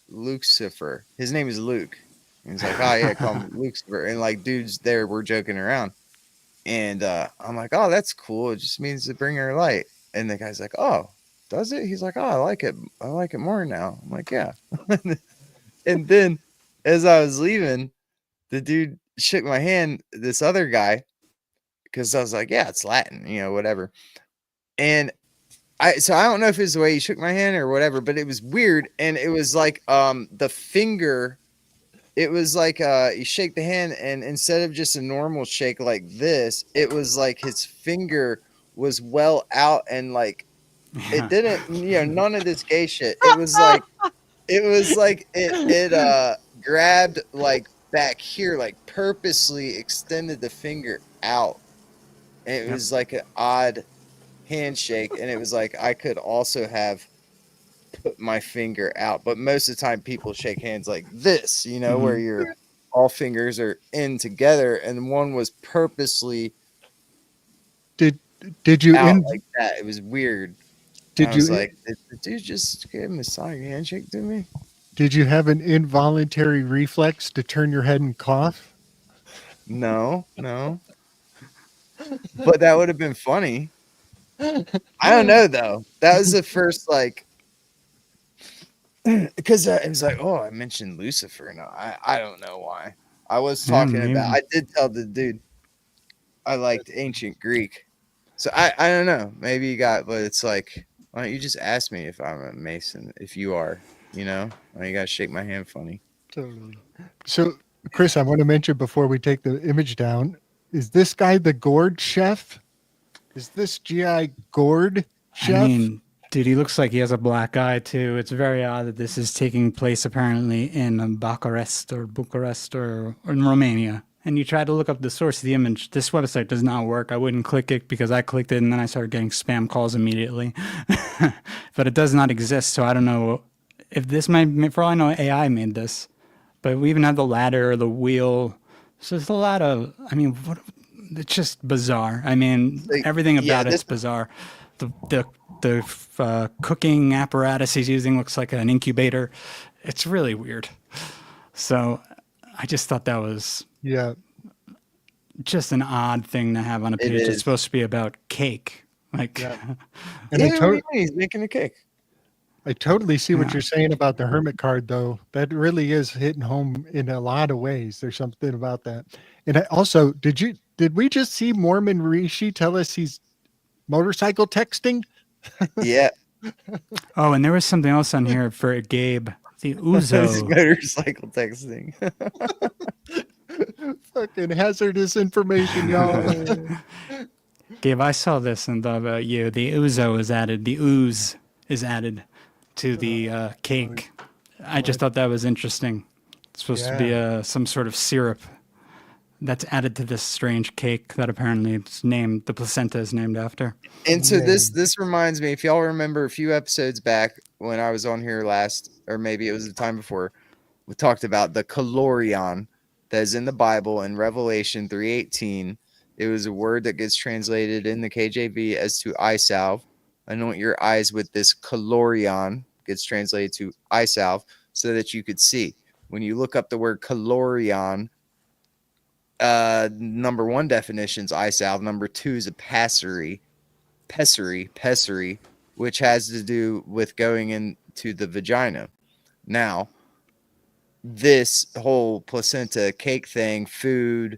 Lucifer. His name is Luke." And he's like, "Oh yeah, call him Lucifer." And like dudes there, we're joking around, and I'm like, "Oh, that's cool. It just means to bring her light." And the guy's like, "Oh, does it?" He's like, "Oh, I like it. I like it more now." I'm like, "Yeah." And then, as I was leaving, the dude shook my hand. This other guy, because I was like, "Yeah, it's Latin, whatever." And I don't know if it's the way he shook my hand or whatever, but it was weird. And it was like the finger, it was like you shake the hand, and instead of just a normal shake like this, it was like his finger was well out, and like it didn't, none of this gay shit. It grabbed like back here, like purposely extended the finger out. And it was like an odd handshake, and it was like I could also have put my finger out, but most of the time people shake hands like this, where you're all fingers are in together, and one was purposely Did you out like that. It was weird. did I was you like, did the dude just give him a sonic handshake to me? did you have an involuntary reflex to turn your head and cough? No, but that would have been funny. I don't know though. That was the first like, because it was like, oh, I mentioned Lucifer. No, I don't know why. I was talking about. I did tell the dude I liked ancient Greek, so I don't know. Maybe you got, but it's like, why don't you just ask me if I'm a Mason? If you are, why you gotta shake my hand funny? Totally. So, Chris, I want to mention before we take the image down, is this guy the gourd chef? Is this GI gourd chef? I mean, dude, he looks like he has a black eye too. It's very odd that this is taking place apparently in Bucharest or in Romania. And you try to look up the source of the image. This website does not work. I wouldn't click it because I clicked it and then I started getting spam calls immediately. But it does not exist. So I don't know if this might, for all I know, AI made this. But we even have the ladder or the wheel. So there's a lot of, I mean, it's just bizarre. I mean, everything about it's bizarre. The cooking apparatus he's using looks like an incubator. It's really weird. So I just thought that was just an odd thing to have on a page. It's supposed to be about cake. Like, and he's making a cake. I totally see what you're saying about the hermit card, though. That really is hitting home in a lot of ways. There's something about that. And I also, did we just see Mormon Rishi tell us he's motorcycle texting? Yeah. Oh, and there was something else on here for Gabe. The Uzo. Motorcycle texting. Fucking hazardous information, y'all. Gabe, I saw this and thought about you. The Uzo is added. The ooze is added to the cake. I just thought that was interesting. It's supposed to be some sort of syrup that's added to this strange cake that apparently it's named, the placenta is named after. And so this reminds me, if y'all remember a few episodes back when I was on here last, or maybe it was the time before, we talked about the kalorion that is in the Bible in Revelation 3:18. It was a word that gets translated in the KJV as to eye salve. Anoint your eyes with this kalorion, gets translated to eye salve, so that you could see. When you look up the word kalorion, number one definition is eye salve. Number two is a pessary, which has to do with going into the vagina. Now, this whole placenta cake thing, food,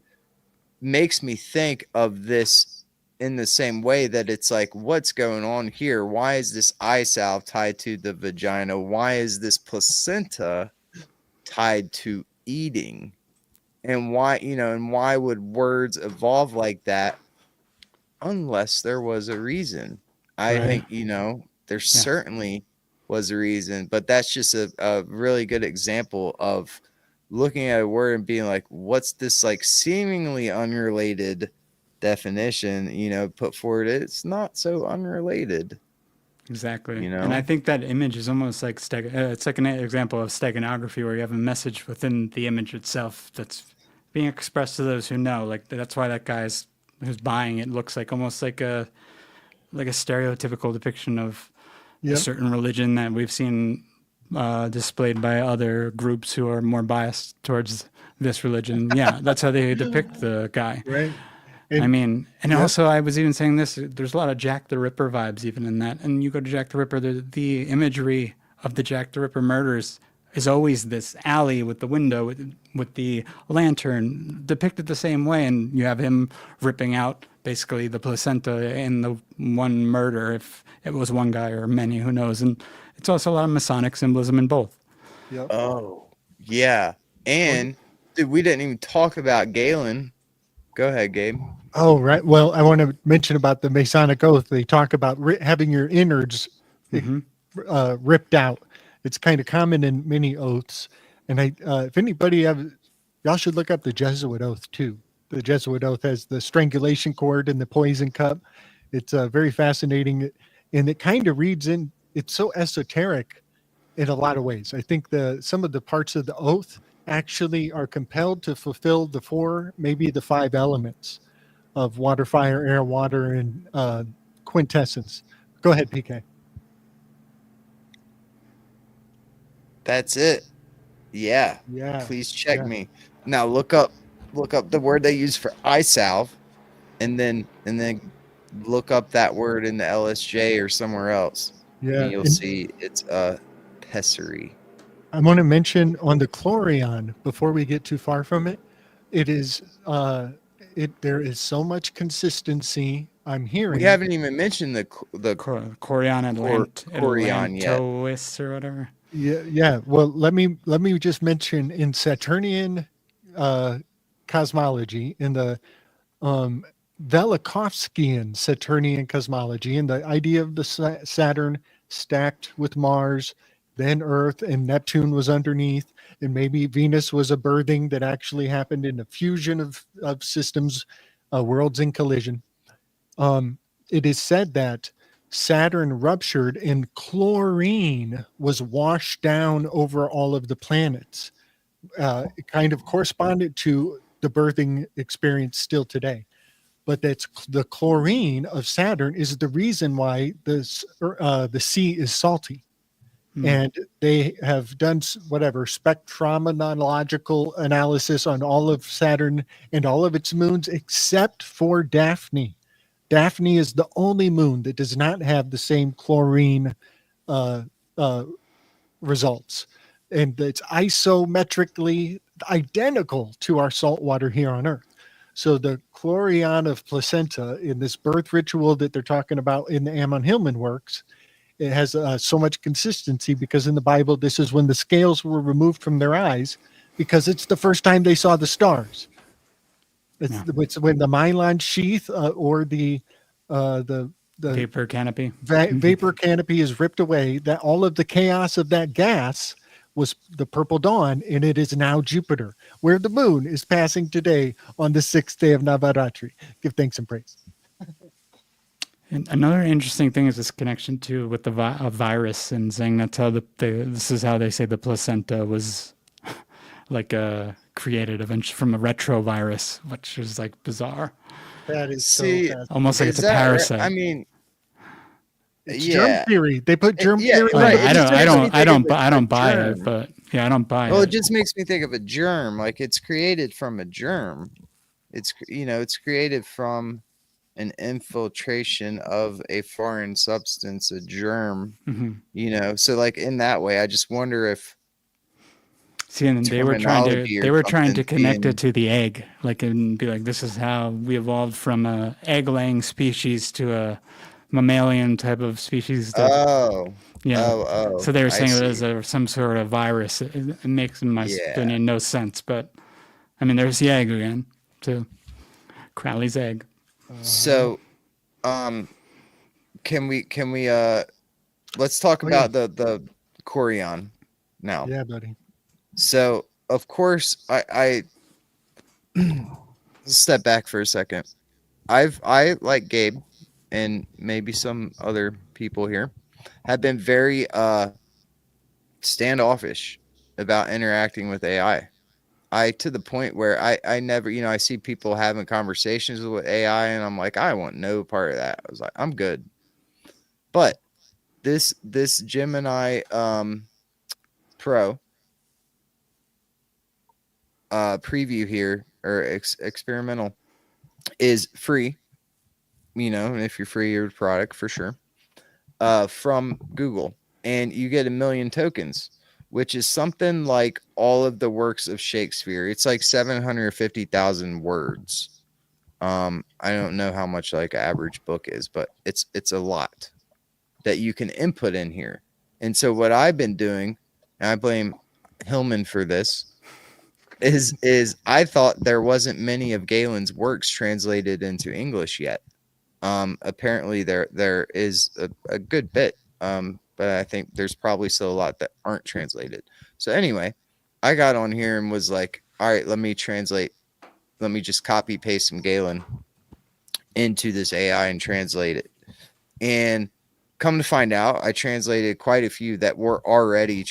makes me think of this in the same way that it's like, what's going on here? Why is this eye salve tied to the vagina? Why is this placenta tied to eating? And why would words evolve like that unless there was a reason? I think, there certainly was a reason, but that's just a really good example of looking at a word and being like, what's this like seemingly unrelated definition, put forward? It's not so unrelated. Exactly. And I think that image is almost like it's like an example of steganography, where you have a message within the image itself that's being expressed to those who know. Like, that's why that guy's who's buying it looks like almost like a stereotypical depiction of a certain religion that we've seen displayed by other groups who are more biased towards this religion. Yeah, that's how they depict the guy. Right. And also I was even saying this, there's a lot of Jack the Ripper vibes even in that. And you go to Jack the Ripper, the imagery of the Jack the Ripper murders is always this alley with the window with the lantern depicted the same way. And you have him ripping out basically the placenta in the one murder, if it was one guy or many, who knows. And it's also a lot of Masonic symbolism in both. Yep. Oh, yeah. And dude, we didn't even talk about Galen. Go ahead, Gabe. Oh, right. Well, I want to mention about the Masonic oath. They talk about having your innards ripped out. It's kind of common in many oaths. And if anybody y'all should look up the Jesuit oath too. The Jesuit oath has the strangulation cord and the poison cup. It's very fascinating, and it kind of reads in. It's so esoteric in a lot of ways. I think some of the parts of the oath actually are compelled to fulfill the 4, maybe the 5 elements of water, fire, air, water, and quintessence. Go ahead, PK. That's it. Yeah. Yeah. Please check Yeah. me. Now look up the word they use for eye salve, and then look up that word in the LSJ or somewhere else. Yeah. And you'll see it's pessary. I want to mention on the Chlorion, before we get too far from it, it is there is so much consistency I'm hearing. We haven't even mentioned the Corion Atlantois or whatever. Yeah. Well, let me just mention in Saturnian cosmology, in the Velikovskian Saturnian cosmology, and the idea of the Saturn stacked with Mars, then Earth, and Neptune was underneath, and maybe Venus was a birthing that actually happened in a fusion of systems, worlds in collision. It is said that Saturn ruptured and chlorine was washed down over all of the planets. It kind of corresponded to the birthing experience still today. But that's the chlorine of Saturn is the reason why the sea is salty. And they have done whatever spectromenological analysis on all of Saturn and all of its moons except for Daphne. Daphne is the only moon that does not have the same chlorine results. And it's isometrically identical to our salt water here on Earth. So the chlorion of placenta in this birth ritual that they're talking about in the Ammon Hillman works, it has so much consistency because in the Bible, this is when the scales were removed from their eyes because it's the first time they saw the stars. It's when the myelin sheath or the vapor canopy. Vapor canopy is ripped away. That all of the chaos of that gas was the purple dawn, and it is now Jupiter, where the moon is passing today on the 6th day of Navaratri. Give thanks and praise. And another interesting thing is this connection too with the virus, and saying that's how this is how they say the placenta was like created eventually from a retrovirus, which is like bizarre. That is almost like it's a parasite. Right? I mean, it's germ theory. They put germ theory. Right. I don't buy it, but yeah, I don't buy it. Well, it just makes me think of a germ. Like it's created from a germ. It's created from an infiltration of a foreign substance, a germ. So like in that way, I just wonder if. See, and they were trying to connect it to the egg, like and be like, this is how we evolved from a egg-laying species to a mammalian type of species. So they were saying it was some sort of virus. It makes, in my opinion, no sense. But I mean, there's the egg again, too. Crowley's egg. So, can we let's talk about the Corion now. Yeah, buddy. So, of course, I step back for a second. I like Gabe and maybe some other people here have been very standoffish about interacting with AI. To the point where I never, I see people having conversations with AI and I'm like, I want no part of that. I was like, I'm good. But this Gemini Pro preview here, or experimental, is free. And if you're free, your product for sure, from Google, and you get 1 million tokens, which is something like all of the works of Shakespeare. It's like 750,000 words. I don't know how much like an average book is, but it's a lot that you can input in here. And so what I've been doing, and I blame Hillman for this, is I thought there wasn't many of Galen's works translated into English yet. Apparently there is a good bit, but I think there's probably still a lot that aren't translated. So anyway, I got on here and was like, all right, let me just copy paste some Galen into this AI and translate it. And come to find out, I translated quite a few that were already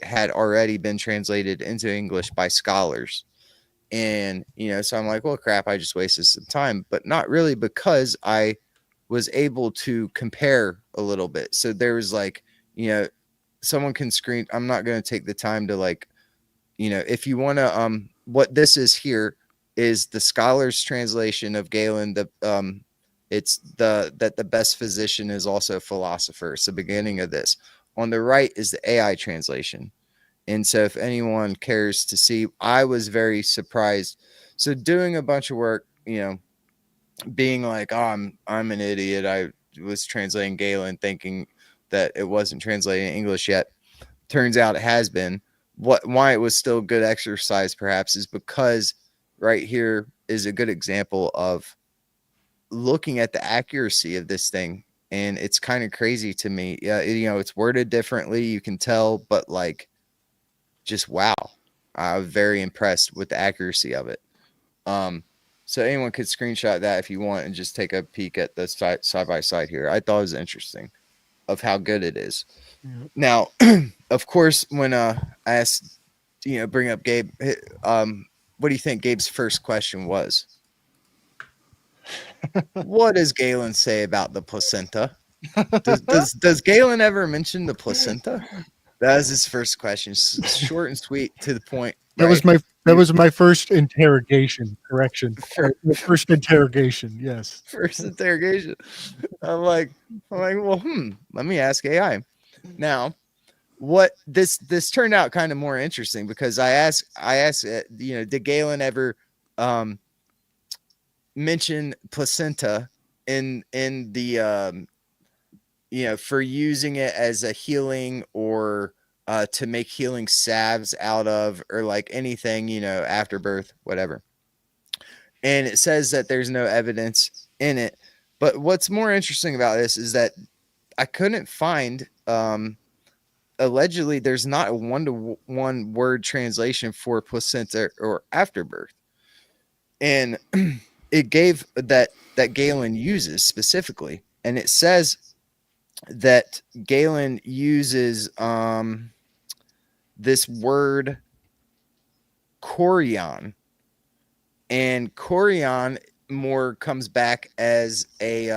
had already been translated into English by scholars. And, so I'm like, well, crap, I just wasted some time, but not really, because I was able to compare a little bit. So there was like, someone can screen. I'm not going to take the time to like, if you want to, what this is here is the scholar's translation of Galen. It's that the best physician is also a philosopher. It's the beginning of this. On the right is the AI translation. And so if anyone cares to see, I was very surprised. So doing a bunch of work, being like, oh, I'm an idiot. I was translating Galen thinking that it wasn't translating English yet. Turns out it has been. Why it was still good exercise perhaps is because right here is a good example of looking at the accuracy of this thing. And it's kind of crazy to me. Yeah, it's worded differently, you can tell, but like, just wow. I was very impressed with the accuracy of it. So anyone could screenshot that if you want and just take a peek at the side by side here. I thought it was interesting of how good it is. Yeah. Now, of course, when I asked, bring up Gabe, what do you think Gabe's first question was? What does Galen say about the placenta? Does Galen ever mention the placenta? That was his first question. Short and sweet, to the point. That was my first interrogation. Correction. First interrogation. Yes. First interrogation. I'm like, well, let me ask AI. Now, what this turned out kind of more interesting, because I asked, did Galen ever mention placenta in the for using it as a healing or to make healing salves out of, or like anything, after birth, whatever. And it says that there's no evidence in it. But what's more interesting about this is that I couldn't find, allegedly, there's not a 1-to-1 word translation for placenta or afterbirth. And it gave that Galen uses specifically. And it says that Galen uses this word chorion, and chorion more comes back as a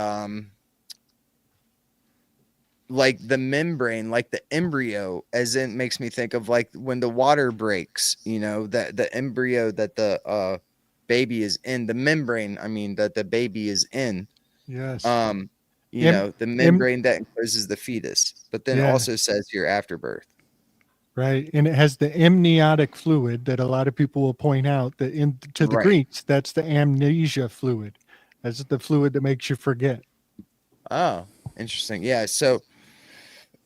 like the membrane, like the embryo, as in makes me think of like when the water breaks, that the embryo that the baby is in, the membrane, that the baby is in. Yes. The membrane that encloses the fetus, but then it also says your afterbirth. Right. And it has the amniotic fluid that a lot of people will point out that to the Greeks, that's the amnesia fluid. That's the fluid that makes you forget. Oh, interesting. Yeah. So,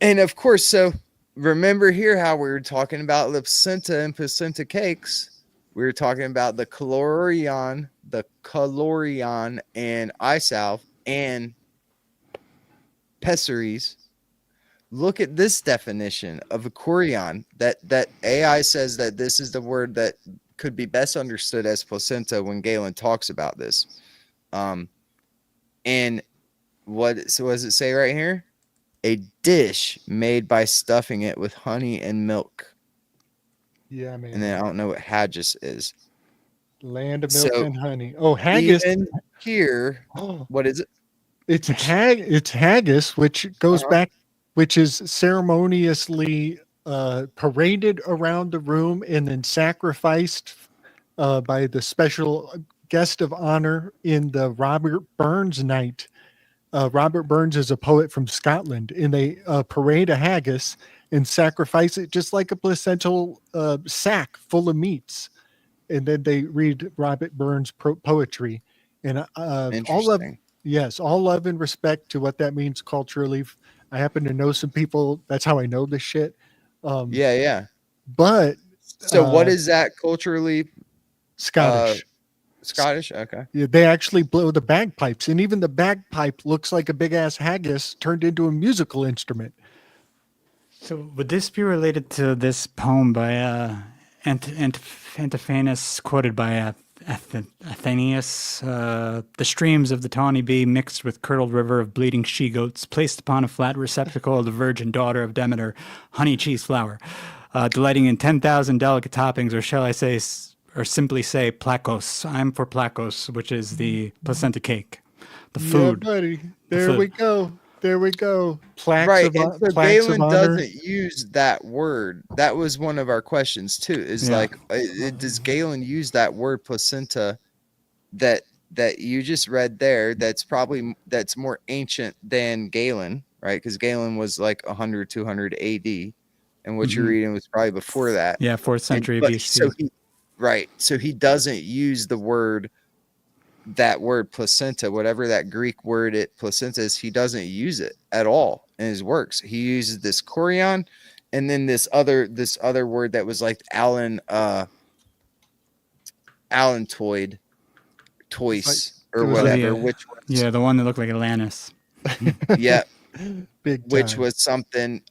and of course, so remember here how we were talking about the placenta and placenta cakes. We were talking about the calorion and eye salve and pessaries. Look at this definition of a chorion that AI says that this is the word that could be best understood as placenta when Galen talks about this. And what does it say right here? A dish made by stuffing it with honey and milk. Yeah, man. And then I don't know what haggis is. Land of milk and honey. Oh, haggis. Even here, what is it? It's haggis, which goes back, which is ceremoniously paraded around the room and then sacrificed by the special guest of honor in the Robert Burns night. Robert Burns is a poet from Scotland, and they parade a haggis and sacrifice it just like a placental sack full of meats. And then they read Robert Burns' poetry. And all love and respect to what that means culturally. I happen to know some people. That's how I know this shit. But so what is that culturally? Scottish. Scottish? Okay. Yeah, they actually blow the bagpipes, and even the bagpipe looks like a big ass haggis turned into a musical instrument. So would this be related to this poem by Antiphanes, quoted by Athenaeus, the streams of the tawny bee mixed with curdled river of bleeding she-goats, placed upon a flat receptacle of the virgin daughter of Demeter, honey cheese flour, delighting in 10,000 delicate toppings, or shall I say, or simply say, placos. I'm for placos, which is the placenta cake, the food. Yeah, buddy. There we go. There we go. Plaques Right, of, and so plaques of Galen honor. doesn't use that word. That was one of our questions too. Is like, does Galen use that word placenta that you just read there? That's more ancient than Galen, right? Because Galen was like 100, 200 AD, and what you're reading was probably before that. Yeah, 4th century BC. BC. So he doesn't use that word placenta, whatever that Greek word placenta is, he doesn't use it at all in his works. He uses this chorion, and then this other word that was like allantoid, tois, or whatever, which was, the one that looked like Atlantis. Yeah. Big time. Which was something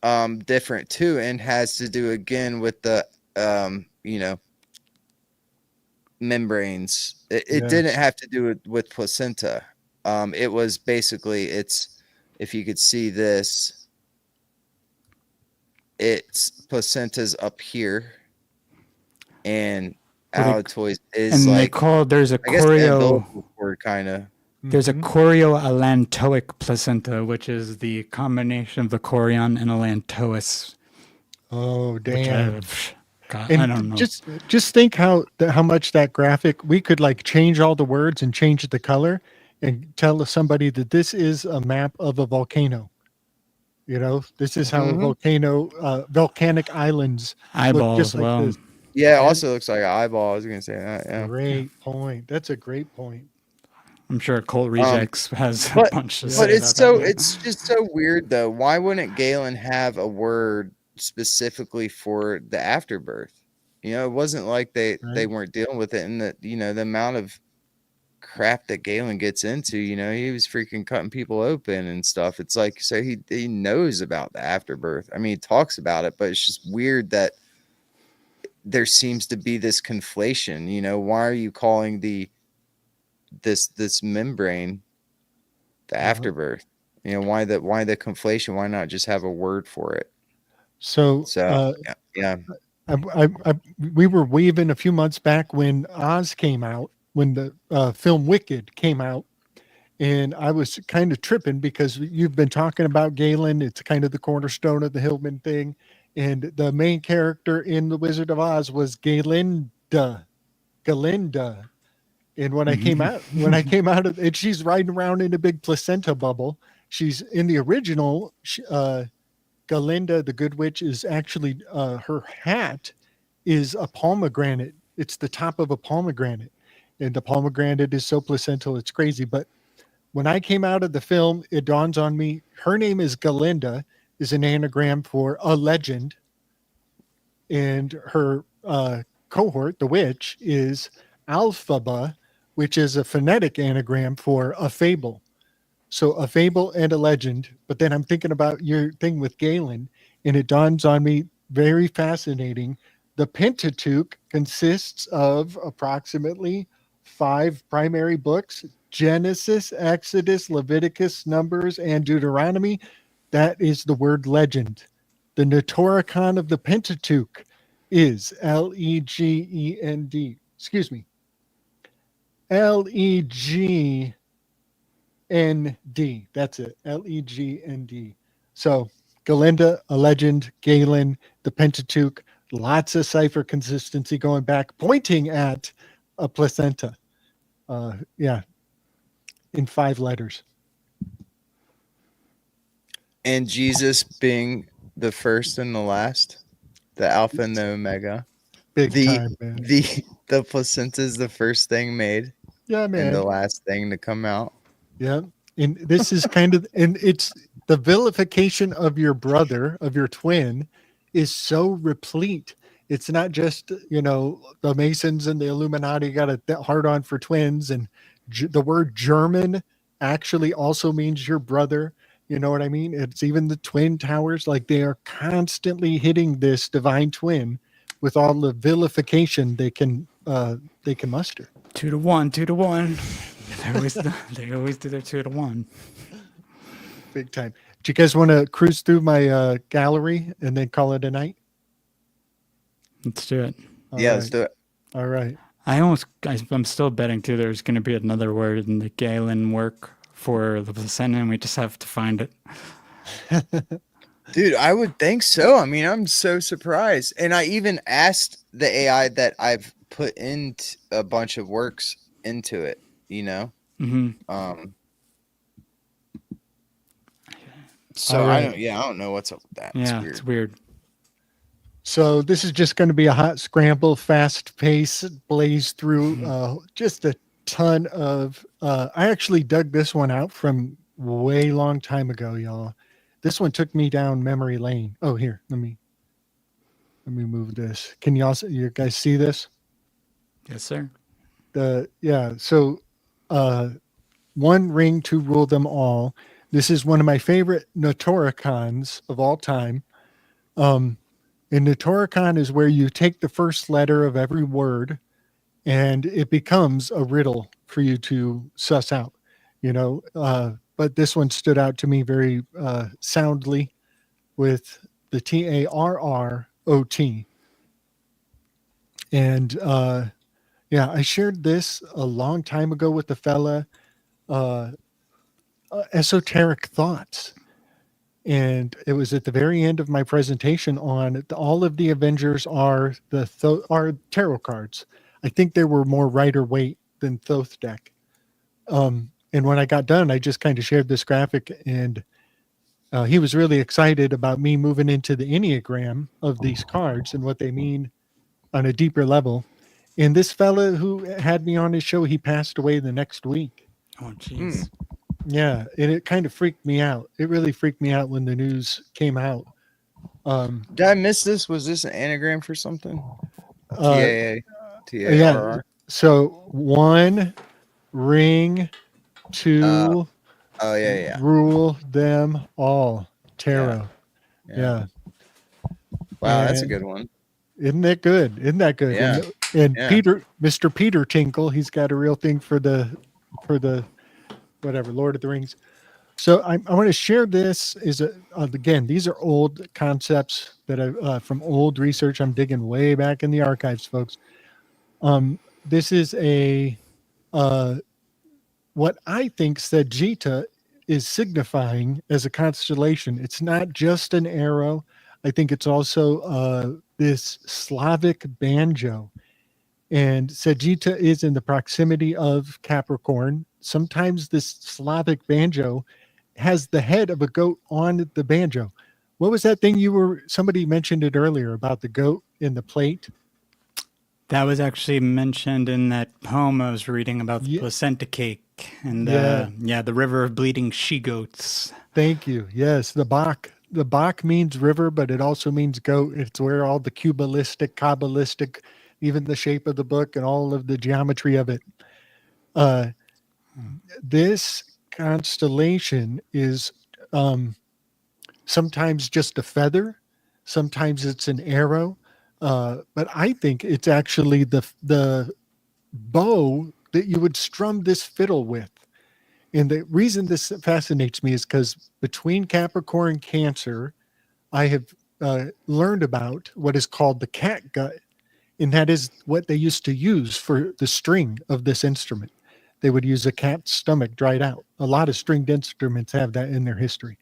different too, and has to do again with the membranes. It didn't have to do with placenta. It was basically, if you could see this, it's placenta's up here, and allantois is, and like, there's a choreo word kind of. There's a chorioallantoic placenta, which is the combination of the chorion and allantois. Oh, damn. God, I don't know. Just think how much that graphic, we could like change all the words and change the color and tell somebody that this is a map of a volcano. This is how a volcanic islands eyeball look just as well. like this. Yeah, it also looks like an eyeball. I was going to say that. Yeah. Great point. That's a great point. I'm sure Cult Rejects has a bunch to say. But it's just so weird though. Why wouldn't Galen have a word specifically for the afterbirth? It wasn't like they weren't dealing with it, and that the amount of crap that Galen gets into, he was freaking cutting people open and stuff. It's like, so he knows about the afterbirth. I mean, he talks about it, but it's just weird that there seems to be this conflation. Why are you calling this membrane the afterbirth? Why the conflation? Why not just have a word for it? So we were waving a few months back when Oz came out, when the film Wicked came out, and I was kind of tripping because you've been talking about Galen. It's kind of the cornerstone of the Hillman thing, and the main character in The Wizard of Oz was Galinda. And when I came out of it, she's riding around in a big placenta bubble. She's in the original. Galinda, the Good Witch, is actually her hat is a pomegranate. It's the top of a pomegranate, and the pomegranate is so placental, it's crazy. But when I came out of the film, it dawns on me her name is Galinda, is an anagram for a legend, and her cohort, the witch, is Alphaba, which is a phonetic anagram for a fable. So a fable and a legend. But then I'm thinking about your thing with Galen, and it dawns on me, very fascinating. The Pentateuch consists of approximately 5 primary books: Genesis, Exodus, Leviticus, Numbers, and Deuteronomy. That is the word legend. The Notoricon of the Pentateuch is Legend. Excuse me. Legnd. That's it. Legnd. So Galinda, a legend, Galen, the Pentateuch, lots of cipher consistency going back, pointing at a placenta. In 5 letters. And Jesus being the first and the last, the Alpha and the Omega. Big time, man. The placenta is the first thing made. Yeah, man. And the last thing to come out. Yeah. And this is kind of, and it's the vilification of your brother, of your twin, is so replete. It's not just, the Masons and the Illuminati got a hard on for twins, and the word German actually also means your brother. You know what I mean? It's even the twin towers, like they are constantly hitting this divine twin with all the vilification they can muster. 2 to 1, 2 to 1. They always do their 2 to 1. Big time. Do you guys want to cruise through my gallery and then call it a night? Let's do it. Let's do it. All right. I'm still betting too. There's going to be another word in the Galen work for the placenta, and we just have to find it. Dude, I would think so. I mean, I'm so surprised. And I even asked the AI that I've put in a bunch of works into it, you know? Mm-hmm. So right. I don't know what's up with that. Yeah, it's weird. So this is just going to be a hot scramble, fast pace, blaze through just a ton of, I actually dug this one out from way long time ago, y'all. This one took me down memory lane. Oh, here, let me move this. Can you guys see this? Yes, sir. So one ring to rule them all. This is one of my favorite Notoricons of all time. And Notoricon is where you take the first letter of every word and it becomes a riddle for you to suss out, you know. But this one stood out to me very soundly with the TARROT. And I shared this a long time ago with the fella, Esoteric Thoughts. And it was at the very end of my presentation on all of the Avengers are tarot cards. I think there were more Rider Waite than Thoth deck. And when I got done, I just kind of shared this graphic, and he was really excited about me moving into the Enneagram of these cards and what they mean on a deeper level. And this fella who had me on his show, he passed away the next week. Oh, jeez. Yeah, and it kind of freaked me out. It really freaked me out when the news came out. Did I miss this? Was this an anagram for something? TARR? Yeah. So one ring to rule them all. Tarot. Yeah. Wow, that's a good one. Isn't that good? Yeah. And Mr. Peter Tinkle, he's got a real thing for the whatever, Lord of the Rings. So I want to share this. Again, these are old concepts that I from old research. I'm digging way back in the archives, folks. This is what I think Sagitta is signifying as a constellation. It's not just an arrow. I think it's also this Slavic banjo. And Sagitta is in the proximity of Capricorn. Sometimes this Slavic banjo has the head of a goat on the banjo. What was that thing somebody mentioned it earlier about the goat in the plate? That was actually mentioned in that poem I was reading about the placenta cake and the river of bleeding she-goats. Thank you. Yes, the Bach. The Bach means river, but it also means goat. It's where all the Kabbalistic, even the shape of the book and all of the geometry of it. This constellation is sometimes just a feather, sometimes it's an arrow, but I think it's actually the bow that you would strum this fiddle with. And the reason this fascinates me is because between Capricorn and Cancer, I have learned about what is called the cat gut. And that is what they used to use for the string of this instrument. They would use a cat's stomach dried out. A lot of stringed instruments have that in their history.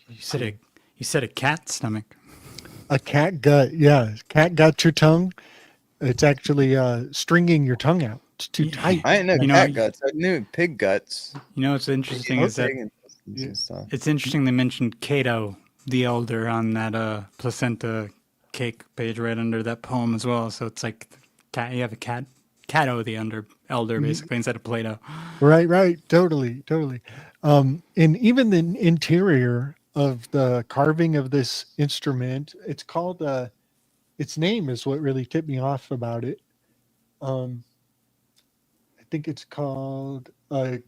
You said a cat stomach. A cat gut, yeah. Cat got your tongue. It's actually stringing your tongue out. It's too tight. I didn't know cat guts. I knew pig guts. You know what's interesting is that it's interesting they mentioned Cato the Elder on that placenta cake page right under that poem as well. So it's like you have a Cato the elder basically instead of Plato. Right. Totally. And even the interior of the carving of this instrument, it's called its name is what really tipped me off about it. I think it's called a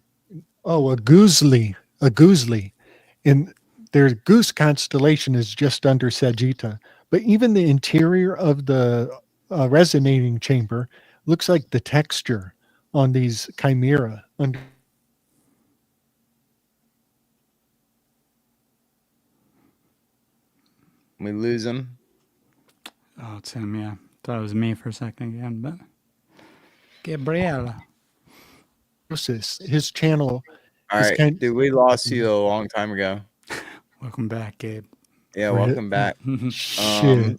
gooselie. And their goose constellation is just under Sagitta. But even the interior of the resonating chamber, looks like the texture on these chimera under. We lose him. Oh, it's him. Yeah, thought it was me for a second again, but Gabriel. His channel. All right, dude, we lost you a long time ago. Welcome back, Gabe. Yeah, welcome back. Shit.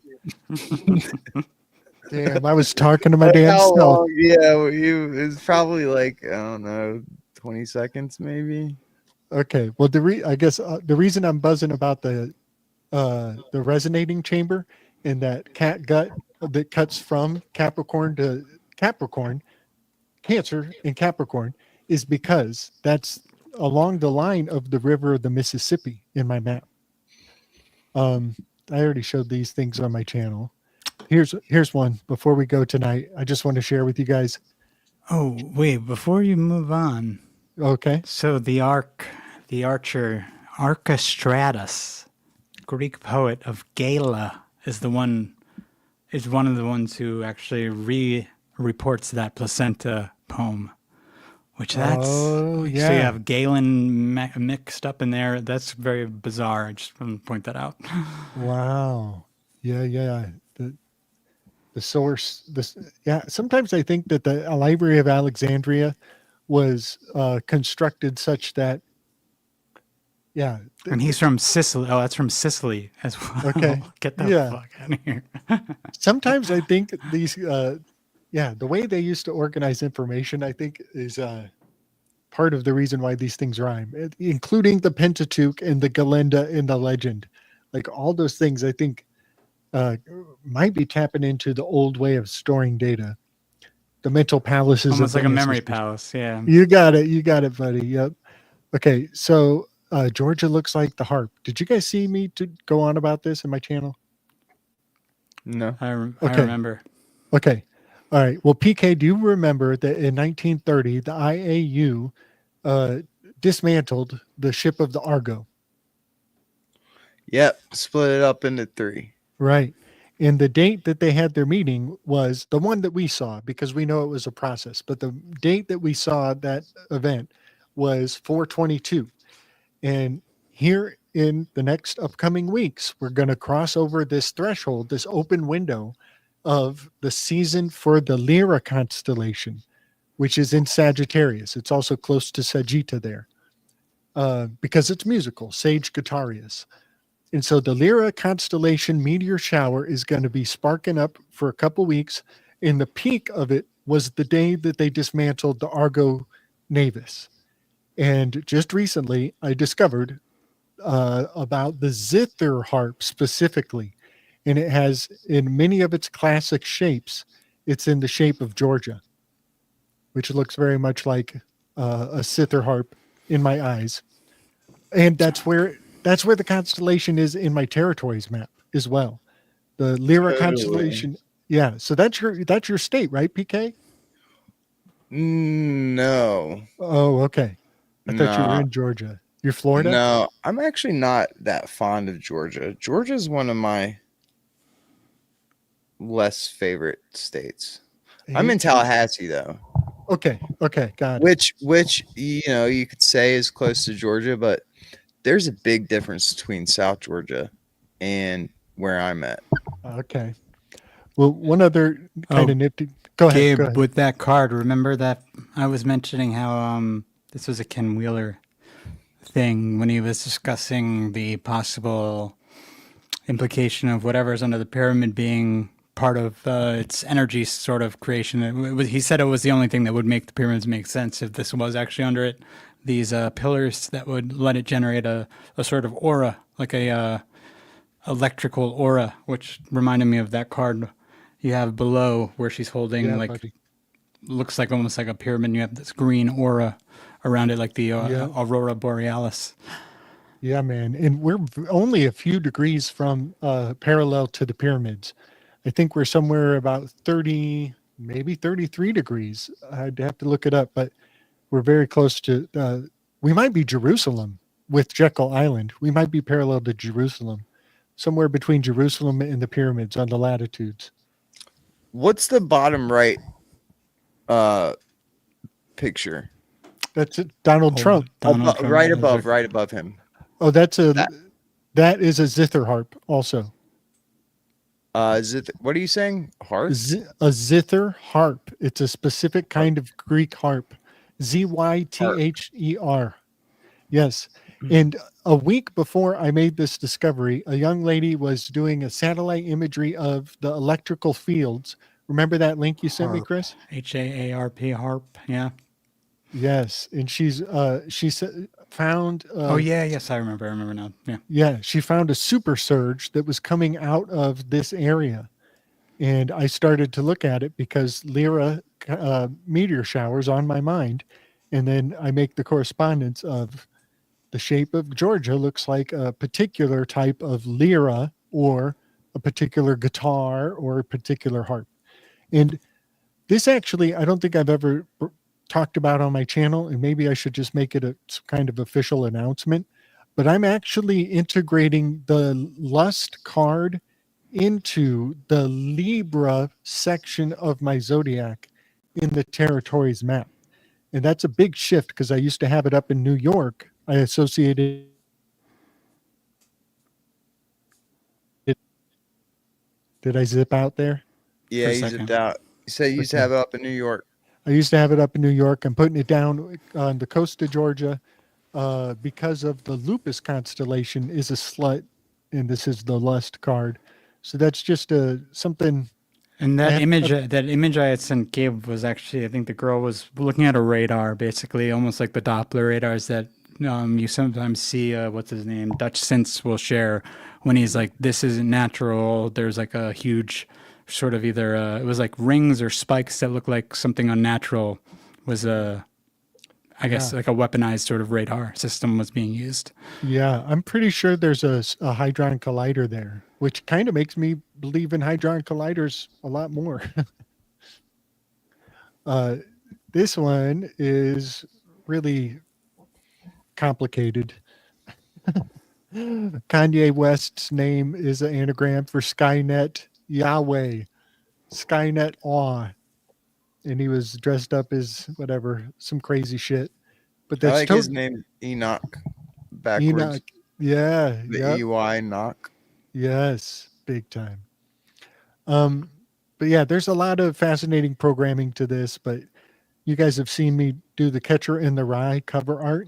Damn, I was talking to my damn self. Yeah, it was probably like, I don't know, 20 seconds maybe. Okay, well, I guess the reason I'm buzzing about the resonating chamber and that cat gut that cuts from Capricorn to Capricorn, Cancer and Capricorn, is because that's along the line of the river of the Mississippi in my map. I already showed these things on my channel. Here's one before we go tonight. I just want to share with you guys. Oh, wait, before you move on. Okay. So the archer, Archestratus, Greek poet of Gala, is one of the ones who actually reports that placenta poem. Which that's so you have Galen mixed up in there. That's very bizarre. I just want to point that out. Wow. Yeah. The source. Sometimes I think that the Library of Alexandria was constructed such that. Yeah. And he's from Sicily. Oh, that's from Sicily as well. Okay. Get the fuck out of here. Sometimes I think these. The way they used to organize information, I think, is part of the reason why these things rhyme, including the Pentateuch and the Galenda in the legend. Like all those things, I think, might be tapping into the old way of storing data. The mental palaces. Almost like a memory palace, yeah. You got it, buddy. Yep. Okay, so Georgia looks like the harp. Did you guys see me to go on about this in my channel? No. I remember. Okay. All right. Well, PK, do you remember that in 1930, the IAU dismantled the ship of the Argo? Yep. Split it up into 3. Right. And the date that they had their meeting was the one that we saw, because we know it was a process. But the date that we saw that event was 4/22. And here in the next upcoming weeks, we're going to cross over this threshold, this open window of the season for the Lyra constellation, which is in Sagittarius. It's also close to Sagitta there because it's musical, Sage Guitarius. And so the Lyra constellation meteor shower is going to be sparking up for a couple weeks. And the peak of it was the day that they dismantled the Argo Navis. And just recently, I discovered about the zither harp specifically. And it has, in many of its classic shapes, it's in the shape of Georgia, which looks very much like a zither harp in my eyes. And that's where the constellation is in my territories map as well. The Lyra constellation. Yeah. So that's your state, right, PK? No. Oh, okay. I thought you were in Georgia. You're Florida? No, I'm actually not that fond of Georgia. Georgia's one of my less favorite states. I'm in Tallahassee though. Okay, got it. Which you could say is close to Georgia, but there's a big difference between South Georgia and where I'm at. Okay. Well, one other kind of nifty. Go ahead. Gabe, with that card, remember that I was mentioning how this was a Ken Wheeler thing when he was discussing the possible implication of whatever's under the pyramid being part of its energy sort of creation. He said it was the only thing that would make the pyramids make sense if this was actually under it. These pillars that would let it generate a sort of aura, like a electrical aura, which reminded me of that card you have below where she's holding looks like almost like a pyramid. You have this green aura around it, like the Aurora Borealis. Yeah, man. And we're only a few degrees from parallel to the pyramids. I think we're somewhere about 30, maybe 33 degrees. I'd have to look it up, but we're very close to, we might be Jerusalem with Jekyll Island. We might be parallel to Jerusalem, somewhere between Jerusalem and the pyramids on the latitudes. What's the bottom right picture. That's it, Donald Trump. Donald Trump. Right above him. Oh, that is a zither harp also. What are you saying? Harp? A zither harp. It's a specific kind of Greek harp. Zyther. Yes. And a week before I made this discovery, a young lady was doing a satellite imagery of the electrical fields. Remember that link you sent me, Chris? HAARP, harp. Yeah. Yes. And she found. Yes, I remember now. Yeah. Yeah, she found a super surge that was coming out of this area. And I started to look at it because Lyra meteor showers on my mind. And then I make the correspondence of the shape of Georgia looks like a particular type of lyra or a particular guitar or a particular harp. And this actually, I don't think I've ever talked about on my channel, and maybe I should just make it a kind of official announcement, but I'm actually integrating the Lust card into the Libra section of my zodiac in the territories map. And that's a big shift because I used to have it up in New York. I associated. Did I zip out there? Yeah, you zipped out. You said you used to have it up in New York. I used to have it up in New York. I'm putting it down on the coast of Georgia because of the Lupus constellation is a slut, and this is the Lust card. So that's just something. And that image I had sent Gabe was actually, I think the girl was looking at a radar, basically, almost like the Doppler radars that you sometimes see, what's his name, Dutch Synths will share when he's like, this isn't natural. There's like a huge sort of either, it was like rings or spikes that look like something unnatural was I guess like a weaponized sort of radar system was being used. Yeah, I'm pretty sure there's a Hadron Collider there, which kind of makes me believe in Hadron Colliders a lot more. This one is really complicated. Kanye West's name is an anagram for Skynet Yahweh, Skynet Awe. And he was dressed up as whatever, some crazy shit. But that's I like his name, Enoch, backwards. Enoch. Yeah. The EY knock. Yes, big time. But yeah, there's a lot of fascinating programming to this, but you guys have seen me do the Catcher in the Rye cover art.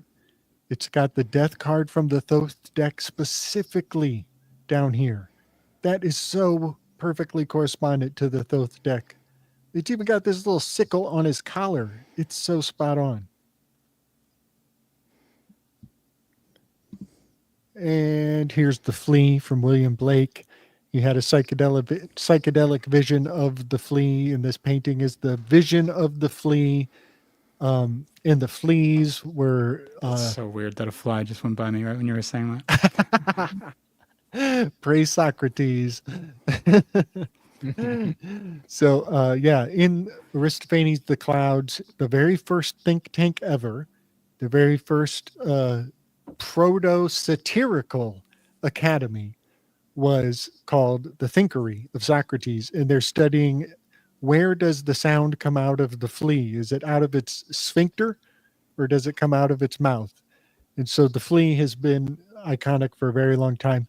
It's got the death card from the Thoth deck specifically down here. That is so perfectly correspondent to the Thoth deck. It's even got this little sickle on his collar. It's so spot on. And here's the flea from William Blake. He had a psychedelic vision of the flea, and this painting is the vision of the flea. And the fleas were... It's so weird that a fly just went by me right when you were saying that. Praise Socrates. So, in Aristophanes' The Clouds, the very first think tank ever, the very first proto-satirical academy was called the Thinkery of Socrates, and they're studying where does the sound come out of the flea? Is it out of its sphincter or does it come out of its mouth? And so the flea has been iconic for a very long time.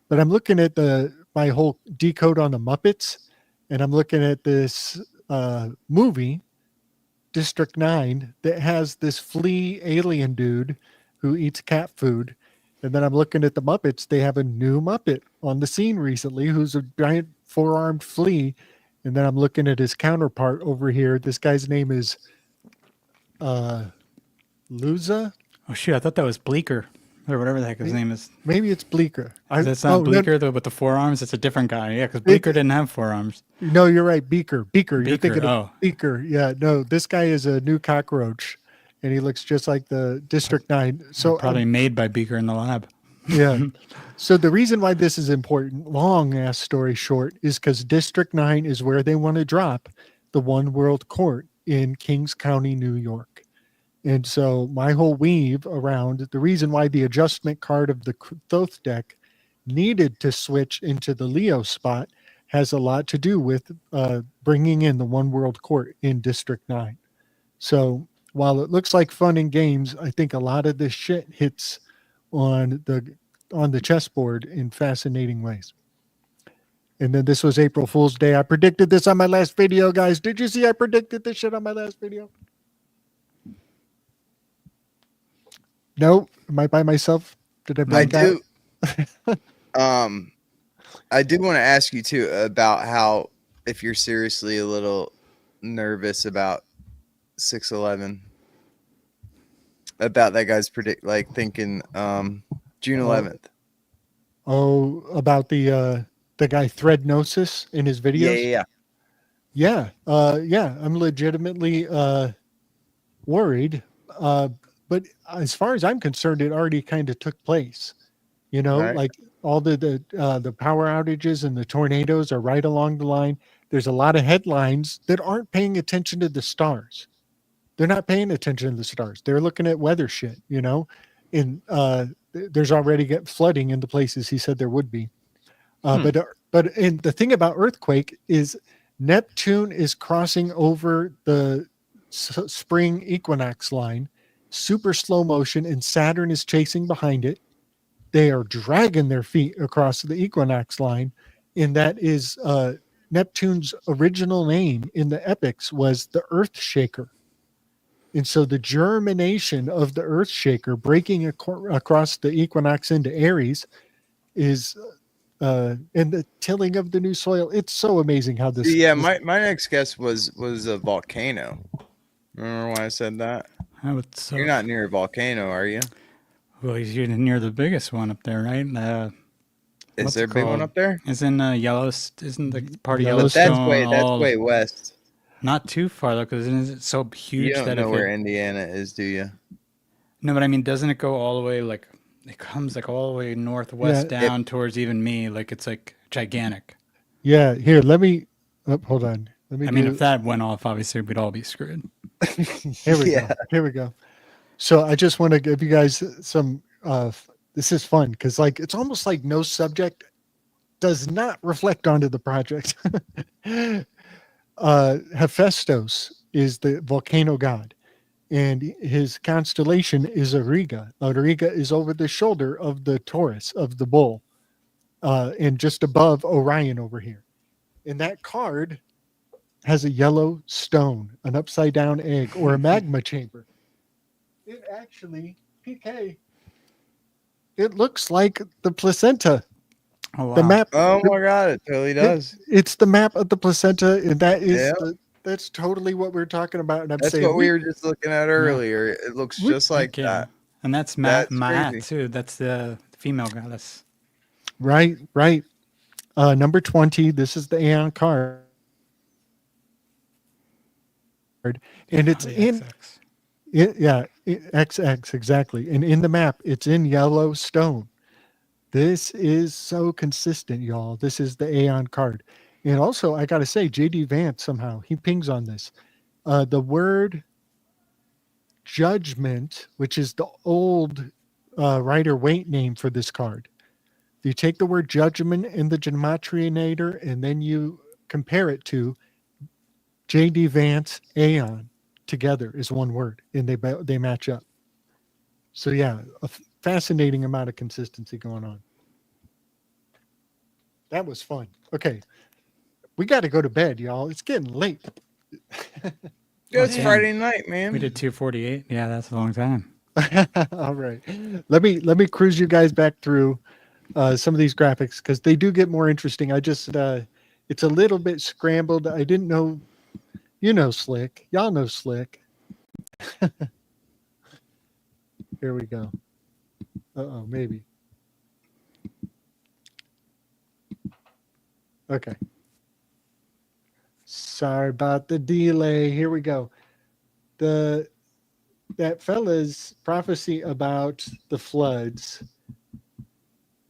But I'm looking at my whole decode on the Muppets, and I'm looking at this movie, District 9, that has this flea alien dude who eats cat food. And then I'm looking at the Muppets. They have a new Muppet on the scene recently who's a giant four-armed flea. And then I'm looking at his counterpart over here. This guy's name is Luza. Oh, shoot. I thought that was Bleecker or whatever the heck his name is. Maybe it's Bleecker. That's not Bleecker with the forearms. It's a different guy. Yeah, because Bleecker didn't have forearms. No, you're right. Beaker. You're thinking of oh. Beaker. Yeah, no, this guy is a new cockroach. And he looks just like the District 9. So probably made by Beaker in the lab. Yeah. So the reason why this is important, long ass story short, is because District 9 is where they want to drop the One World Court in Kings County, New York. And so my whole weave around the reason why the adjustment card of the Thoth deck needed to switch into the Leo spot has a lot to do with bringing in the one world court in District 9. So while it looks like fun and games, I think a lot of this shit hits on the chessboard in fascinating ways. And then this was April Fool's Day. I predicted this on my last video, guys. Did you see I predicted this shit on my last video? No? Am I by myself? Did I blank out? I do want to ask you too about how, if you're seriously a little nervous about 6/11, about that guy's thinking June 11th. Oh, about the guy Threadnosis in his videos? Yeah. I'm legitimately worried. But as far as I'm concerned, it already kind of took place. You know, Right. like all the power outages and the tornadoes are right along the line. There's a lot of headlines that aren't paying attention to the stars. They're not paying attention to the stars. They're looking at weather shit, you know, and there's already flooding in the places he said there would be. But and the thing about earthquake is Neptune is crossing over the spring equinox line, super slow motion, and Saturn is chasing behind it. They are dragging their feet across the equinox line, and that is Neptune's original name in the epics was the Earth Shaker. And so the germination of the Earth Shaker breaking across the equinox into Aries is and the tilling of the new soil. It's so amazing how this. Yeah, my next guess was a volcano. Remember why I said that? You're not near a volcano, are you? Well, you're near the biggest one up there, right? Is there a big one up there? Isn't isn't the part of Yellowstone? Yellowstone? That's way west. Not too far though, because isn't it so huge you don't that know where Indiana is, do you? No, but I mean, doesn't it go all the way it comes like all the way northwest down towards even me? Like it's like gigantic. Yeah, here, let me hold on. I mean, if that went off, obviously we'd all be screwed. Here we go. Here we go. So I just want to give you guys some this is fun because like it's almost like no subject does not reflect onto the project. Hephaestus is the volcano god, and his constellation is Auriga. Auriga is over the shoulder of the Taurus, of the bull, and just above Orion over here. And that card has a yellow stone, an upside down egg, or a magma chamber. It actually, PK, it looks like the placenta. Oh, wow. The map. Oh my God, it totally does. It's the map of the placenta, and that is that's totally what we're talking about. And that's what we were just looking at earlier. It looks just like that. And that's Ma'at too. That's the female goddess. Right. Number 20. This is the Aeon card, and it's in. XX exactly, and in the map, it's in yellow stone. This is so consistent, y'all. This is the Aeon card. And also, I got to say, JD Vance somehow, he pings on this. The word judgment, which is the old Rider-Waite name for this card. You take the word judgment in the Gematrianator, and then you compare it to JD Vance Aeon together is one word, and they match up. So yeah, a fascinating amount of consistency going on. That was fun. Okay, we got to go to bed, y'all. It's getting late. It's Friday night, man. We did 248. Yeah, that's a long time. All right, let me cruise you guys back through some of these graphics because they do get more interesting. I just it's a little bit scrambled. I didn't know. You know Slick. Y'all know Slick. Here we go. Uh-oh, maybe. Okay. Sorry about the delay. Here we go. That fella's prophecy about the floods,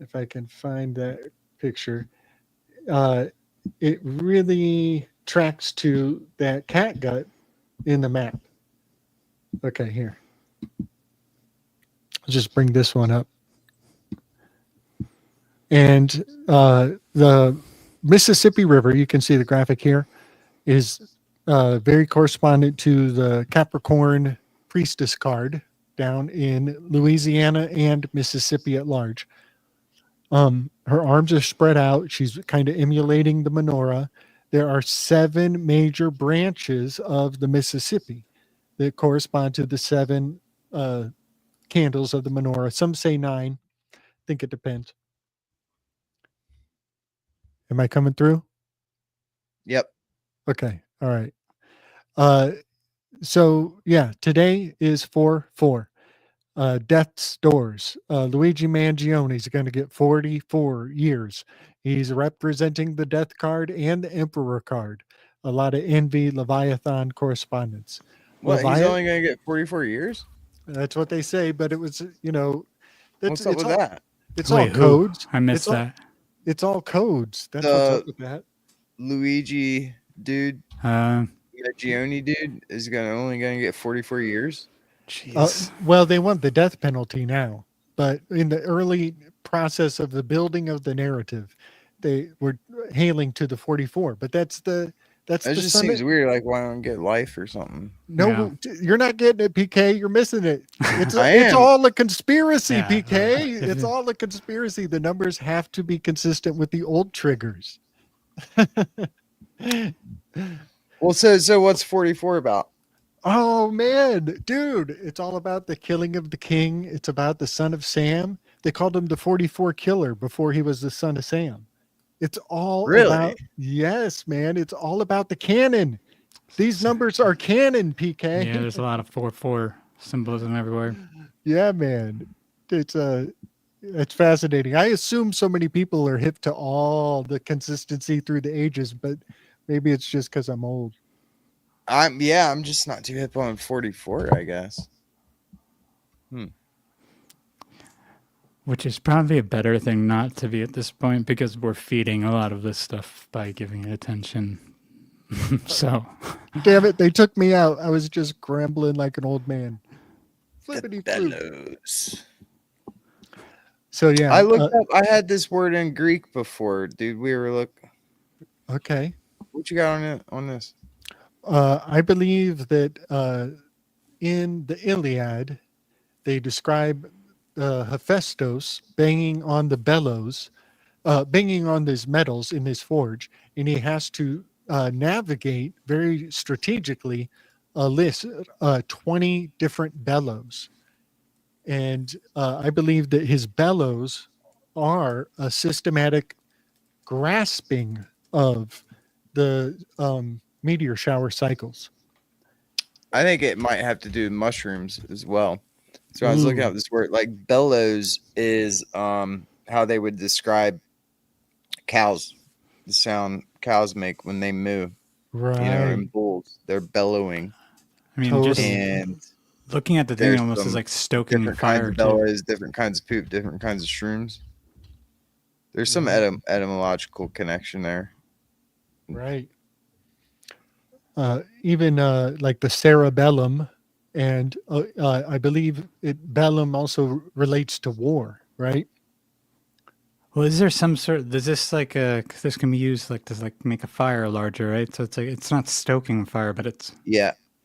if I can find that picture, it really tracks to that cat gut in the map. Okay, here. I'll just bring this one up. And the Mississippi River, you can see the graphic here, is very correspondent to the Capricorn priestess card down in Louisiana and Mississippi at large. Her arms are spread out. She's kind of emulating the menorah. There are 7 major branches of the Mississippi that correspond to the 7 candles of the menorah. Some say 9. I think it depends. Am I coming through? Yep. Okay. All right. So yeah, today is 4/4. Death's Doors. Luigi Mangione is going to get 44 years. He's representing the Death card and the Emperor card. A lot of envy, Leviathan correspondence. What? He's only going to get 44 years? That's what they say, but it was, What's up with that? It's all codes. I missed that. It's all codes. That's what's up with that. Luigi dude, Gioni dude is only going to get 44 years. Jeez. Well, they want the death penalty now, but in the early process of the building of the narrative, they were hailing to the 44. But that just seems weird. Like, why don't get life or something? No, you're not getting it, PK. You're missing it. It's all a conspiracy, PK. It's all a conspiracy. The numbers have to be consistent with the old triggers. Well, so what's 44 about? Oh man, dude, it's all about the killing of the king. It's about the son of Sam. They called him the 44 killer before he was the son of Sam. It's all about, yes, man. It's all about the canon. These numbers are canon, PK. Yeah, there's a lot of 4/4 symbolism everywhere. Yeah, man. It's fascinating. I assume so many people are hip to all the consistency through the ages, but maybe it's just because I'm old. I'm just not too hip on 44, I guess. Which is probably a better thing not to be at this point, because we're feeding a lot of this stuff by giving it attention. So, damn it, they took me out. I was just grumbling like an old man. Flippity bellows. So yeah, I looked up. I had this word in Greek before, dude. Okay. What you got on this? I believe that in the Iliad, they describe Hephaestus banging on the bellows, banging on these metals in his forge, and he has to navigate very strategically a list 20 different bellows. And I believe that his bellows are a systematic grasping of the meteor shower cycles. I think it might have to do with mushrooms as well. So I was looking up this word, like bellows is how they would describe cows, the sound cows make when they moo. Right. And bulls, they're bellowing. I mean, and looking at the thing almost is like stoking the fire. Different kinds of bellows, different kinds of poop, different kinds of shrooms. There's some etymological connection there. Right. Even like the cerebellum, and I believe bellum also relates to war, right? Well, is there some sort? Does this this can be used to make a fire larger, right? So it's it's not stoking fire, but it's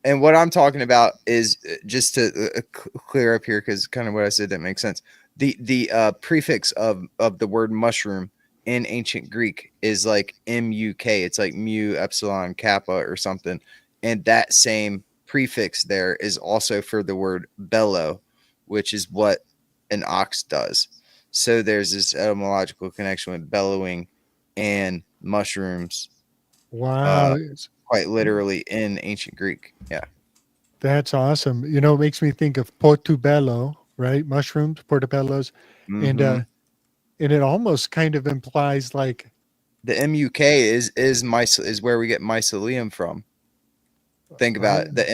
And what I'm talking about is just to clear up here, because kind of what I said that makes sense. The prefix of the word mushroom in ancient Greek is like MUK. It's like mu, epsilon, kappa, or something. And that same prefix there is also for the word bellow, which is what an ox does. So there's this etymological connection with bellowing and mushrooms. Wow. Quite literally in ancient Greek. Yeah. That's awesome. It makes me think of portobello, right? Mushrooms, portobellos. Mm-hmm. And it almost kind of implies like the MUK is where we get mycelium from. Think about it. The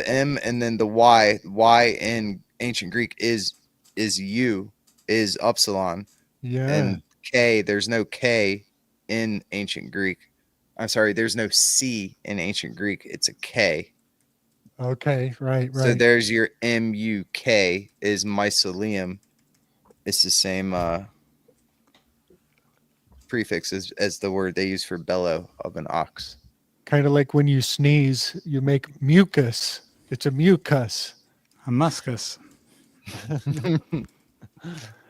M, and then the Y. Y in ancient Greek is U, is upsilon. Yeah. And K, there's no K in ancient Greek. I'm sorry, there's no C in ancient Greek. It's a K. Okay, right. So there's your MUK is mycelium. It's the same prefix as the word they use for bellow of an ox. Kind of like when you sneeze, you make mucus. It's a mucus. A muscus.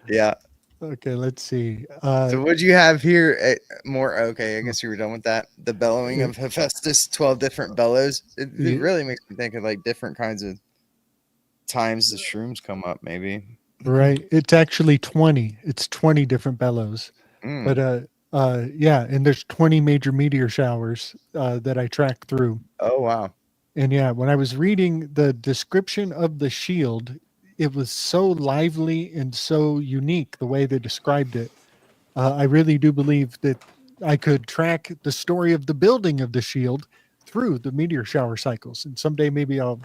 Yeah. Okay, let's see. So what'd you have here? More okay. I guess you were done with that. The bellowing of Hephaestus, 12 different bellows. It really makes me think of like different kinds of times the shrooms come up. Maybe. Right. It's actually 20. It's 20 different bellows. But yeah, and there's 20 major meteor showers that I tracked through. Oh wow. And yeah, when I was reading the description of the shield, it was so lively and so unique the way they described it. I really do believe that I could track the story of the building of the shield through the meteor shower cycles. And someday maybe I'll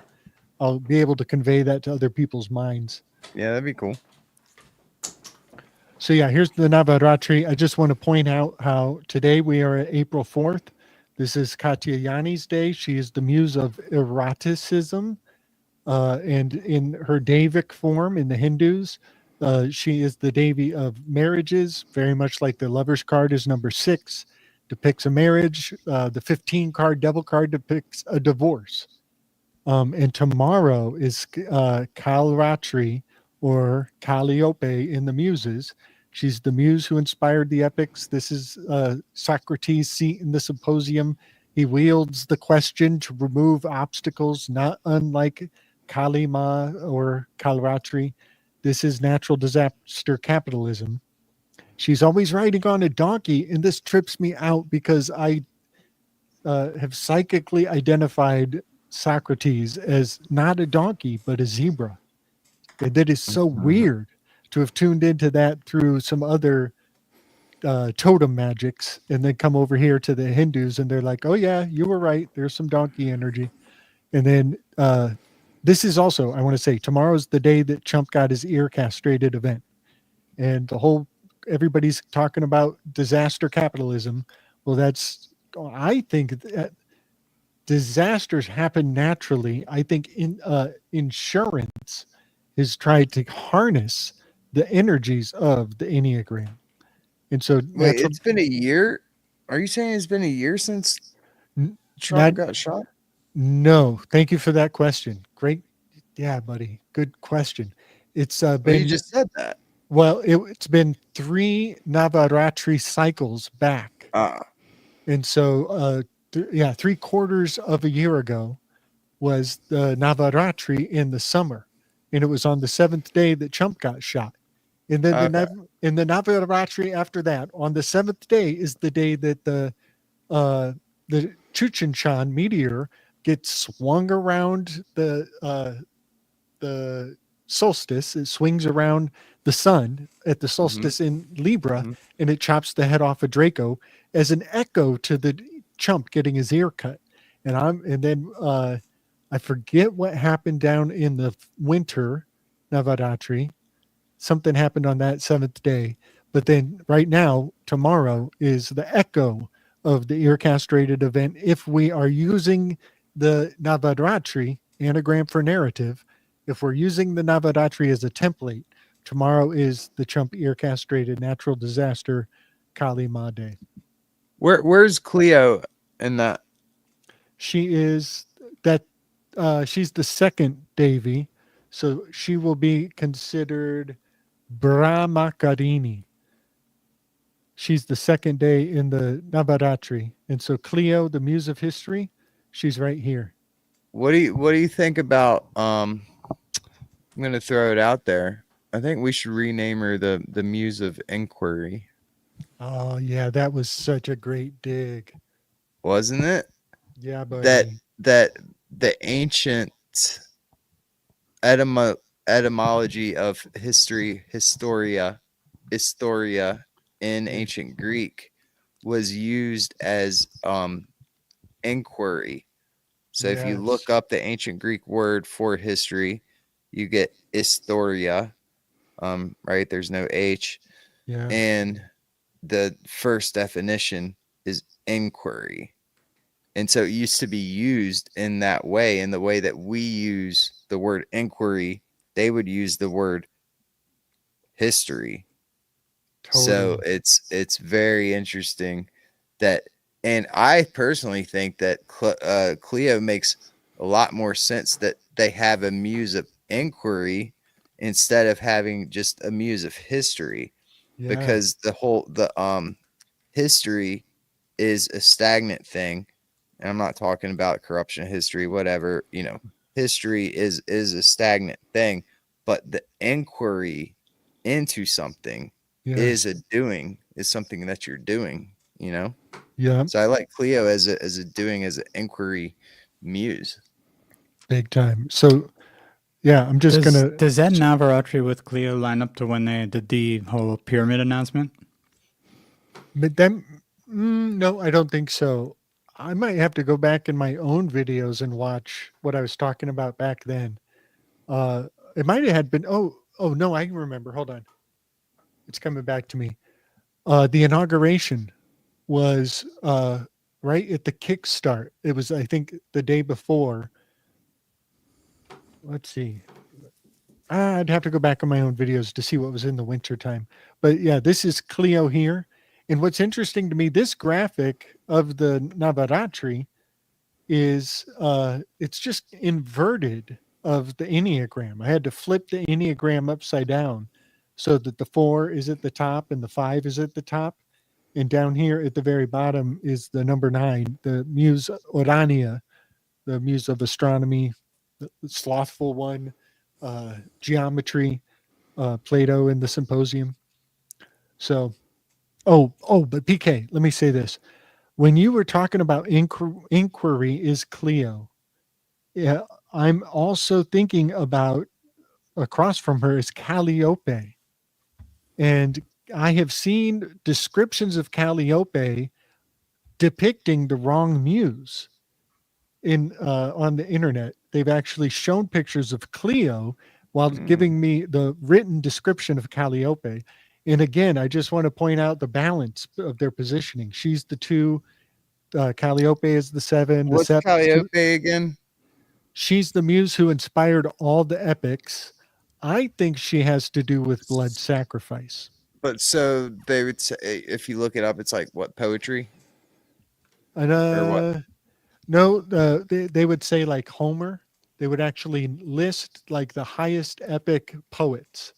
be able to convey that to other people's minds. Yeah, that'd be cool. So yeah, here's the Navaratri. I just want to point out how today we are at April 4th. This is Katyayani's day. She is the muse of eroticism. And in her Devic form in the Hindus, she is the Devi of marriages, very much like the Lover's card is number 6, depicts a marriage. The 15 card Devil card depicts a divorce. And tomorrow is Kalratri, or Calliope in the Muses. She's the muse who inspired the epics. This is Socrates' seat in the symposium. He wields the question to remove obstacles, not unlike Kalima or Kalratri. This is natural disaster capitalism. She's always riding on a donkey, and this trips me out because I have psychically identified Socrates as not a donkey, but a zebra. And that is so weird to have tuned into that through some other totem magics and then come over here to the Hindus and they're like, oh yeah, you were right. There's some donkey energy. And then this is also, I want to say, tomorrow's the day that Chump got his ear castrated event. And everybody's talking about disaster capitalism. Well, I think that disasters happen naturally. I think insurance has tried to harness the energies of the Enneagram. And so wait, it's been a year? Are you saying it's been a year since Trump got shot? No, thank you for that question. Great. Yeah, buddy. Good question. It's been you just said that. Well, it's been 3 Navaratri cycles back. And so 3/4 of a year ago was the Navaratri in the summer. And it was on the 7th day that Chump got shot. And then the Navaratri after that, on the 7th day, is the day that the Chuchinchan meteor gets swung around the solstice. It swings around the sun at the solstice in Libra, and it chops the head off of Draco as an echo to the Chump getting his ear cut. And then I forget what happened down in the winter Navaratri. Something happened on that 7th day. But then right now, tomorrow is the echo of the ear castrated event. If we are using the Navaratri, anagram for narrative, if we're using the Navaratri as a template, tomorrow is the Chump ear castrated natural disaster Kali Ma Day. Where's Cleo in that? She is that she's the second Devi, so she will be considered Brahmakarini. She's the second day in the Navaratri, and so Cleo, the muse of history, she's right here. What do you think about? I'm going to throw it out there. I think we should rename her the muse of inquiry. Oh yeah, that was such a great dig, wasn't it? Yeah, buddy. That the ancient etymology of history, historia in ancient Greek was used as inquiry. So if you look up the ancient Greek word for history, you get historia, right? There's no H. Yeah. And the first definition is inquiry. And so it used to be used in that way, in the way that we use the word inquiry, they would use the word history. So Totally. it's very interesting that, and I personally think that Cleo makes a lot more sense that they have a muse of inquiry instead of having just a muse of history, Yeah. because the history is a stagnant thing. And I'm not talking about corruption history, whatever, history is a stagnant thing, but the inquiry into something Yes. is something that you're doing. Yeah. So I like Cleo as an inquiry muse. Big time. So yeah, I'm just Does gonna. does that Navaratri with Cleo line up to when they did the whole pyramid announcement? But then, no, I don't think so. I might have to go back in my own videos and watch what I was talking about back then. Uh, it might have had been. Oh no, I remember. Hold on, it's coming back to me. The inauguration was right at the kickstart. It was, I think, the day before. Let's see. I'd have to go back on my own videos to see what was in the winter time. But yeah, this is Cleo here. And what's interesting to me, this graphic of the Navaratri is it's just inverted of the Enneagram. I had to flip the Enneagram upside down so that the 4 is at the top and the 5 is at the top. And down here at the very bottom is the number 9, the Muse Orania, the Muse of Astronomy, the slothful one, geometry, Plato in the Symposium. So, but PK, let me say this. When you were talking about inquiry is Cleo, yeah, I'm also thinking about across from her is Calliope. And I have seen descriptions of Calliope depicting the wrong muse in on the internet. They've actually shown pictures of Cleo while giving me the written description of Calliope. And again, I just want to point out the balance of their positioning. She's the 2, Calliope is the 7, the What's 7. Calliope again? She's the muse who inspired all the epics. I think she has to do with blood sacrifice. But so they would say, if you look it up, it's like what, poetry And or what? no, they would say like Homer. They would actually list like the highest epic poets.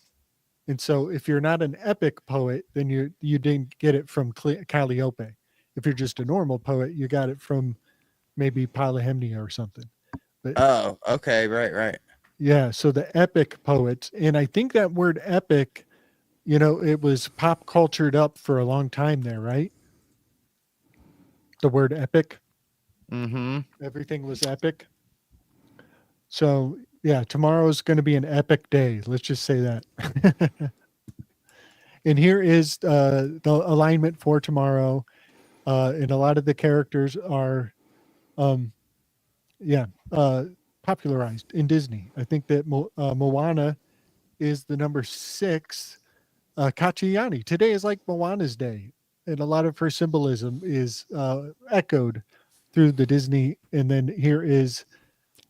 And so if you're not an epic poet, then you didn't get it from Calliope. If you're just a normal poet, you got it from maybe Polyhymnia or something. But Oh, okay, right. yeah, so the epic poets, and I think that word epic, it was pop cultured up for a long time there, right? The word epic. Mm-hmm. Everything was epic. So yeah, tomorrow is going to be an epic day. Let's just say that. And here is the alignment for tomorrow. And a lot of the characters are, um, popularized in Disney. I think that Moana is the number 6. Kachiani. Today is like Moana's day, and a lot of her symbolism is echoed through the Disney. And then here is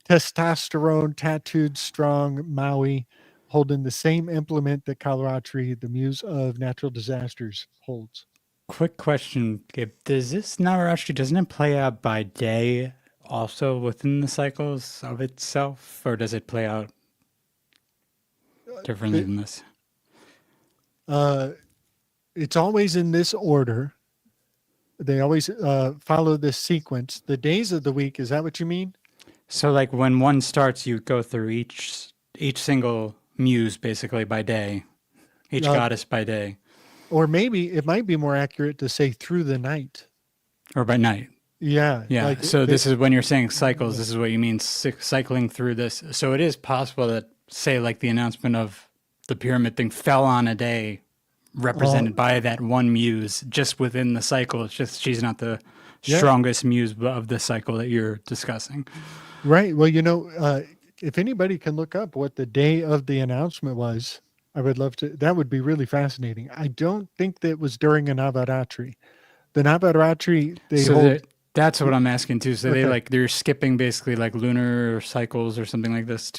testosterone, tattooed, strong Maui, holding the same implement that Kalaratri, the muse of natural disasters, holds. Quick question, Gabe. Does this Navaratri, doesn't it play out by day also within the cycles of itself, or does it play out differently than this? It's always in this order. They always follow this sequence. The days of the week, is that what you mean? So like when one starts, you go through each single muse basically by day, each goddess by day. Or maybe it might be more accurate to say through the night. Or by night. Yeah. Yeah. Like so this is when you're saying cycles, this is what you mean, cycling through this. So it is possible that, say, like the announcement of the pyramid thing fell on a day represented by that one muse just within the cycle. It's just she's not the strongest muse of the cycle that you're discussing. Right. Well, if anybody can look up what the day of the announcement was, I would love to. That would be really fascinating. I don't think that was during a Navaratri. The Navaratri, that's what I'm asking too. So they're skipping basically like lunar cycles or something like this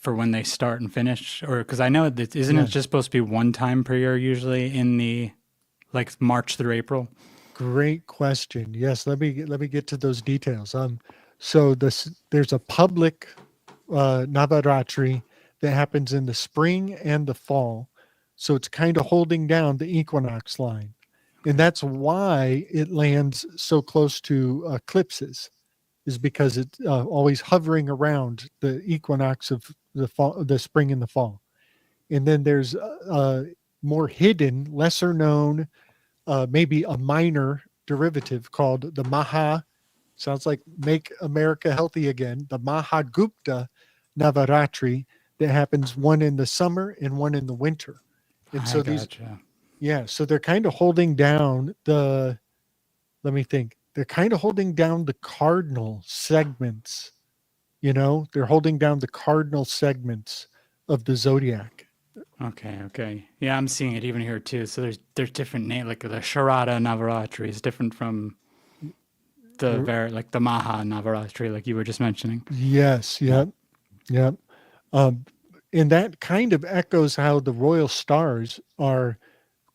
for when they start and finish, or because I know that isn't it just supposed to be one time per year usually in the like March through April? Great question. Yes, let me get to those details. So there's a public Navaratri that happens in the spring and the fall. So it's kind of holding down the equinox line. And that's why it lands so close to eclipses, is because it's always hovering around the equinox of the fall, the spring and the fall. And then there's more hidden, lesser known, maybe a minor derivative called the Maha, sounds like Make America Healthy Again, the Mahagupta Navaratri, that happens one in the summer and one in the winter. And so so they're kind of holding down the, let me think, they're kind of holding down the cardinal segments, they're holding down the cardinal segments of the zodiac. Okay. Yeah, I'm seeing it even here too. So there's different names, like the Sharada Navaratri is different from the like the Maha Navaratri, like you were just mentioning. Yes. Yep. And that kind of echoes how the royal stars are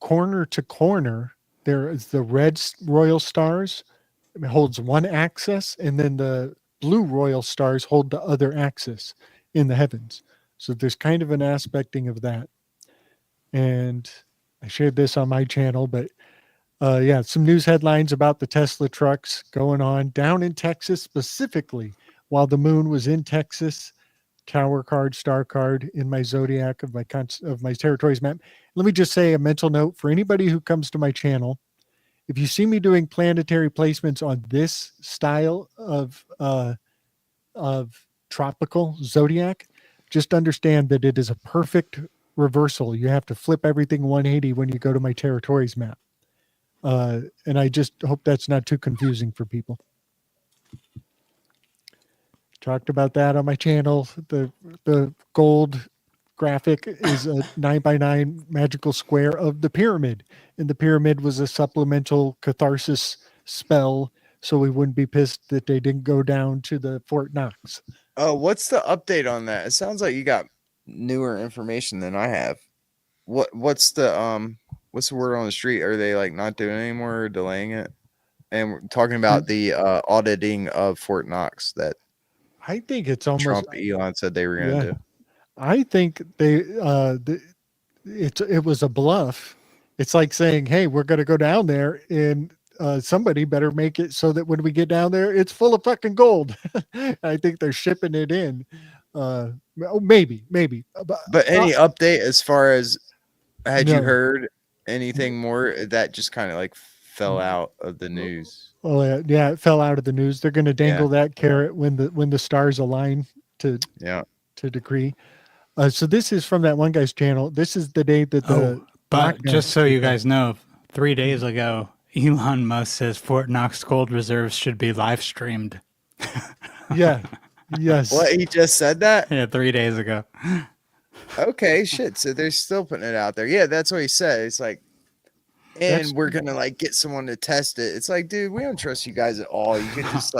corner to corner. There is the red royal stars, it holds one axis, and then the blue royal stars hold the other axis in the heavens. So there's kind of an aspecting of that. And I shared this on my channel, but some news headlines about the Tesla trucks going on down in Texas specifically while the moon was in Texas. Tower card, star card in my zodiac of my territories map. Let me just say a mental note for anybody who comes to my channel. If you see me doing planetary placements on this style of tropical zodiac, just understand that it is a perfect reversal. You have to flip everything 180 when you go to my territories map. And I just hope that's not too confusing for people. Talked about that on my channel. The gold graphic is a 9x9 magical square of the pyramid. And the pyramid was a supplemental catharsis spell, so we wouldn't be pissed that they didn't go down to the Fort Knox. Oh, what's the update on that? It sounds like you got newer information than I have. What's the word on the street? Are they like not doing it anymore or delaying it? And we're talking about the auditing of Fort Knox that I think it's almost Trump Elon said they were going to do. I think it was a bluff. It's like saying, "Hey, we're going to go down there, and somebody better make it so that when we get down there, it's full of fucking gold." I think they're shipping it in. Maybe. But any update as far as you heard anything more? That just kind of like fell out of the news. Oh yeah, it fell out of the news. They're going to dangle that carrot when the stars align to decree. So this is from that one guy's channel. This is the day that but just so you guys know, 3 days ago, Elon Musk says Fort Knox gold reserves should be live streamed. Yeah. Yes. What, he just said that? Yeah, 3 days ago. Okay, shit. So they're still putting it out there. Yeah, that's what he said. It's like, and we're gonna like get someone to test it. It's like, dude, we don't trust you guys at all. You could just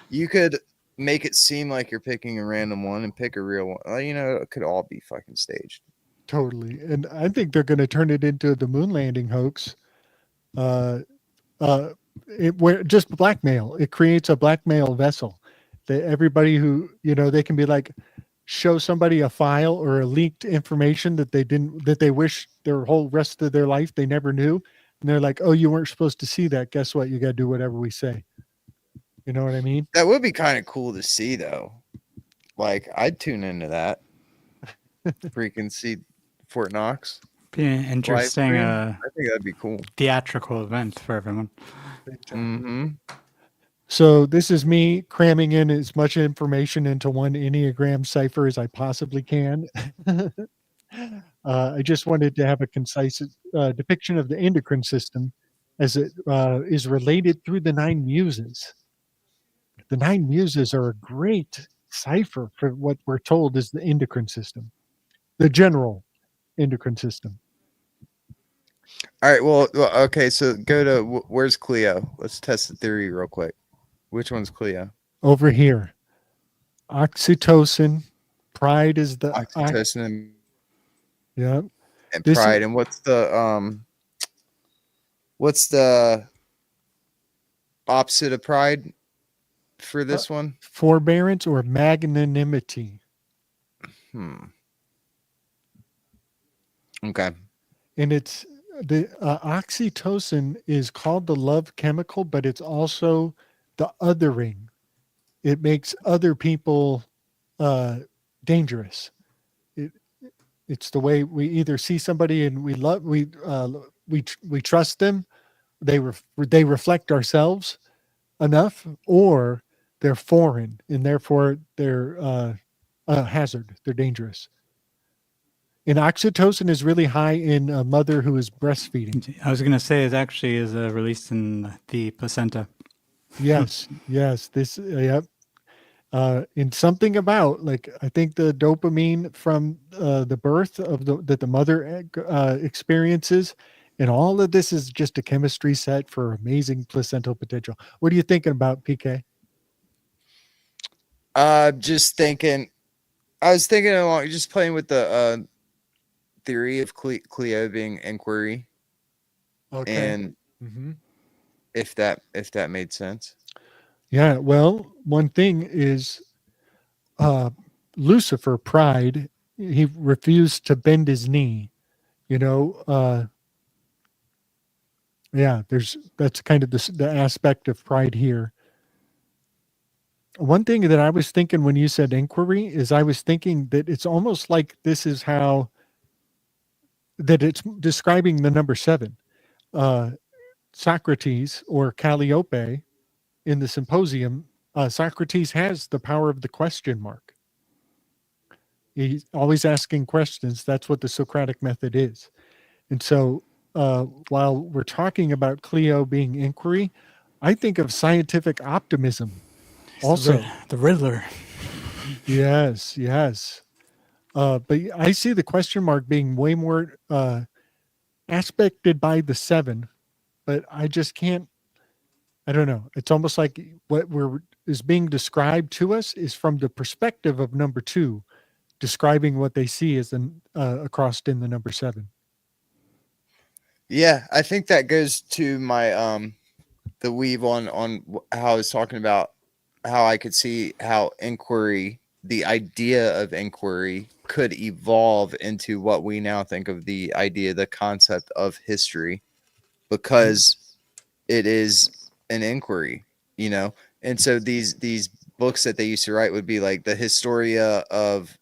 you could make it seem like you're picking a random one and pick a real one. It could all be fucking staged. Totally. And I think they're going to turn it into the moon landing hoax. Just blackmail. It creates a blackmail vessel that everybody who, they can be like, show somebody a file or a leaked information that they wish their whole rest of their life they never knew. And they're like, oh, you weren't supposed to see that. Guess what? You got to do whatever we say. You know what I mean? That would be kind of cool to see, though. Like, I'd tune into that. Freaking see Fort Knox. Be an interesting. I think that'd be cool. Theatrical event for everyone. Mm-hmm. So this is me cramming in as much information into one Enneagram cipher as I possibly can. I just wanted to have a concise depiction of the endocrine system as it is related through the 9 muses. The 9 muses are a great cipher for what we're told is the endocrine system, the general endocrine system. All right. Well, okay. So go to where's Cleo? Let's test the theory real quick. Which one's Cleo? Over here. Oxytocin, pride is the oxytocin yeah. and This pride. And what's the opposite of pride for this one? Forbearance or magnanimity. Okay. And it's the oxytocin is called the love chemical, but it's also the othering. It makes other people dangerous. It's the way we either see somebody and we trust them. They reflect ourselves enough, or they're foreign and therefore they're a hazard. They're dangerous. And oxytocin is really high in a mother who is breastfeeding. I was going to say it actually is released in the placenta. Yes, yes. This, yep. And something about, like, I think the dopamine from the birth of that the mother experiences, and all of this is just a chemistry set for amazing placental potential. What are you thinking about, PK? Just thinking. I was thinking along, just playing with the theory of Cleo being inquiry, and if that made sense. Yeah. Well, one thing is Lucifer, pride. He refused to bend his knee. Yeah. That's kind of the aspect of pride here. One thing that I was thinking when you said inquiry is I was thinking that it's almost like this is how that it's describing the number 7. Socrates or Calliope in the Symposium, Socrates has the power of the question mark. He's always asking questions. That's what the Socratic method is. And so while we're talking about Cleo being inquiry, I think of scientific optimism. Also, the Riddler. Yes, yes. But I see the question mark being way more aspected by the 7, but I just can't. I don't know. It's almost like what is being described to us is from the perspective of number 2, describing what they see as across in the number 7. Yeah, I think that goes to my the weave on how I was talking about how I could see how inquiry, the idea of inquiry, could evolve into what we now think of the idea, the concept of history, because it is an inquiry, and so these books that they used to write would be like the Historia of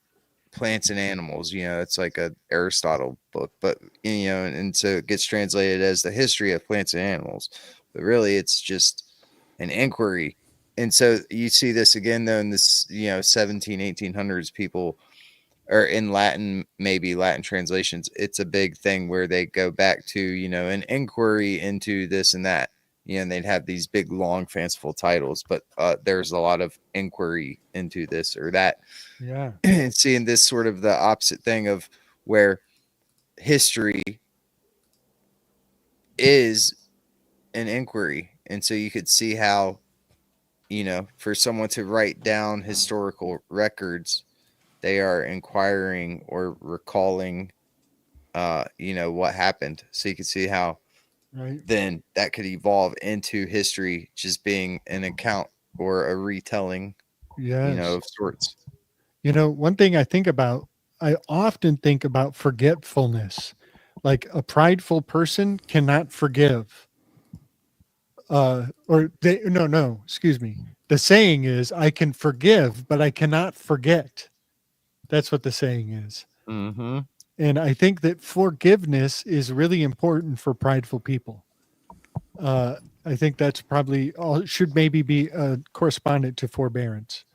plants and animals. It's like a Aristotle book, but and so it gets translated as the history of plants and animals, but really it's just an inquiry. And so you see this again though in this 1800s, people, or in Latin, maybe Latin translations, it's a big thing where they go back to an inquiry into this and that, and they'd have these big long fanciful titles, but there's a lot of inquiry into this or that. Yeah. And seeing this sort of the opposite thing of where history is an inquiry. And so you could see how, for someone to write down historical records, they are inquiring or recalling, what happened. So you can see how then that could evolve into history just being an account or a retelling, of sorts. One thing I often think about forgetfulness. Like a prideful person cannot forgive. Excuse me. The saying is, I can forgive, but I cannot forget. That's what the saying is. Mm-hmm. And I think that forgiveness is really important for prideful people. I think that's probably should maybe be correspondent to forbearance.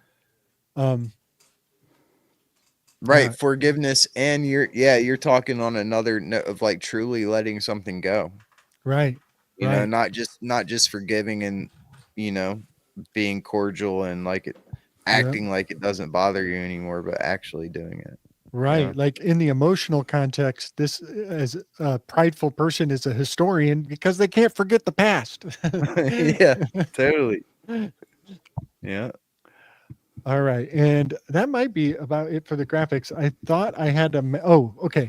Right. Yeah. Forgiveness. And you're talking on another note of like truly letting something go. Right. Not just forgiving and, being cordial and like it, acting like it doesn't bother you anymore, but actually doing it. Right. Like in the emotional context, this as a prideful person is a historian because they can't forget the past. Yeah, totally. Yeah. All right. And that might be about it for the graphics. I thought I had to. Oh, okay.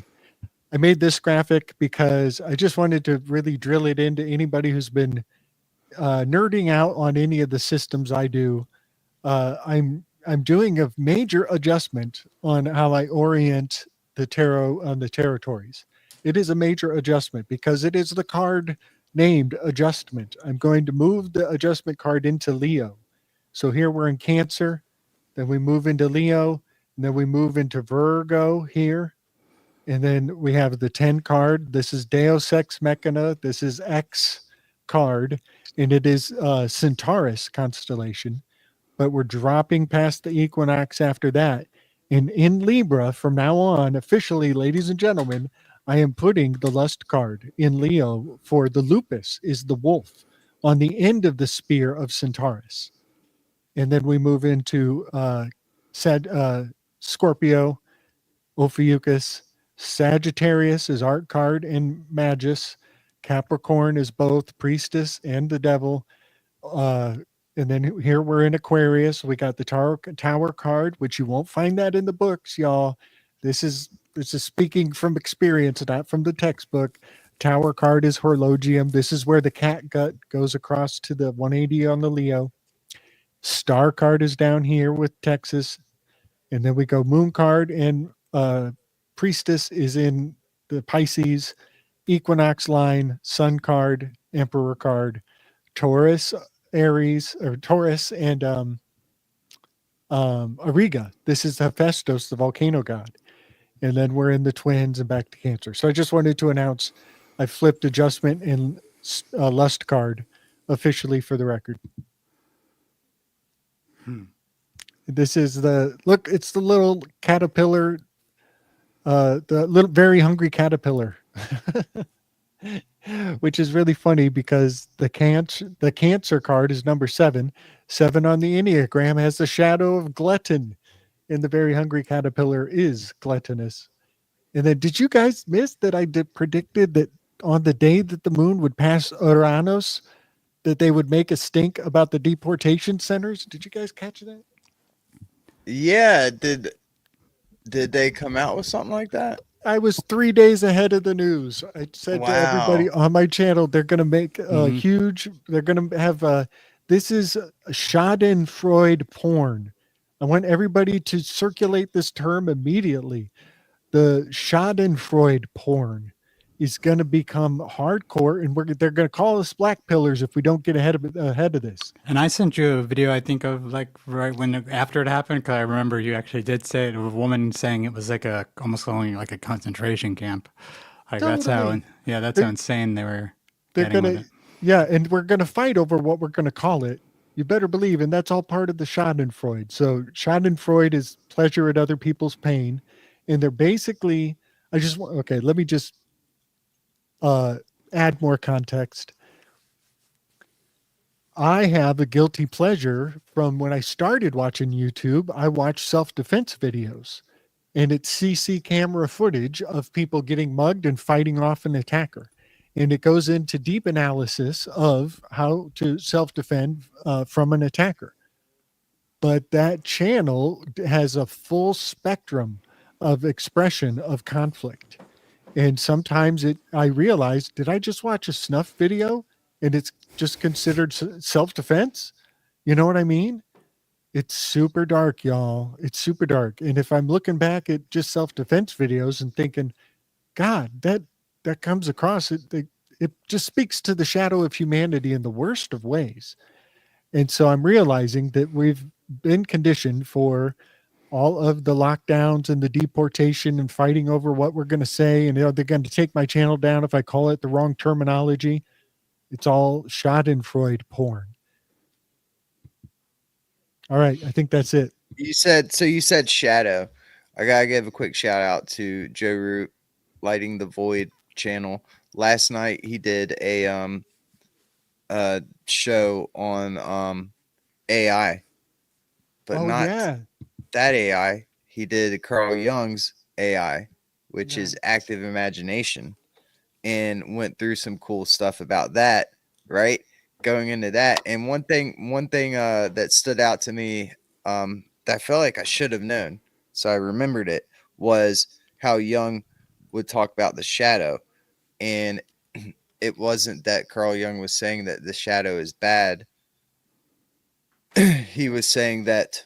I made this graphic because I just wanted to really drill it into anybody who's been nerding out on any of the systems I do. I'm doing a major adjustment on how I orient the tarot on the territories. It is a major adjustment because it is the card named adjustment. I'm going to move the adjustment card into Leo. So here we're in Cancer, then we move into Leo, and then we move into Virgo here. And then we have the 10 card. This is Deus Ex Machina. This is X card, and it is Centaurus constellation. But we're dropping past the equinox after that. And in Libra, from now on, officially, ladies and gentlemen, I am putting the lust card in Leo for the lupus is the wolf on the end of the spear of Centaurus. And then we move into Scorpio, Ophiuchus. Sagittarius is art card and Magus. Capricorn is both priestess and the devil. And then here we're in Aquarius. We got the tower card, which you won't find that in the books, y'all. This is speaking from experience, not from the textbook. Tower card is Horologium. This is where the cat gut goes across to the 180 on the Leo. Star card is down here with Texas. And then we go moon card and priestess is in the Pisces. Equinox line, sun card, emperor card, Taurus, Aries, or Taurus, and Ariga. This is Hephaestus, the volcano god. And then we're in the twins and back to Cancer. So I just wanted to announce I flipped adjustment and lust card officially for the record. This is look, it's the little caterpillar, the little very hungry caterpillar. Which is really funny because the cancer card is number 7. 7 on the Enneagram has the shadow of glutton, and the very hungry caterpillar is gluttonous. And then did you guys miss that I predicted that on the day that the moon would pass Uranus, that they would make a stink about the deportation centers? Did you guys catch that? Yeah, did they come out with something like that? I was 3 days ahead of the news. I said to everybody on my channel, they're going to make a huge, they're going to have this is Schadenfreude porn. I want everybody to circulate this term immediately. The Schadenfreude porn is going to become hardcore, and they're going to call us black pillars if we don't get ahead of this. And I sent you a video, I think, of like right after it happened, because I remember you actually did say it. A woman saying it was like almost going like a concentration camp. Like totally. That's how insane they were. They're gonna, and we're gonna fight over what we're gonna call it. You better believe, and that's all part of the Schadenfreude. So Schadenfreude is pleasure at other people's pain, and they're basically. Let me just add more context. I have a guilty pleasure from when I started watching YouTube. I watched self-defense videos, and it's CC camera footage of people getting mugged and fighting off an attacker. And it goes into deep analysis of how to self-defend from an attacker. But that channel has a full spectrum of expression of conflict. And sometimes I realize, did I just watch a snuff video and it's just considered self-defense? You know what I mean? It's super dark, y'all. It's super dark. And if I'm looking back at just self-defense videos and thinking, God, that comes across, it just speaks to the shadow of humanity in the worst of ways. And so I'm realizing that we've been conditioned for all of the lockdowns and the deportation and fighting over what we're going to say. And they're going to take my channel down if I call it the wrong terminology. It's all Schadenfreude porn. All right. I think that's it. You said shadow. I got to give a quick shout out to Joe Root, Lighting the Void channel. Last night he did a show on AI, but that AI. He did Carl Jung's AI, which is active imagination, and went through some cool stuff about that, right? Going into that. And one thing that stood out to me that I felt like I should have known, so I remembered it, was how Jung would talk about the shadow. And it wasn't that Carl Jung was saying that the shadow is bad. He was saying that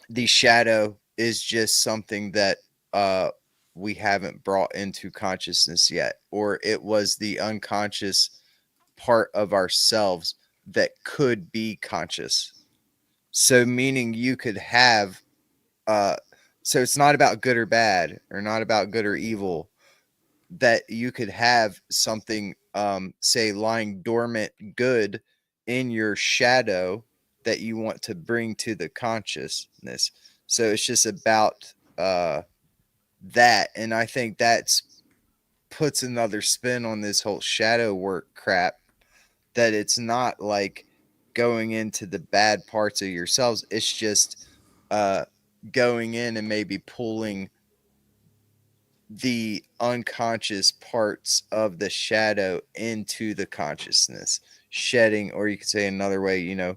the shadow is just something that we haven't brought into consciousness yet, or it was the unconscious part of ourselves that could be conscious. So meaning you could have so it's not about good or bad, or not about good or evil, that you could have something say lying dormant good in your shadow that you want to bring to the consciousness. So it's just about that. And I think that's puts another spin on this whole shadow work crap, that it's not like going into the bad parts of yourselves. It's just going in and maybe pulling the unconscious parts of the shadow into the consciousness, shedding, or you could say another way, you know,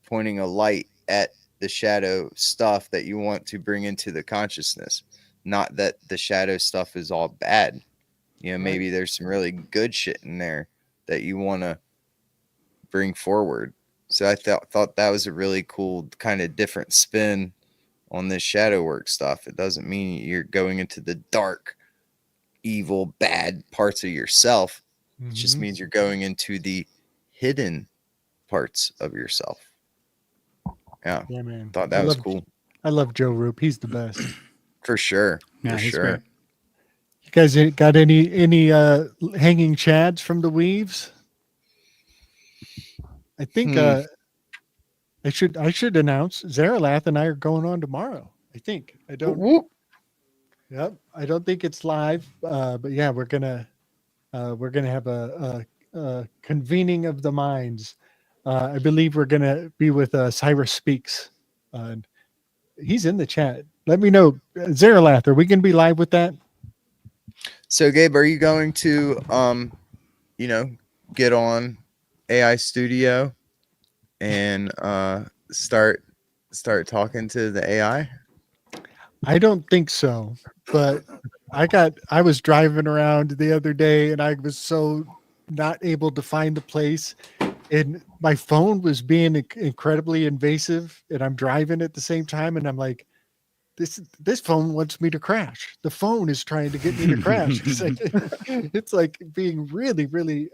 pointing a light at the shadow stuff that you want to bring into the consciousness. Not that the shadow stuff is all bad. You know, maybe there's some really good shit in there that you want to bring forward. So I thought that was a really cool kind of different spin on this shadow work stuff. It doesn't mean you're going into the dark, evil, bad parts of yourself. It just means you're going into the hidden parts of yourself. Yeah, man. Thought that was cool. I love Joe Roop. He's the best. For sure. Yeah, he's great. You guys got any hanging chads from the weaves? I think I should announce Zaralath and I are going on tomorrow. I think. I don't. Whoop. Yep. I don't think it's live, but yeah, we're gonna have a convening of the minds. I believe we're gonna be with Cyrus Speaks. He's in the chat. Let me know, Zaralath. Are we gonna be live with that? So, Gabe, are you going to you know, get on AI Studio and start talking to the AI? I don't think so, but I was driving around the other day and I was so not able to find the place, and my phone was being incredibly invasive, and I'm driving at the same time, and I'm like, this phone wants me to crash. The phone is trying to get me to crash. It's like being really, really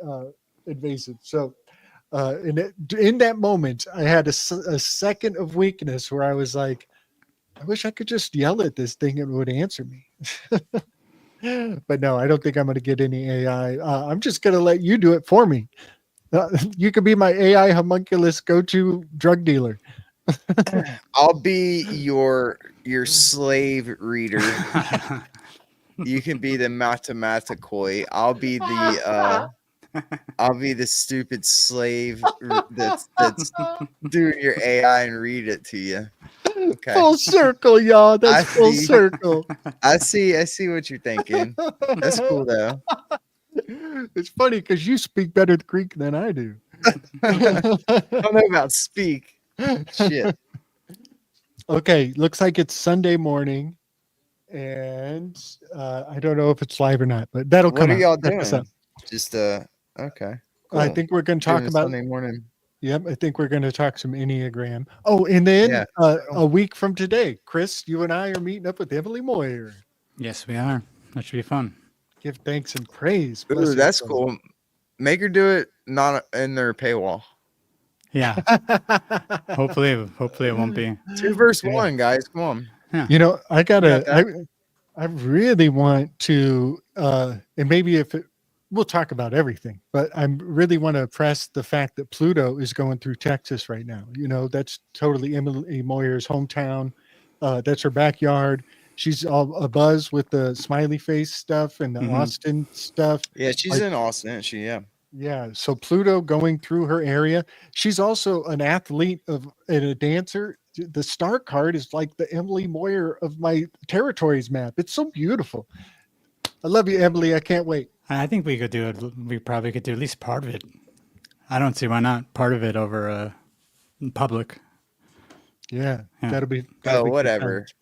invasive. So in that moment, I had a second of weakness where I was like, I wish I could just yell at this thing and it would answer me. But no, I don't think I'm going to get any AI. I'm just going to let you do it for me. You could be my AI homunculus go-to drug dealer. I'll be your slave reader. You can be the mathematicoi. I'll be the stupid slave that's doing your AI and read it to you. Okay. Full circle, y'all. That's full circle. I see what you're thinking. That's cool though. It's funny because you speak better Greek than I do. I don't know about speak. Shit. Okay, looks like it's Sunday morning, and I don't know if it's live or not, but that'll come. What are y'all doing? Just okay. Cool. I think we're going to talk about Sunday morning. Yep, I think we're going to talk some Enneagram. Oh, and then a week from today, Chris, you and I are meeting up with Emily Moyer. Yes, we are. That should be fun. Give thanks and praise. Ooh, that's cool. Make her do it not in their paywall. Yeah. Hopefully it won't be. 2 verse 1, guys. Come on. Yeah. You know, I really want to, and maybe we'll talk about everything, but I really want to press the fact that Pluto is going through Texas right now. You know, that's totally Emily Moyer's hometown. That's her backyard. She's all abuzz with the smiley face stuff and the Austin stuff. Yeah, she's in Austin, isn't she? Yeah. Yeah. So Pluto going through her area. She's also an athlete and a dancer. The star card is like the Emily Moyer of my territories map. It's so beautiful. I love you, Emily. I can't wait. I think we could do it. We probably could do at least part of it. I don't see why not part of it over public. Yeah, Yeah. that'll be Oh, good whatever. times.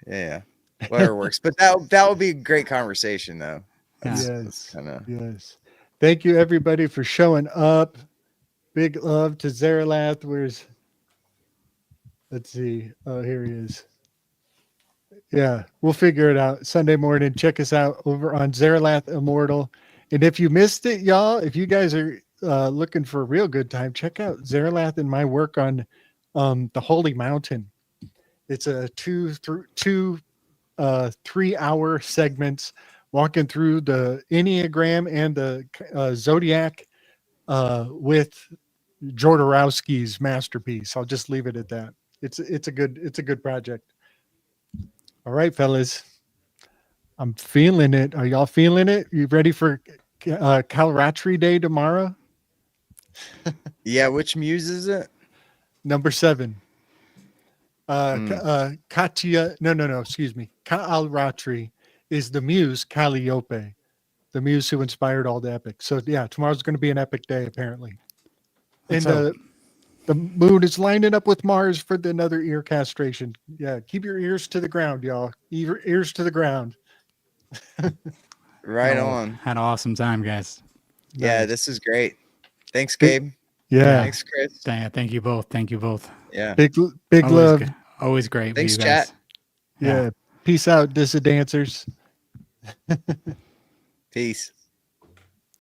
Yeah. Whatever works. But that would be a great conversation, though. That's Yes. kind of. Yes. Thank you, everybody, for showing up. Big love to Zaralath. Let's see. Oh, here he is. Yeah, we'll figure it out. Sunday morning, check us out over on Zaralath Immortal. And if you missed it, y'all, if you guys are looking for a real good time, check out Zaralath and my work on the Holy Mountain. It's a 3-hour segments walking through the Enneagram and the Zodiac with Jodorowsky's masterpiece. I'll just leave it at that. It's a good project. All right, fellas. I'm feeling it. Are y'all feeling it? You ready for Kalratri Day tomorrow? Yeah, which muse is it? Number 7. Katya, no, excuse me. Kalratri is the muse Calliope, the muse who inspired all the epics. So yeah, tomorrow's going to be an epic day apparently. Let's And hope. the moon is lining up with Mars for another ear castration. Yeah, keep your ears to the ground, y'all. Ears to the ground. Right on. Had an awesome time, guys. Yeah, Nice. this is great. Thanks, Gabe. Yeah. Thanks, Chris. Thank you both. Thank you both. Yeah. Big Always love. Always great Thanks, with you guys. chat. Yeah. Peace out, Dissident Dancers. Peace.